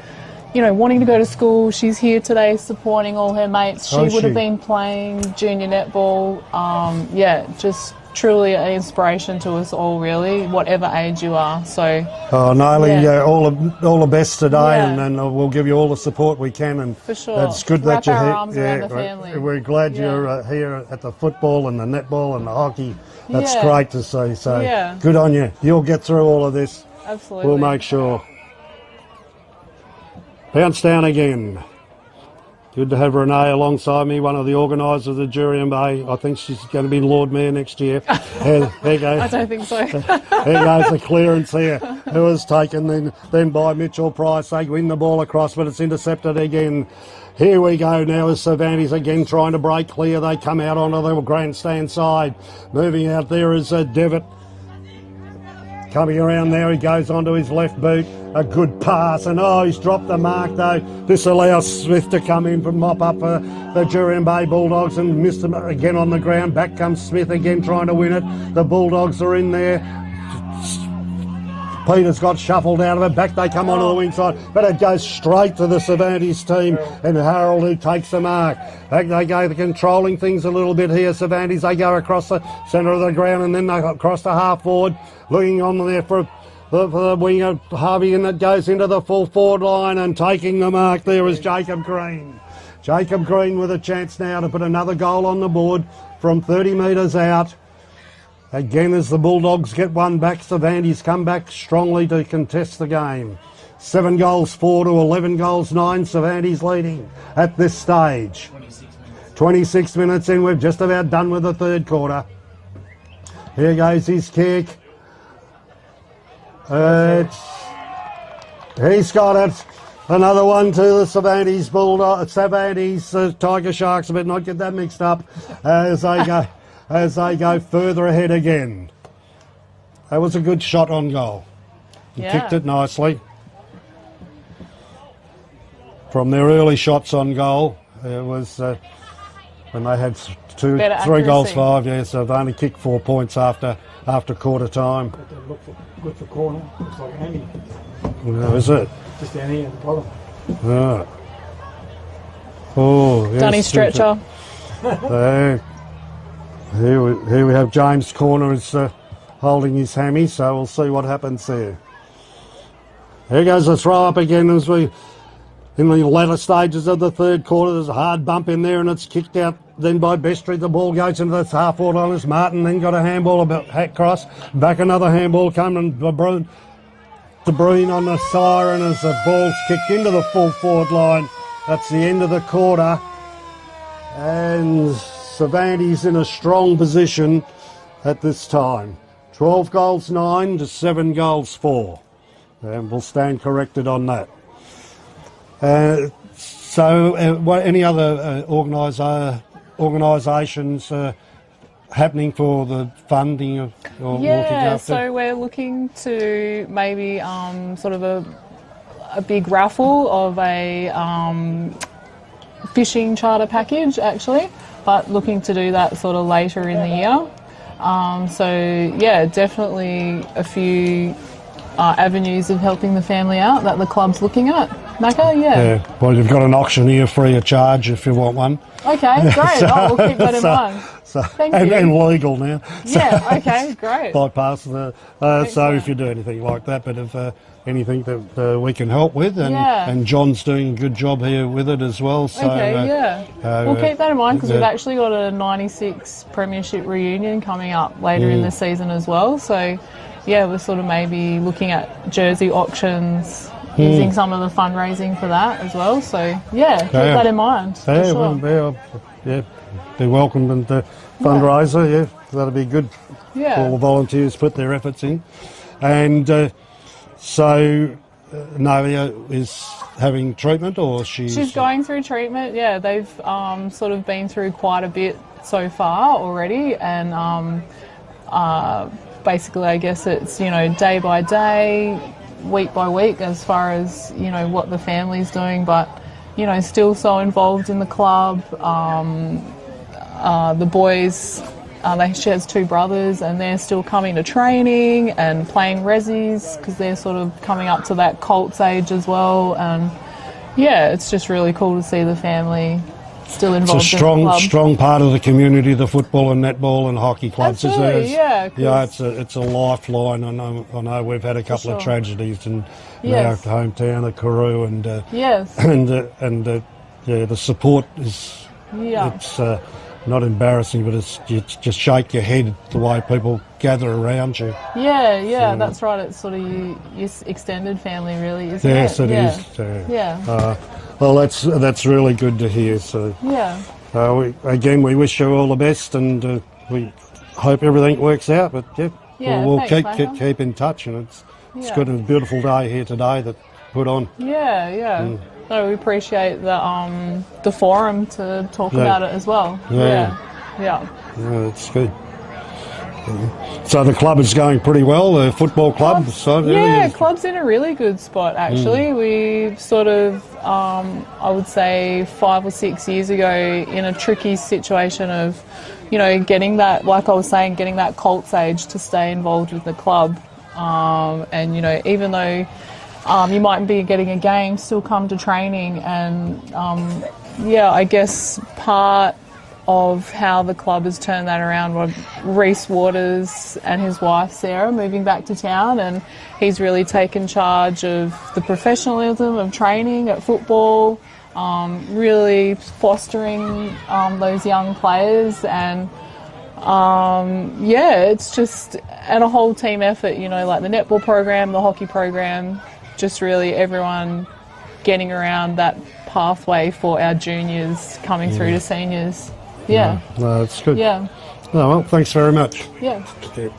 wanting to go to school. She's here today supporting all her mates. She would have been playing junior netball. Just truly an inspiration to us all, really, whatever age you are. So. Oh, Gnarly, all the best today, and we'll give you all the support we can. And for sure. It's good Wrap that you're our here. arms around the family. We're glad you're here at the football and the netball and the hockey. That's great to see. So good on you. You'll get through all of this. Absolutely. We'll make sure. Bounce down again. Good to have Renee alongside me, one of the organisers of the Jurien Bay. I think she's going to be Lord Mayor next year. There goes. I don't think so. There goes the clearance here. It was taken then by Mitchell Price. They win the ball across, but it's intercepted again. Here we go now as Cervantes again trying to break clear. They come out onto the grandstand side. Moving out there is Devitt. Coming around there, he goes onto his left boot. A good pass, and he's dropped the mark though. This allows Smith to come in from mop up the Jurien Bay Bulldogs and missed them again on the ground. Back comes Smith again trying to win it. The Bulldogs are in there. Peter's got shuffled out of it. Back they come onto the wing side, but it goes straight to the Cervantes team and Harold who takes the mark. Back they go, they're controlling things a little bit here. Cervantes, they go across the centre of the ground and then they across the half forward, looking on there for the winger Harvey, and it goes into the full forward line and taking the mark there is Jacob Green. Jacob Green with a chance now to put another goal on the board from 30 metres out. Again, as the Bulldogs get one back, Cervantes come back strongly to contest the game. 7 goals 4 to 11 goals 9. Cervantes leading at this stage. 26 minutes in, we've just about done with the third quarter. Here goes his kick. He's got it. Another one to the Cervantes Tiger Sharks. I better not get that mixed up as they go further ahead again. That was a good shot on goal. He kicked it nicely. From their early shots on goal, it was when they had 3 goals 5. Yes, they've only kicked 4 points after quarter time. Look good for corner. Looks like Andy. Where is it? Just down here at the bottom. Right. Oh, yes. Dunny stretcher. Here we have James Corner is holding his hammy, so we'll see what happens there. Here goes the throw up again as we in the latter stages of the third quarter. There's a hard bump in there and it's kicked out then by Bestry. The ball goes into the half-forward line. As Martin then got a handball about hat cross. Back another handball coming. De Bruyne on the siren as the ball's kicked into the full forward line. That's the end of the quarter. And Cervantes in a strong position at this time. 12 goals 9 to 7 goals 4. And we'll stand corrected on that. Any other organisations happening for the funding of or looking after? So we're looking to maybe sort of a big raffle of a fishing charter package actually, but looking to do that sort of later in the year. Definitely a few avenues of helping the family out that the club's looking at. Macca, yeah. Well, you've got an auction here free of charge if you want one. Okay, great. We'll keep that in mind. Thank you. And legal now. Okay, great. Bypass the. So if you do anything like that, but if anything that we can help with, and John's doing a good job here with it as well. So, we'll keep that in mind because we've actually got a 96 Premiership reunion coming up later in the season as well. So, we're sort of maybe looking at jersey auctions, using some of the fundraising for that as well. So, keep that in mind. Be welcome and fundraiser. That'll be good. All the volunteers put their efforts in, and Novia is having treatment, or she's going through treatment. Yeah, they've sort of been through quite a bit so far already, and basically, I guess it's day by day, week by week, as far as what the family's doing, but still so involved in the club. The boys, she has 2 brothers, and they're still coming to training and playing resis because they're sort of coming up to that Colts age as well. And it's just really cool to see the family still involved. It's a in the club. strong part of the community, the football and netball and hockey clubs. Absolutely, it's a lifeline. I know we've had a couple of tragedies in our hometown of Carew, and the support is it's not embarrassing, but you just shake your head the way people gather around you. That's right. It's sort of your extended family, really, isn't it? Yes, it is. Well, that's really good to hear. So we wish you all the best, and we hope everything works out. But we'll keep in touch, and it's good and a beautiful day here today that put on. No, we appreciate the forum to talk about it as well. It's good. So the club is going pretty well, the football club? Club's in a really good spot actually. We've sort of, I would say 5 or 6 years ago, in a tricky situation of, getting that, like I was saying, getting that Colts age to stay involved with the club. And, even though you might be getting a game, still come to training, and I guess part of how the club has turned that around were Reece Waters and his wife Sarah moving back to town, and he's really taken charge of the professionalism of training at football, really fostering those young players, and it's just, and a whole team effort, like the netball program, the hockey program, just really everyone getting around that pathway for our juniors coming through to seniors. Yeah. No, that's good. Yeah. Oh, well, thanks very much. Yeah. Hey.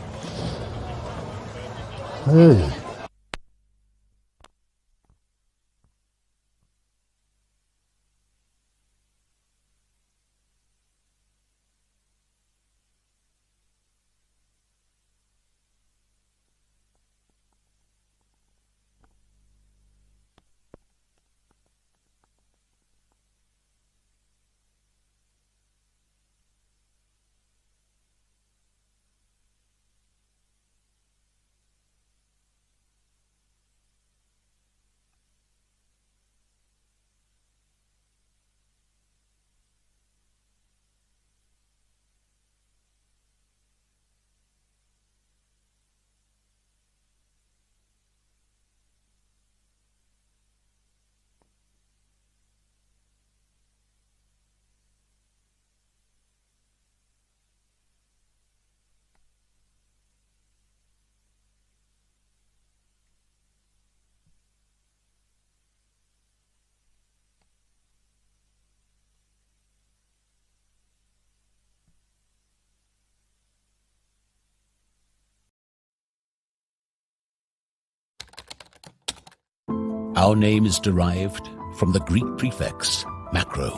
Our name is derived from the Greek prefix macro,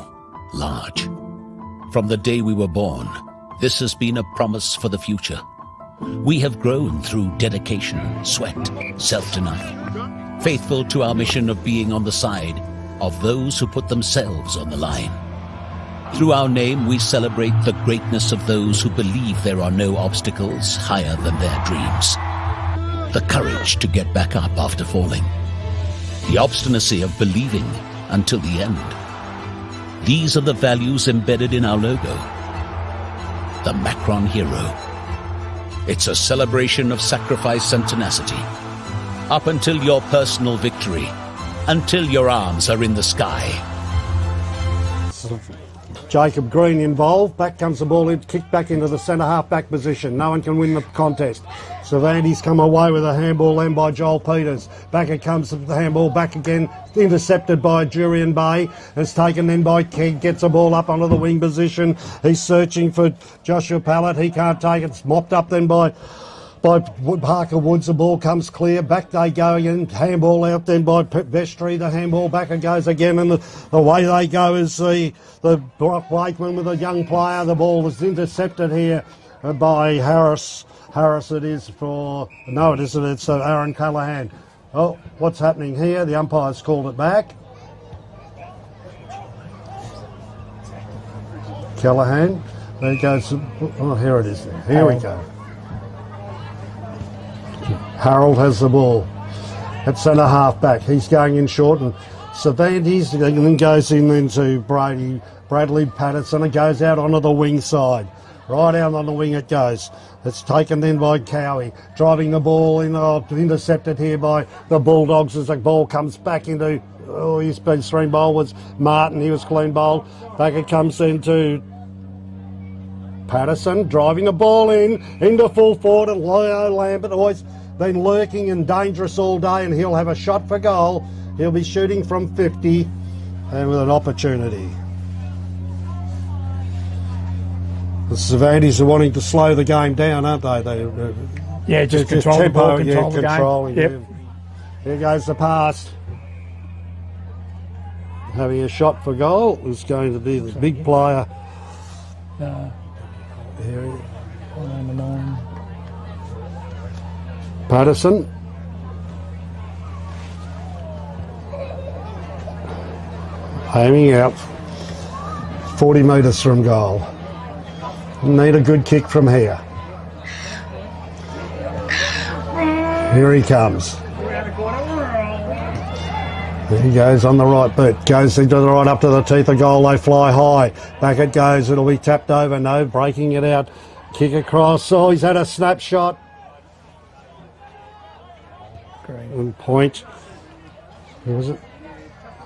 large. From the day we were born, this has been a promise for the future. We have grown through dedication, sweat, self-denial, faithful to our mission of being on the side of those who put themselves on the line. Through our name, we celebrate the greatness of those who believe there are no obstacles higher than their dreams. The courage to get back up after falling. The obstinacy of believing until the end. These are the values embedded in our logo. The Macron Hero. It's a celebration of sacrifice and tenacity. Up until your personal victory. Until your arms are in the sky. Jacob Green involved. Back comes the ball in, kicked back into the centre half back position. No one can win the contest. Cervantes come away with a handball then by Joel Peters. Back it comes the handball back again, intercepted by Jurien Bay. It's taken then by Keg, gets the ball up onto the wing position. He's searching for Joshua Pallett. He can't take it. It's mopped up then by Parker Woods. The ball comes clear. Back they go again. Handball out then by Vestry. The handball back it goes again. And the way they go is the Brock Wakeman with a young player. The ball was intercepted here by Harris. Harris it is for... No, it isn't. It's Aaron Callahan. Oh, what's happening here? The umpire's called it back. Callahan. There it goes. Oh, here it is. Here we go. Harold has the ball at centre half back. He's going in short, and Cervantes then goes in into Bradley Patterson. It goes out onto the wing side. Right out on the wing it goes. It's taken then by Cowie. Driving the ball in, intercepted here by the Bulldogs as the ball comes back into... Oh, he's been stream bowl was Martin. He was clean bowled. Back it comes into Patterson. Driving the ball into full forward. And Leo Lambert always been lurking and dangerous all day, and he'll have a shot for goal. He'll be shooting from 50 and with an opportunity. The Cervantes are wanting to slow the game down, aren't they? Yeah, just control the ball, control the controlling game. Yep. Here goes the pass. Having a shot for goal is going to be the big player. Here. Patterson. Aiming out. 40 metres from goal. Need a good kick from here. Here he comes. There he goes on the right boot. Goes into the right up to the teeth of goal. They fly high. Back it goes. It'll be tapped over. No, breaking it out. Kick across. Oh, he's had a snapshot. And point. Who was it?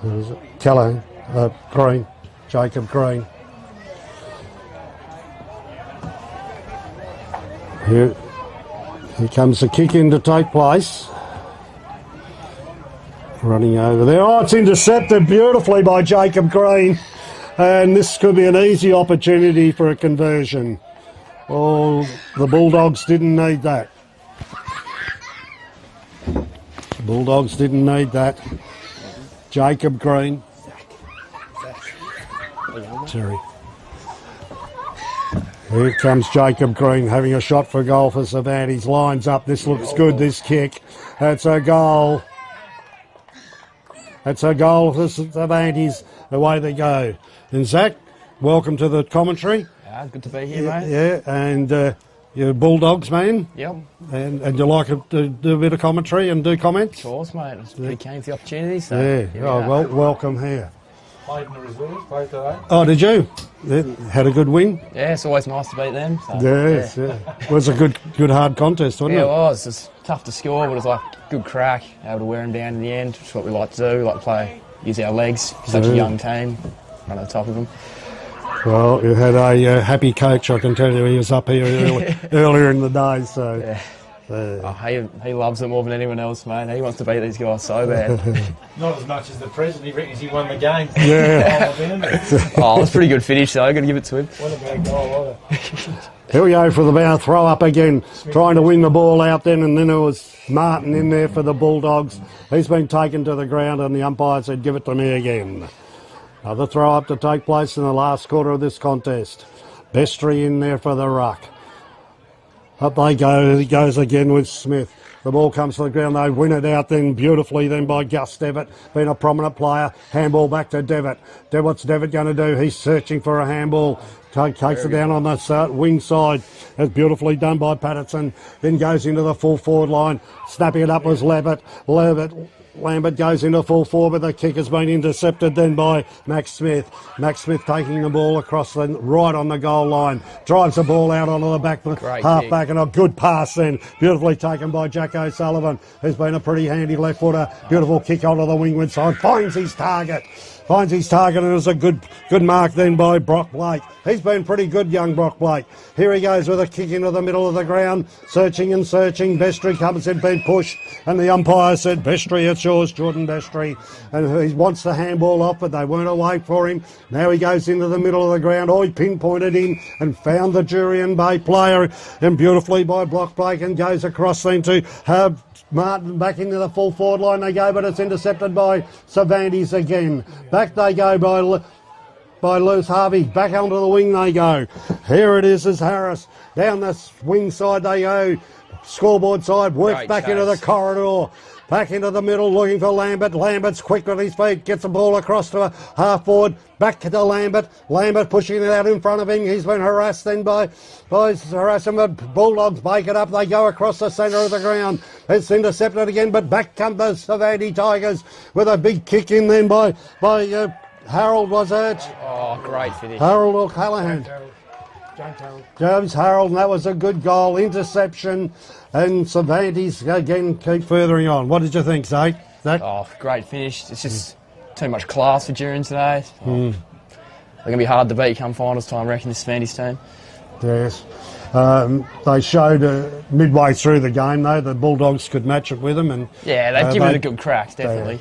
Who was it? Callahan. Green. Jacob Green. Here comes the kick in to take place. Running over there. Oh, it's intercepted beautifully by Jacob Green. And this could be an easy opportunity for a conversion. Oh, the Bulldogs didn't need that. The Bulldogs didn't need that. Jacob Green. Sorry. Here comes Jacob Green having a shot for goal for Cervantes. Lines up. This looks good, this kick. That's a goal. That's a goal for Cervantes. Away they go. And Zach, welcome to the commentary. Yeah, good to be here, mate. Yeah, and you're Bulldogs, man. Yep. And you like to do a bit of commentary and do comments? Of course, mate. I was pretty keen for the opportunity. So Yeah. Oh, well, welcome here. Played in the reserves, played today. Oh, did you? Yeah. Had a good win? Yeah, it's always nice to beat them. So, Yes, yeah. It was a good hard contest, wasn't yeah, it? it was. It was tough to score, but it was like good crack. Able to wear them down in the end, which is what we like to do. We like to play, use our legs. Such a young team, run on the top of them. Well, you had a happy coach, I can tell you. He was up here earlier in the day, so... Yeah. He loves it more than anyone else, mate. He wants to beat these guys so bad. Not as much as the president. He reckons he won the game. Yeah. Oh, that's a pretty good finish, though. Got to give it to him. What a bad goal, what Here we go for the bow throw up again, trying to win the ball out then, and then it was Martin in there for the Bulldogs. He's been taken to the ground, and the umpire said, give it to me again. Another throw up to take place in the last quarter of this contest. Bestry in there for the ruck. Up they go. He goes again with Smith. The ball comes to the ground. They win it out then beautifully then by Gus Devitt, being a prominent player. Handball back to Devitt. What's Devitt going to do? He's searching for a handball. Takes it down on the wing side. That's beautifully done by Patterson. Then goes into the full forward line. Snapping it up was Lambert goes into full forward, but the kick has been intercepted then by Max Smith. Max Smith taking the ball across the right on the goal line. Drives the ball out onto the back, half back, and a good pass then. Beautifully taken by Jack O'Sullivan, who's been a pretty handy left footer. Beautiful kick onto the wingward side. Finds his target, and it was a good mark then by Brock Blake. He's been pretty good, young Brock Blake. Here he goes with a kick into the middle of the ground, searching and searching. Bestry comes in, been pushed, and the umpire said, Bestry, it's yours, Jordan Bestry. And he wants the handball off, but they weren't away for him. Now he goes into the middle of the ground. Oh, he pinpointed in and found the Jurien Bay player, and beautifully by Brock Blake, and goes across then to have Martin back into the full forward line they go, but it's intercepted by Cervantes again. Back they go by Lewis Harvey. Back onto the wing they go. Here it is Harris. Down the wing side they go. Scoreboard side, works back into the corridor. Back into the middle, looking for Lambert. Lambert's quick on his feet, gets the ball across to a half forward. Back to Lambert. Lambert pushing it out in front of him. He's been harassed then by harassing, but Bulldogs break it up. They go across the centre of the ground. It's intercepted again, but back come the Cervantes Tigers with a big kick in then by Harold, was it? Oh, great finish. Harold O'Callaghan. James Harold, and that was a good goal. Interception, and Cervantes again keep furthering on. What did you think, Zach? Oh, great finish. It's just too much class for Jurien today. They're going to be hard to beat come finals time, I reckon, this Cervantes team. Yes. They showed midway through the game, though, the Bulldogs could match it with them. And yeah, they've given it a good crack, definitely.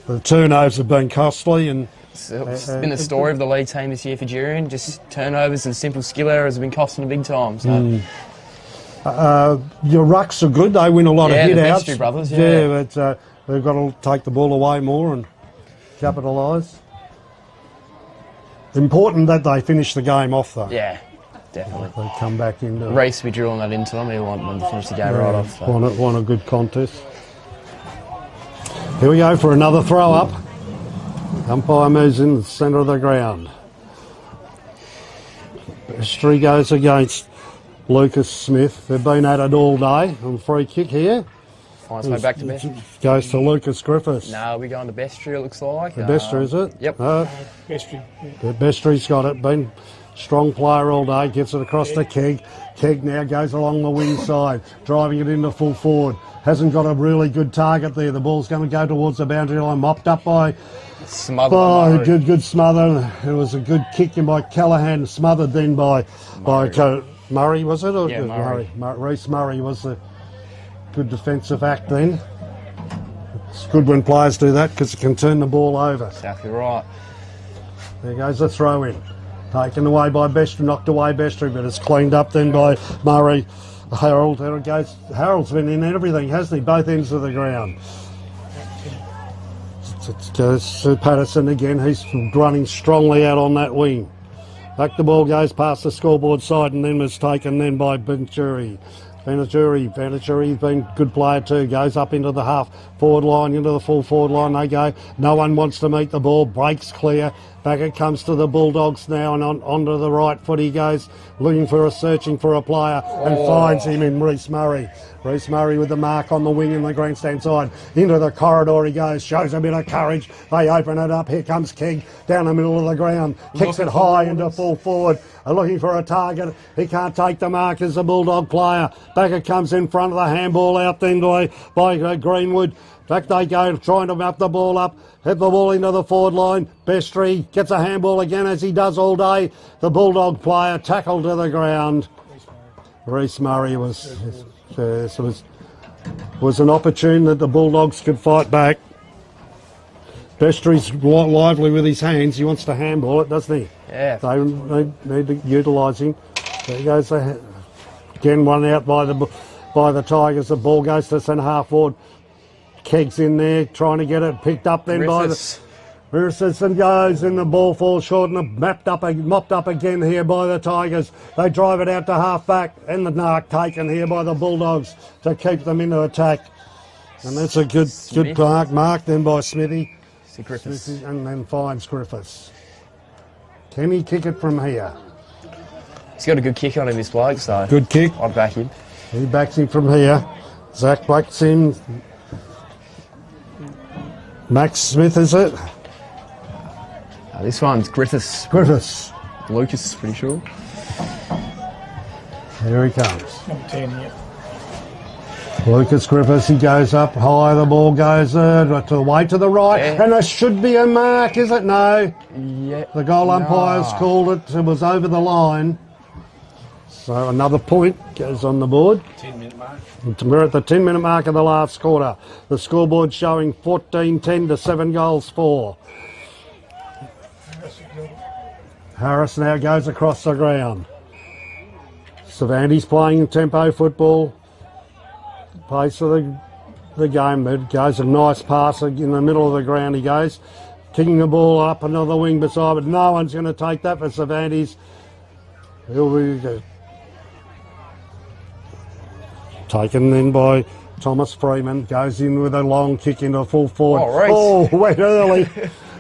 The turnovers have been costly, and it's been the story of the league team this year for Jurien. Just turnovers and simple skill errors have been costing them big time. So. Your rucks are good. They win a lot of hit-outs. The Bestry brothers, but they've got to take the ball away more and capitalise. Important that they finish the game off, though. Yeah, definitely. They come back into Reece, we drilling that into them. We want them to finish the game right off. So. Want a good contest. Here we go for another throw-up. Umpire moves in the centre of the ground. Bestry goes against Lucas Smith. They've been at it all day. On free kick here. Finds way back to Bestry. Goes to Lucas Griffiths. No, we're going to Bestry, it looks like. Bestry, is it? Yep. Bestry. Bestry's got it. Been strong player all day. Gets it across to Keg. Keg now goes along the wing side, driving it into full forward. Hasn't got a really good target there. The ball's going to go towards the boundary line. Mopped up by... good smother. It was a good kick in by Callaghan, smothered then by Murray, was it? Yeah, Murray. Reece Murray was the good defensive act then. It's good when players do that because it can turn the ball over. Exactly right. There goes the throw in. Taken away by Bestry, knocked away Bestry, but it's cleaned up then by Murray. Harold, there it goes. Harold's been in everything, hasn't he? Both ends of the ground. It goes to Patterson again. He's running strongly out on that wing. Back the ball goes past the scoreboard side and then was taken then by Venturi. Venturi's been a good player too. Goes up into the half forward line, into the full forward line they go. No one wants to meet the ball. Breaks clear. Back it comes to the Bulldogs now and onto the right foot he goes, searching for a player and finds him in Reece Murray. Reece Murray with the mark on the wing in the grandstand side. Into the corridor he goes, shows a bit of courage. They open it up. Here comes Kegg down the middle of the ground. Kicks it high into full forward. Looking for a target. He can't take the mark as a Bulldog player. Back it comes in front of the handball out then by Greenwood. Back they go, trying to map the ball up. Hit the ball into the forward line. Bestry gets a handball again as he does all day. The Bulldog player tackled to the ground. Reece Murray was an opportunity that the Bulldogs could fight back. Bestry's lively with his hands. He wants to handball it, doesn't he? Yeah. They need to utilise him. There goes again one out by the Tigers. The ball goes to centre half forward. Kegg's in there trying to get it picked up then by the Richardson goes and the ball falls short and mopped up again here by the Tigers. They drive it out to half back and the mark taken here by the Bulldogs to keep them into attack. And that's a good mark then by Smithy. Griffiths. And then finds Griffiths. Can he kick it from here? He's got a good kick on him, this bloke, so good kick. I'd back him. He backs him from here. Zach backs him. Max Smith, is it? This one's Griffiths. Lucas is pretty sure. Here he comes. Number 10, yeah. Lucas Griffiths, he goes up high, the ball goes to the way to the right, and there should be a mark, is it? No. Yeah. The goal umpire's called it, it was over the line. So another point goes on the board. 10-minute mark. We're at the 10-minute mark of the last quarter. The scoreboard showing 14-10 to 7 goals for. Harris now goes across the ground. Cervantes playing tempo football. Pace of the game. It goes a nice pass in the middle of the ground. He goes, kicking the ball up another wing beside, but no one's going to take that for Cervantes. He'll be taken then by Thomas Freeman. Goes in with a long kick into full forward. Went early.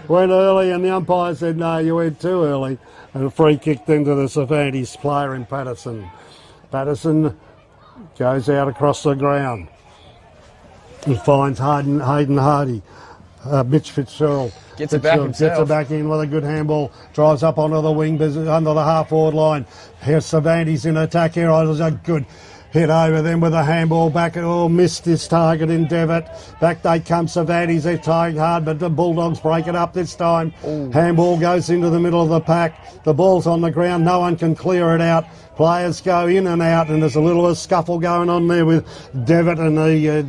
Went early, and the umpire said, no, you went too early. And a free kick then to the Cervantes player in Patterson. Patterson goes out across the ground. He finds Hayden Hardy. Mitch Fitzgerald. Gets it back himself. Gets it back in with a good handball. Drives up onto the wing, under the half-forward line. Here's Cervantes in attack here. It was a good hit over them with a handball back. Missed his target in Devitt. Back they come Cervantes. They're trying hard, but the Bulldogs break it up this time. Handball goes into the middle of the pack. The ball's on the ground. No one can clear it out. Players go in and out, and there's a little scuffle going on there with Devitt, and the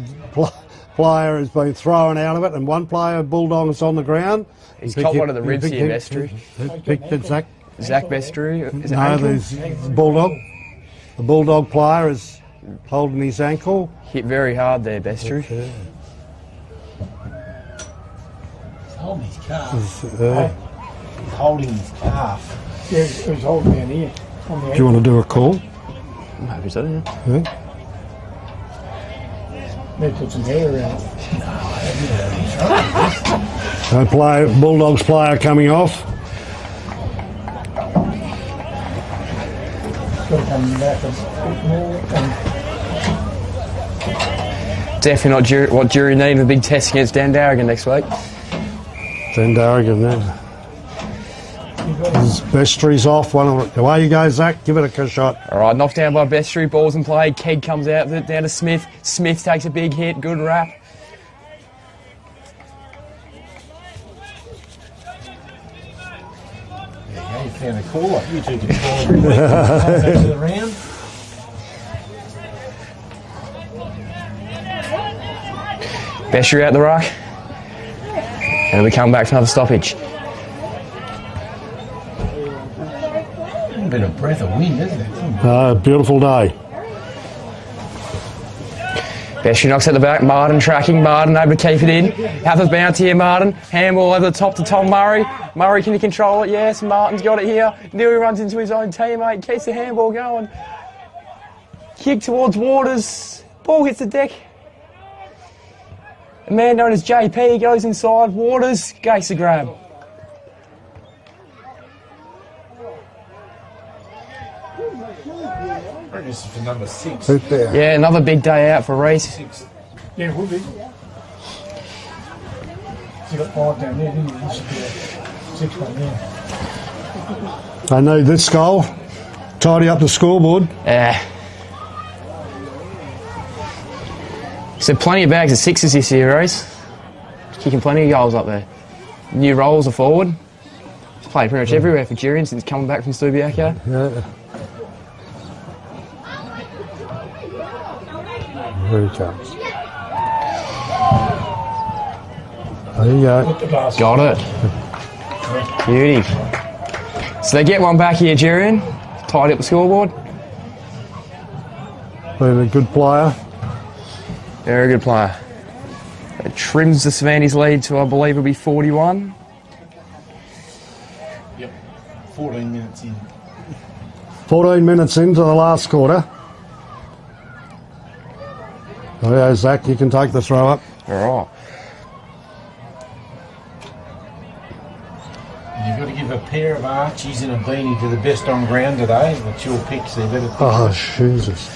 player has been thrown out of it, and one player, Bulldogs, on the ground. He's caught one of the ribs here, Bestry. Zach Bestry. No, there's Bulldog. The Bulldog player is holding his ankle. Hit very hard there, Bestry. Okay. He's holding his calf. He's holding his calf. Yeah, he was holding down here. Do you want to do a call? Maybe so, yeah. Maybe put some hair around it. Bulldogs player coming off. Got to come back a bit more. Definitely not what Jurien need in a big test against Dan Darrigan next week. Dan Darrigan then. Bestry's off. Away you go, Zach. Give it a shot. All right, knocked down by Bestry. Ball's in play. Kegg comes out with it down to Smith. Smith takes a big hit. Good wrap. Yeah, you found a caller. You two can call every week. Back to the round. Bestry out the ruck. And we come back for another stoppage. A bit of breath of wind, isn't it? Beautiful day. Bestry knocks at the back. Martin tracking. Martin able to keep it in. Have the bounce here, Martin. Handball over the top to Tom Murray. Murray, can you control it? Yes, Martin's got it here. Nearly runs into his own teammate. Keeps the handball going. Kick towards Waters. Ball hits the deck. A man known as JP goes inside. Waters gates the grab. This is for number 6. Yeah, another big day out for Reese. Yeah, it would be. You got 5 down there, didn't you? This would be a 6 one there. They need this goal. Tidy up the scoreboard. Yeah. So plenty of bags of 6s this year, Reese. Kicking plenty of goals up there. New roles are forward. He's played pretty much everywhere for Jurien since coming back from Subiaco. Yeah. Here he comes. There you go. Got it. Beauty. So they get one back here, Jurien. Tidy up the scoreboard. Been a good player. Very good player. It trims the Cervantes lead to, I believe, it'll be 41. Yep, 14 minutes in. 14 minutes into the last quarter. Oh yeah, Zach, you can take the throw up. All right. You've got to give a pair of Archies and a beanie to the best on ground today. That's your picks, they better pick. Oh, Jesus.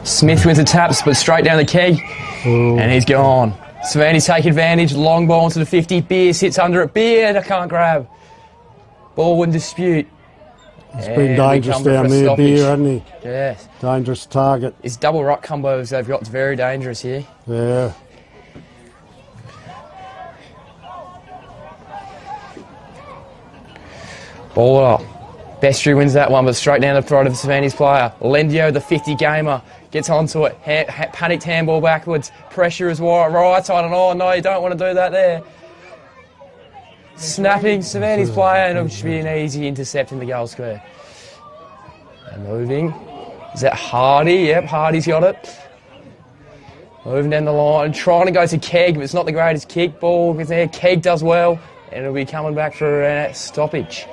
Smith with the taps, but straight down the keg. Ooh. And he's gone. Cervantes take advantage, long ball into the 50. Beer sits under it. Beer, I can't grab. Ball in dispute. It's been dangerous down there, Beer, hasn't he? Yes. Dangerous target. It's double rock combos they've got. It's very dangerous here. Yeah. Ball up. Bestry wins that one, but straight down the throat of the Cervantes player. Lendio, the 50 gamer, gets onto it. Panicked handball backwards. Pressure is right side, and oh no, you don't want to do that there. Snapping Cervantes player, and it should be an easy intercept in the goal square. And moving. Is that Hardy? Yep, Hardy's got it. Moving down the line, trying to go to Keg, but it's not the greatest kick. Ball gets there. Keg does well, and it'll be coming back for a stoppage.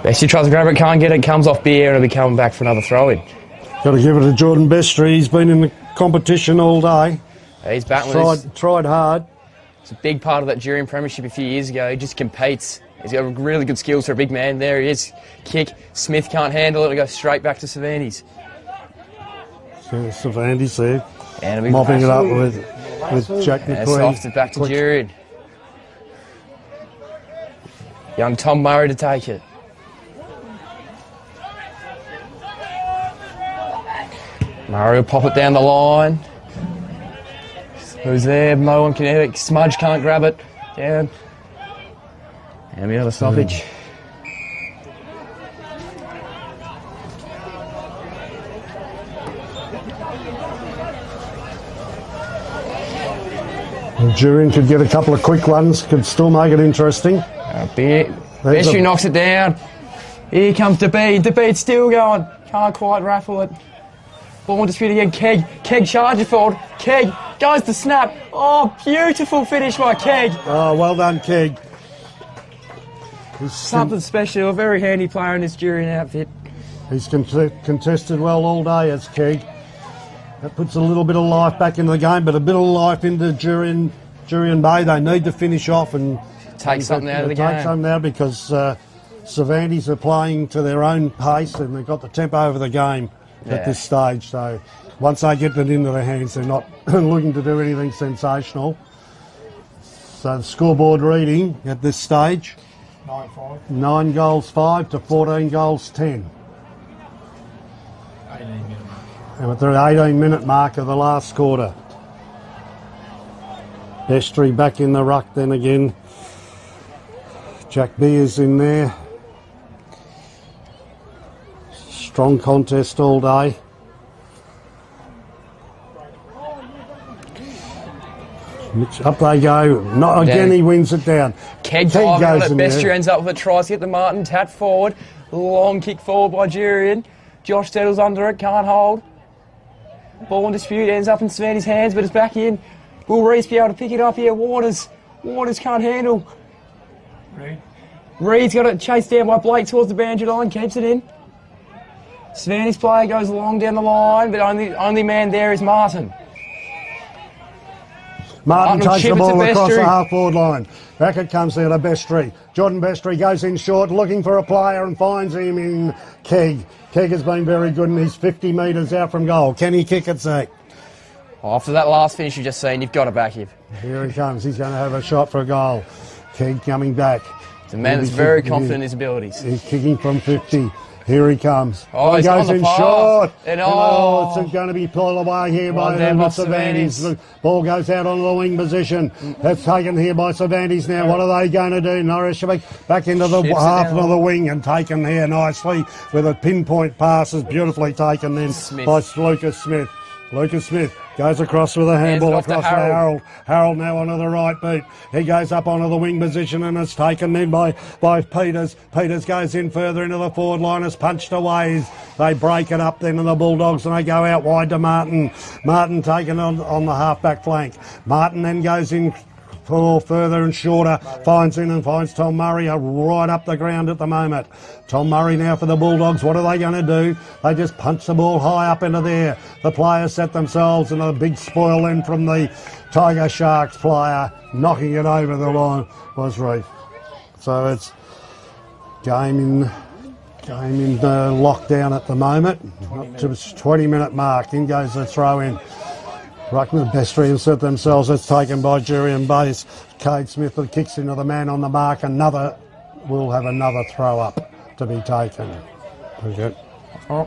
Bestry tries to grab it, can't get it, comes off Beer, and it'll be coming back for another throw-in. Got to give it to Jordan Bestry. He's been in the competition all day. He's battling. Tried hard. It's a big part of that Jurien premiership a few years ago. He just competes. He's got really good skills for a big man. There he is. Kick. Smith can't handle it. It'll go straight back to Cervantes. Cervantes there. And mopping it up with Jack McQueen. Soft it back to Jurien. Young Tom Murray to take it. Murray will pop it down the line. Who's there? No one can hit it. Smudge can't grab it. Down. And we have a stoppage. Jurien could get a couple of quick ones, could still make it interesting. Bestry knocks it down. Here comes DeBeat. DeBeat's still going. Can't quite raffle it. Ball dispute again. Keg charges forward. Keg goes to snap. Oh, beautiful finish by Keg. Oh, well done, Keg. Something special. A very handy player in this Jurien outfit. He's contested well all day as Keg. That puts a little bit of life back into the game, but a bit of life into Jurien Bay. They need to finish off and take something out of the game. Take something out because Cervantes are playing to their own pace and they've got the tempo over the game at this stage. So once they get it into their hands, they're not looking to do anything sensational. So the scoreboard reading at this stage. 9-5. 9 goals 5 to 14 goals 10. 18-minute mark. And at the 18-minute mark of the last quarter. Bestry back in the ruck then again. Jack Beers in there. Strong contest all day. Up they go. Not again, he wins it down. Keg diving on it. Bestry ends up with a try to get the Martin. Tap forward. Long kick forward by Jurien. Josh settles under it. Can't hold. Ball in dispute. Ends up in Cervantes' hands, but it's back in. Will Reese be able to pick it up here? Waters can't handle. Reed's got it chased down by Blake towards the boundary line. Keeps it in. Cervantes' player goes long down the line, but only man there is Martin. Martin takes the ball across the half-forward line. Back it comes there to Bestry. Jordan Bestry goes in short, looking for a player and finds him in Keg. Keg has been very good and he's 50 metres out from goal. Can he kick it, Zach? After that last finish you've just seen, you've got to back him. Here he comes. He's going to have a shot for a goal. Keg coming back. It's a man that's very confident in his abilities. He's kicking from 50. Here he comes. Oh, he goes in short. And it's going to be pulled away here by Cervantes. Ball goes out on the wing position. That's taken here by Cervantes now. What are they going to do? Norris back into the half of the wing and taken here nicely with a pinpoint pass is beautifully taken then by Lucas Smith. Lucas Smith goes across with a handball across to Harold. Harold now onto the right boot. He goes up onto the wing position and it's taken then by Peters. Peters goes in further into the forward line, is punched away. They break it up then to the Bulldogs and they go out wide to Martin. Martin taken on the half-back flank. Martin then goes in further and shorter, finds Tom Murray right up the ground at the moment. Tom Murray now for the Bulldogs. What are they going to do? They just punch the ball high up into there. The players set themselves and a big spoil in from the Tiger Sharks player, knocking it over the line was Reef. So it's game in lockdown at the moment. Up to the 20-minute mark. In goes the throw in. Ruckman and Bestry set themselves. It's taken by Jurien Base. Cade Smith kicks into the man on the mark. We'll have another throw up to be taken. Okay. Oh.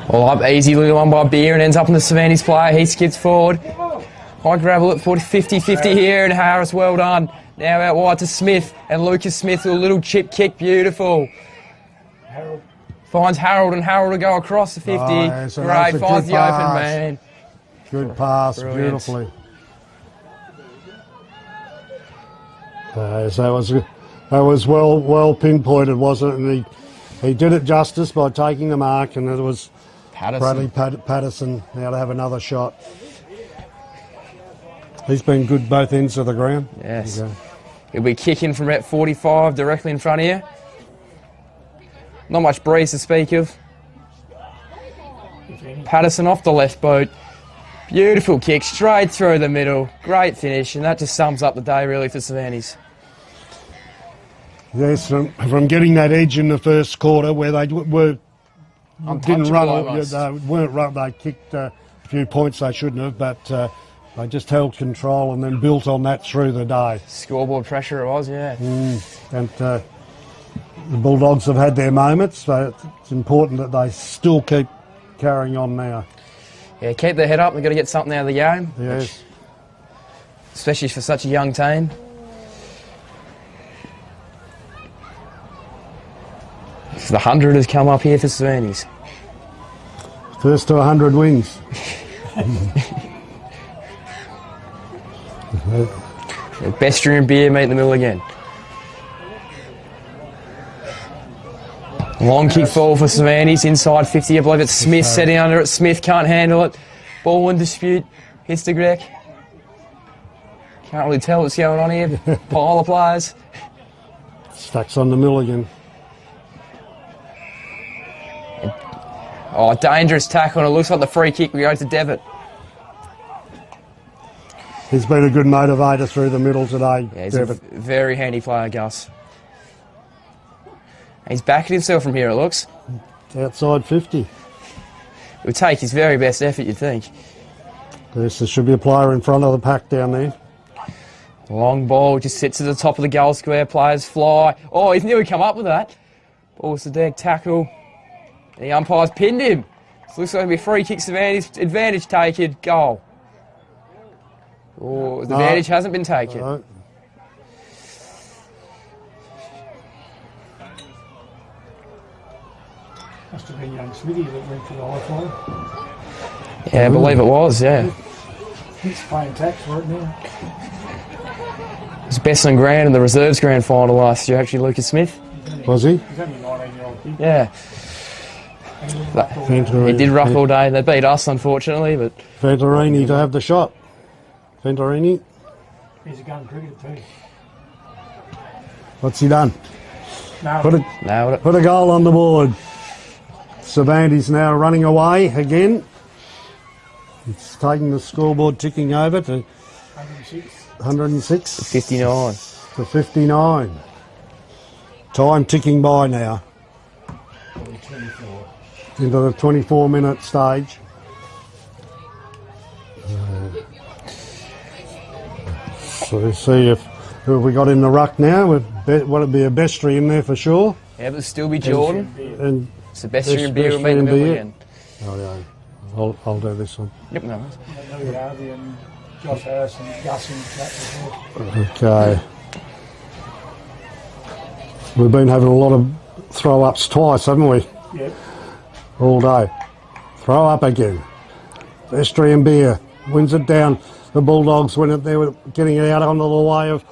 Well, up easy little one by Beer and ends up in the Cervantes player. He skids forward. High gravel at 50-50 here and Harris, well done. Now out wide to Smith and Lucas Smith with a little chip kick. Beautiful. Finds Harold and Harold to go across the 50. Great, finds the open man. Good pass, brilliant. Beautifully. So that was well pinpointed, wasn't it? And he did it justice by taking the mark, and it was Bradley Patterson now to have another shot. He's been good both ends of the ground. Yes. He'll be kicking from about 45 directly in front of you. Not much breeze to speak of. Patterson off the left boot. Beautiful kick straight through the middle. Great finish, and that just sums up the day really for Cervantes. Yes, from getting that edge in the first quarter where they weren't run. They kicked a few points they shouldn't have, but they just held control and then built on that through the day. Scoreboard pressure it was, yeah. And the Bulldogs have had their moments, but it's important that they still keep carrying on now. Yeah, keep their head up. They've got to get something out of the game. Yes. Especially for such a young team. So the 100 has come up here for Cervantes. First to 100 wins. Bestry and Beer meet in the middle again. Long kick forward for Cervantes, inside 50. I believe it's Smith setting under it. Smith can't handle it. Ball in dispute. Hits the deck. Can't really tell what's going on here. Pile of players. Stacks on the Milligan. Oh, dangerous tackle, and it looks like the free kick will go to Devitt. He's been a good motivator through the middle today. Yeah, he's a very handy player, Gus. He's backing himself from here, it looks. Outside 50. It would take his very best effort, you'd think. Yes, there should be a player in front of the pack down there. Long ball just sits at the top of the goal square. Players fly. Oh, he's nearly come up with that. Ball's the deck tackle. The umpire's pinned him. This looks like it'll be a free kick. Advantage taken. Goal. Oh, the advantage hasn't been taken. No. Must have been young Smithy that went for the high fly. Yeah, I believe it was, yeah. He's playing tax for it now. It was best on grand in the reserves grand final last year, actually, Lucas Smith. Was he? He's only a 19-year-old kid. Yeah. He did rough all day. They beat us, unfortunately, but... Venturini to have the shot. Venturini. He's a gun cricketer too. What's he done? Nailed it. Put a goal on the board. Cervantes now running away again. It's taking the scoreboard ticking over to 106. 59. To 59. Time ticking by now. Into the 24-minute stage. So we see who have we got in the ruck now. Would it be a Bestry in there for sure? Yeah, but it'll still be Jordan. And Sebastian and Beer will meet in the middle again. Oh, yeah. I'll do this one. Yep, no. Louis Harvey and Josh Harris and Gus and that before. Okay. We've been having a lot of throw-ups twice, haven't we? Yep. All day. Throw up again. Bestry and Beer wins it down. The Bulldogs win it. They were getting it out onto the way of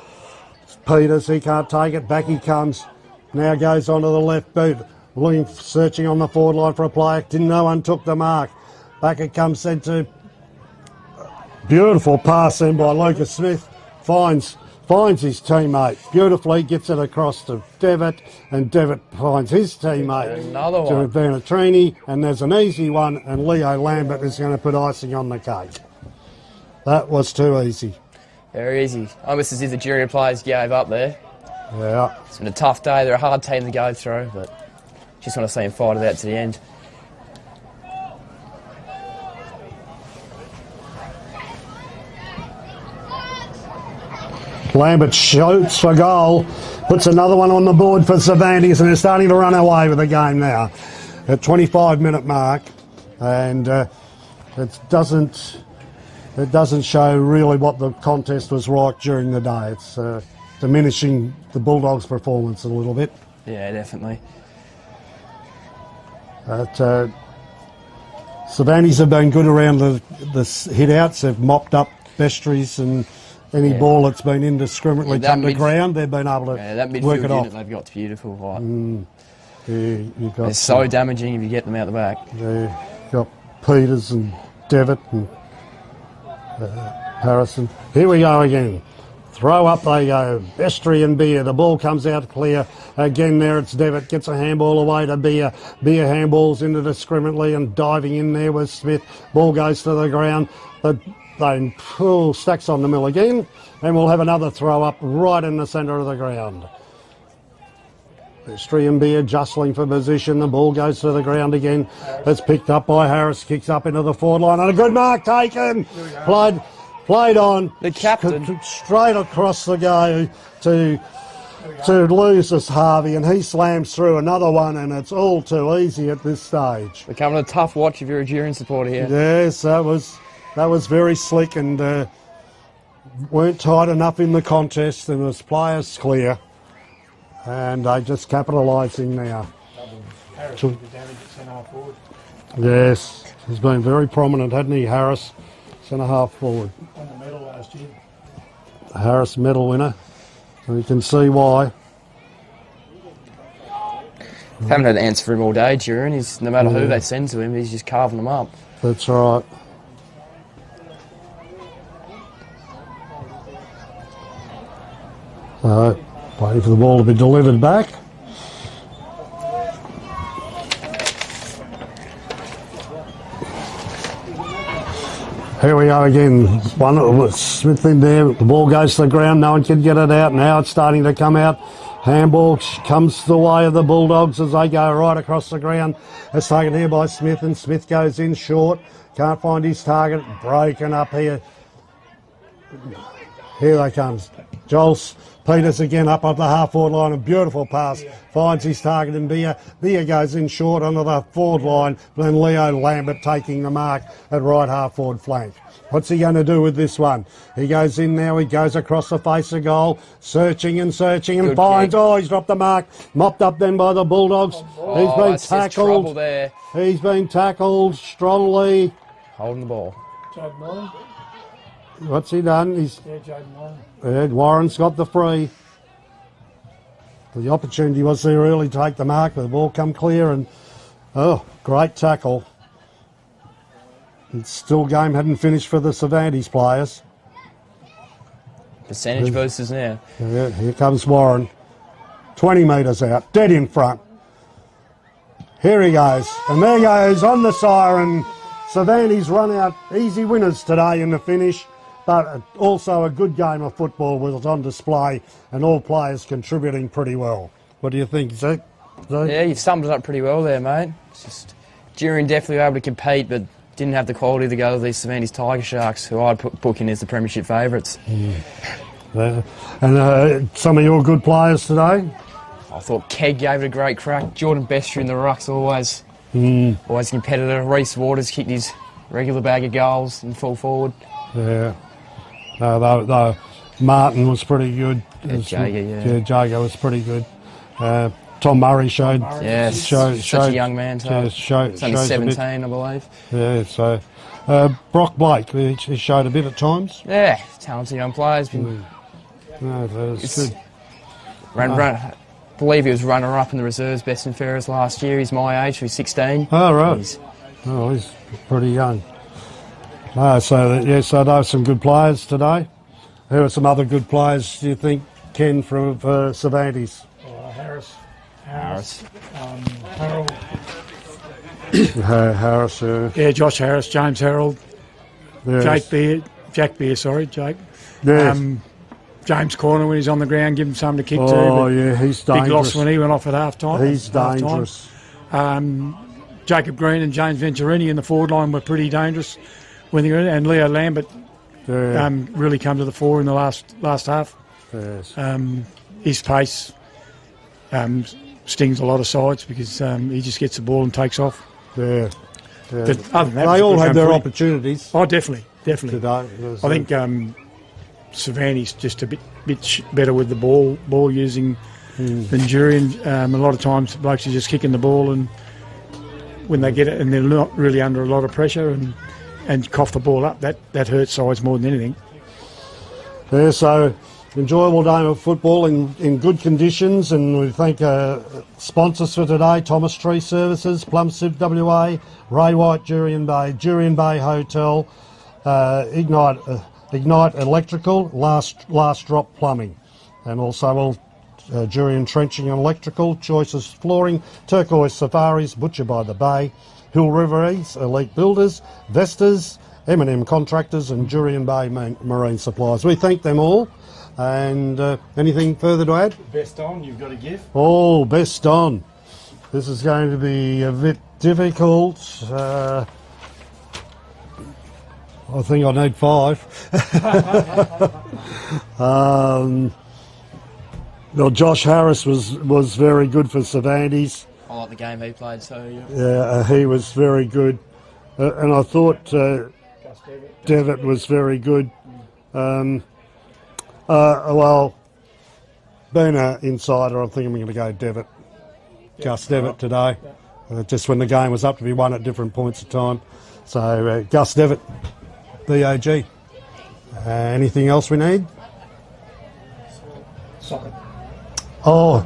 Peters. He can't take it. Back he comes. Now goes onto the left boot. Looking, searching on the forward line for a player. No one took the mark. Back it comes, sent to... Beautiful pass in by Lucas Smith. Finds his teammate beautifully, gets it across to Devitt, and Devitt finds his teammate. Another one. To Venturini, and there's an easy one, and Leo Lambert is going to put icing on the cake. That was too easy. Very easy. Almost as if the Jurien players gave up there. Yeah. It's been a tough day. They're a hard team to go through, but just want to see them fight it out to the end. Lambert shoots for goal, puts another one on the board for Cervantes, and they're starting to run away with the game now. At 25-minute mark, and it doesn't show really what the contest was like during the day. It's diminishing the Bulldogs' performance a little bit. Yeah, definitely. Cervantes have been good around the hit-outs. They've mopped up Bestries and any ball that's been indiscriminately come to ground, they've been able to that midfield work it off. unit they've got's beautiful. Like. You've got They're so damaging if you get them out the back. You've got Peters and Devitt and Harrison. Here we go again. Throw up they go. Bestry and Beer. The ball comes out clear. Again there it's Devitt. Gets a handball away to Beer. Beer handballs indiscriminately and diving in there with Smith. Ball goes to the ground. They pull Stacks on the mill again, and we'll have another throw up right in the centre of the ground. Bestry and Beer jostling for position. The ball goes to the ground again. It's picked up by Harris. Kicks up into the forward line, and a good mark taken. Played on. The captain. Straight across the go to Lucas Harvey, and he slams through another one, and it's all too easy at this stage. Becoming a tough watch if you're a Jurien supporter here. Yes, that was very slick, and weren't tight enough in the contest, and there's players clear, and they just capitalising now. Harris did the damage at centre-half forward. Yes, he's been very prominent, hasn't he, Harris? Centre-half forward. Won the medal last year. Harris medal winner, and you can see why. Haven't had an answer for him all day, Jurien. No matter who they send to him, he's just carving them up. That's right. Waiting for the ball to be delivered back. Here we go again. One Smith in there. The ball goes to the ground. No one can get it out. Now it's starting to come out. Handball comes the way of the Bulldogs as they go right across the ground. It's taken here by Smith, and Smith goes in short. Can't find his target. Broken up here. Here they comes. Joel Peters again up the half-forward line. A beautiful pass. Finds his target in Beer. Beer goes in short onto the forward line. Then Leo Lambert taking the mark at right half-forward flank. What's he going to do with this one? He goes in now. He goes across the face of goal. Searching and Good finds... kick. Oh, he's dropped the mark. Mopped up then by the Bulldogs. He's been that's just trouble tackled. there. He's been tackled strongly. Holding the ball. Jaden Warren. What's he done? He's... Yeah, Jaden Warren. Warren's got the free. The opportunity was there early to take the mark. The ball come clear and, oh, great tackle. It's still game hadn't finished for the Cervantes players. Percentage boosters now. Yeah, here comes Warren. 20 metres out, dead in front. Here he goes. And there goes on the siren. Cervantes run out easy winners today in the finish. But also a good game of football was on display and all players contributing pretty well. What do you think, Zeke? Yeah, you've summed it up pretty well there, mate. It's just Jurien definitely able to compete, but didn't have the quality to go with these Cervantes Tiger Sharks, who I'd book in as the premiership favourites. And some of your good players today? I thought Keg gave it a great crack. Jordan Bester in the rucks, always competitor. Reece Waters kicked his regular bag of goals and full forward. Yeah. Though Martin was pretty good. Jager was pretty good. Tom Murray showed. Yes, such a young man. So he's only 17, I believe. Yeah, so Brock Blake, he showed a bit at times. Yeah, talented young player. He's been. It's good. I believe he was runner-up in the reserves, best and fairest last year. He's my age, so he's 16. Oh, right. He's pretty young. So there are some good players today. Who are some other good players, do you think, Ken, for Cervantes? Harris. Harold. Harris. Yeah, Josh Harris, James Harold. Yes. Jack Beer, Jake. Yes. James Corner when he's on the ground, give him something to kick to. Oh, yeah, he's dangerous. Big loss when he went off at half-time. He's dangerous. Jacob Green and James Venturini in the forward line were pretty dangerous. And Leo Lambert really come to the fore in the last half. Yes. His pace stings a lot of sides because he just gets the ball and takes off. Yeah. But other than that, they all had their opportunities. Oh, definitely. Today, I think Cervantes just a bit better with the ball using than Jurien. A lot of times, blokes are just kicking the ball, and when they get it, and they're not really under a lot of pressure and cough the ball up, that hurts sides more than anything. Yeah, so enjoyable game of football in good conditions, and we thank sponsors for today: Thomas Tree Services, Plumstead WA, Ray White Jurien Bay Hotel, Ignite Electrical, Last Drop Plumbing, and also Jurien Trenching and Electrical, Choices Flooring, Turquoise Safaris, Butcher by the Bay, Hill River East, Elite Builders, Vestas, M&M Contractors, and Jurien Bay Marine Supplies. We thank them all. And anything further to add? Best on, you've got a gift. Oh, best on. This is going to be a bit difficult. I think I need 5. Well, Josh Harris was very good for Cervantes. I like the game he played, so yeah, he was very good, and I thought Devitt was very good. Well, being an insider, I think I'm going to go Devitt. Gus Devitt today, just when the game was up to be won at different points of time. So Gus Devitt, BOG. Anything else we need? Socket. Oh,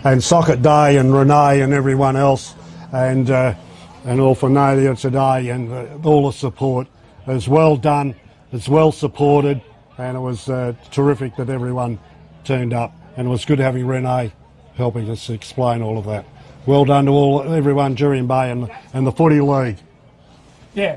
and Socket Day and Renee and everyone else, and all for Nadia today, and all the support. It was well done, it's well supported, and it was terrific that everyone turned up, and it was good having Renee helping us explain all of that. Well done to everyone, Jurien Bay and the Footy League. Yeah.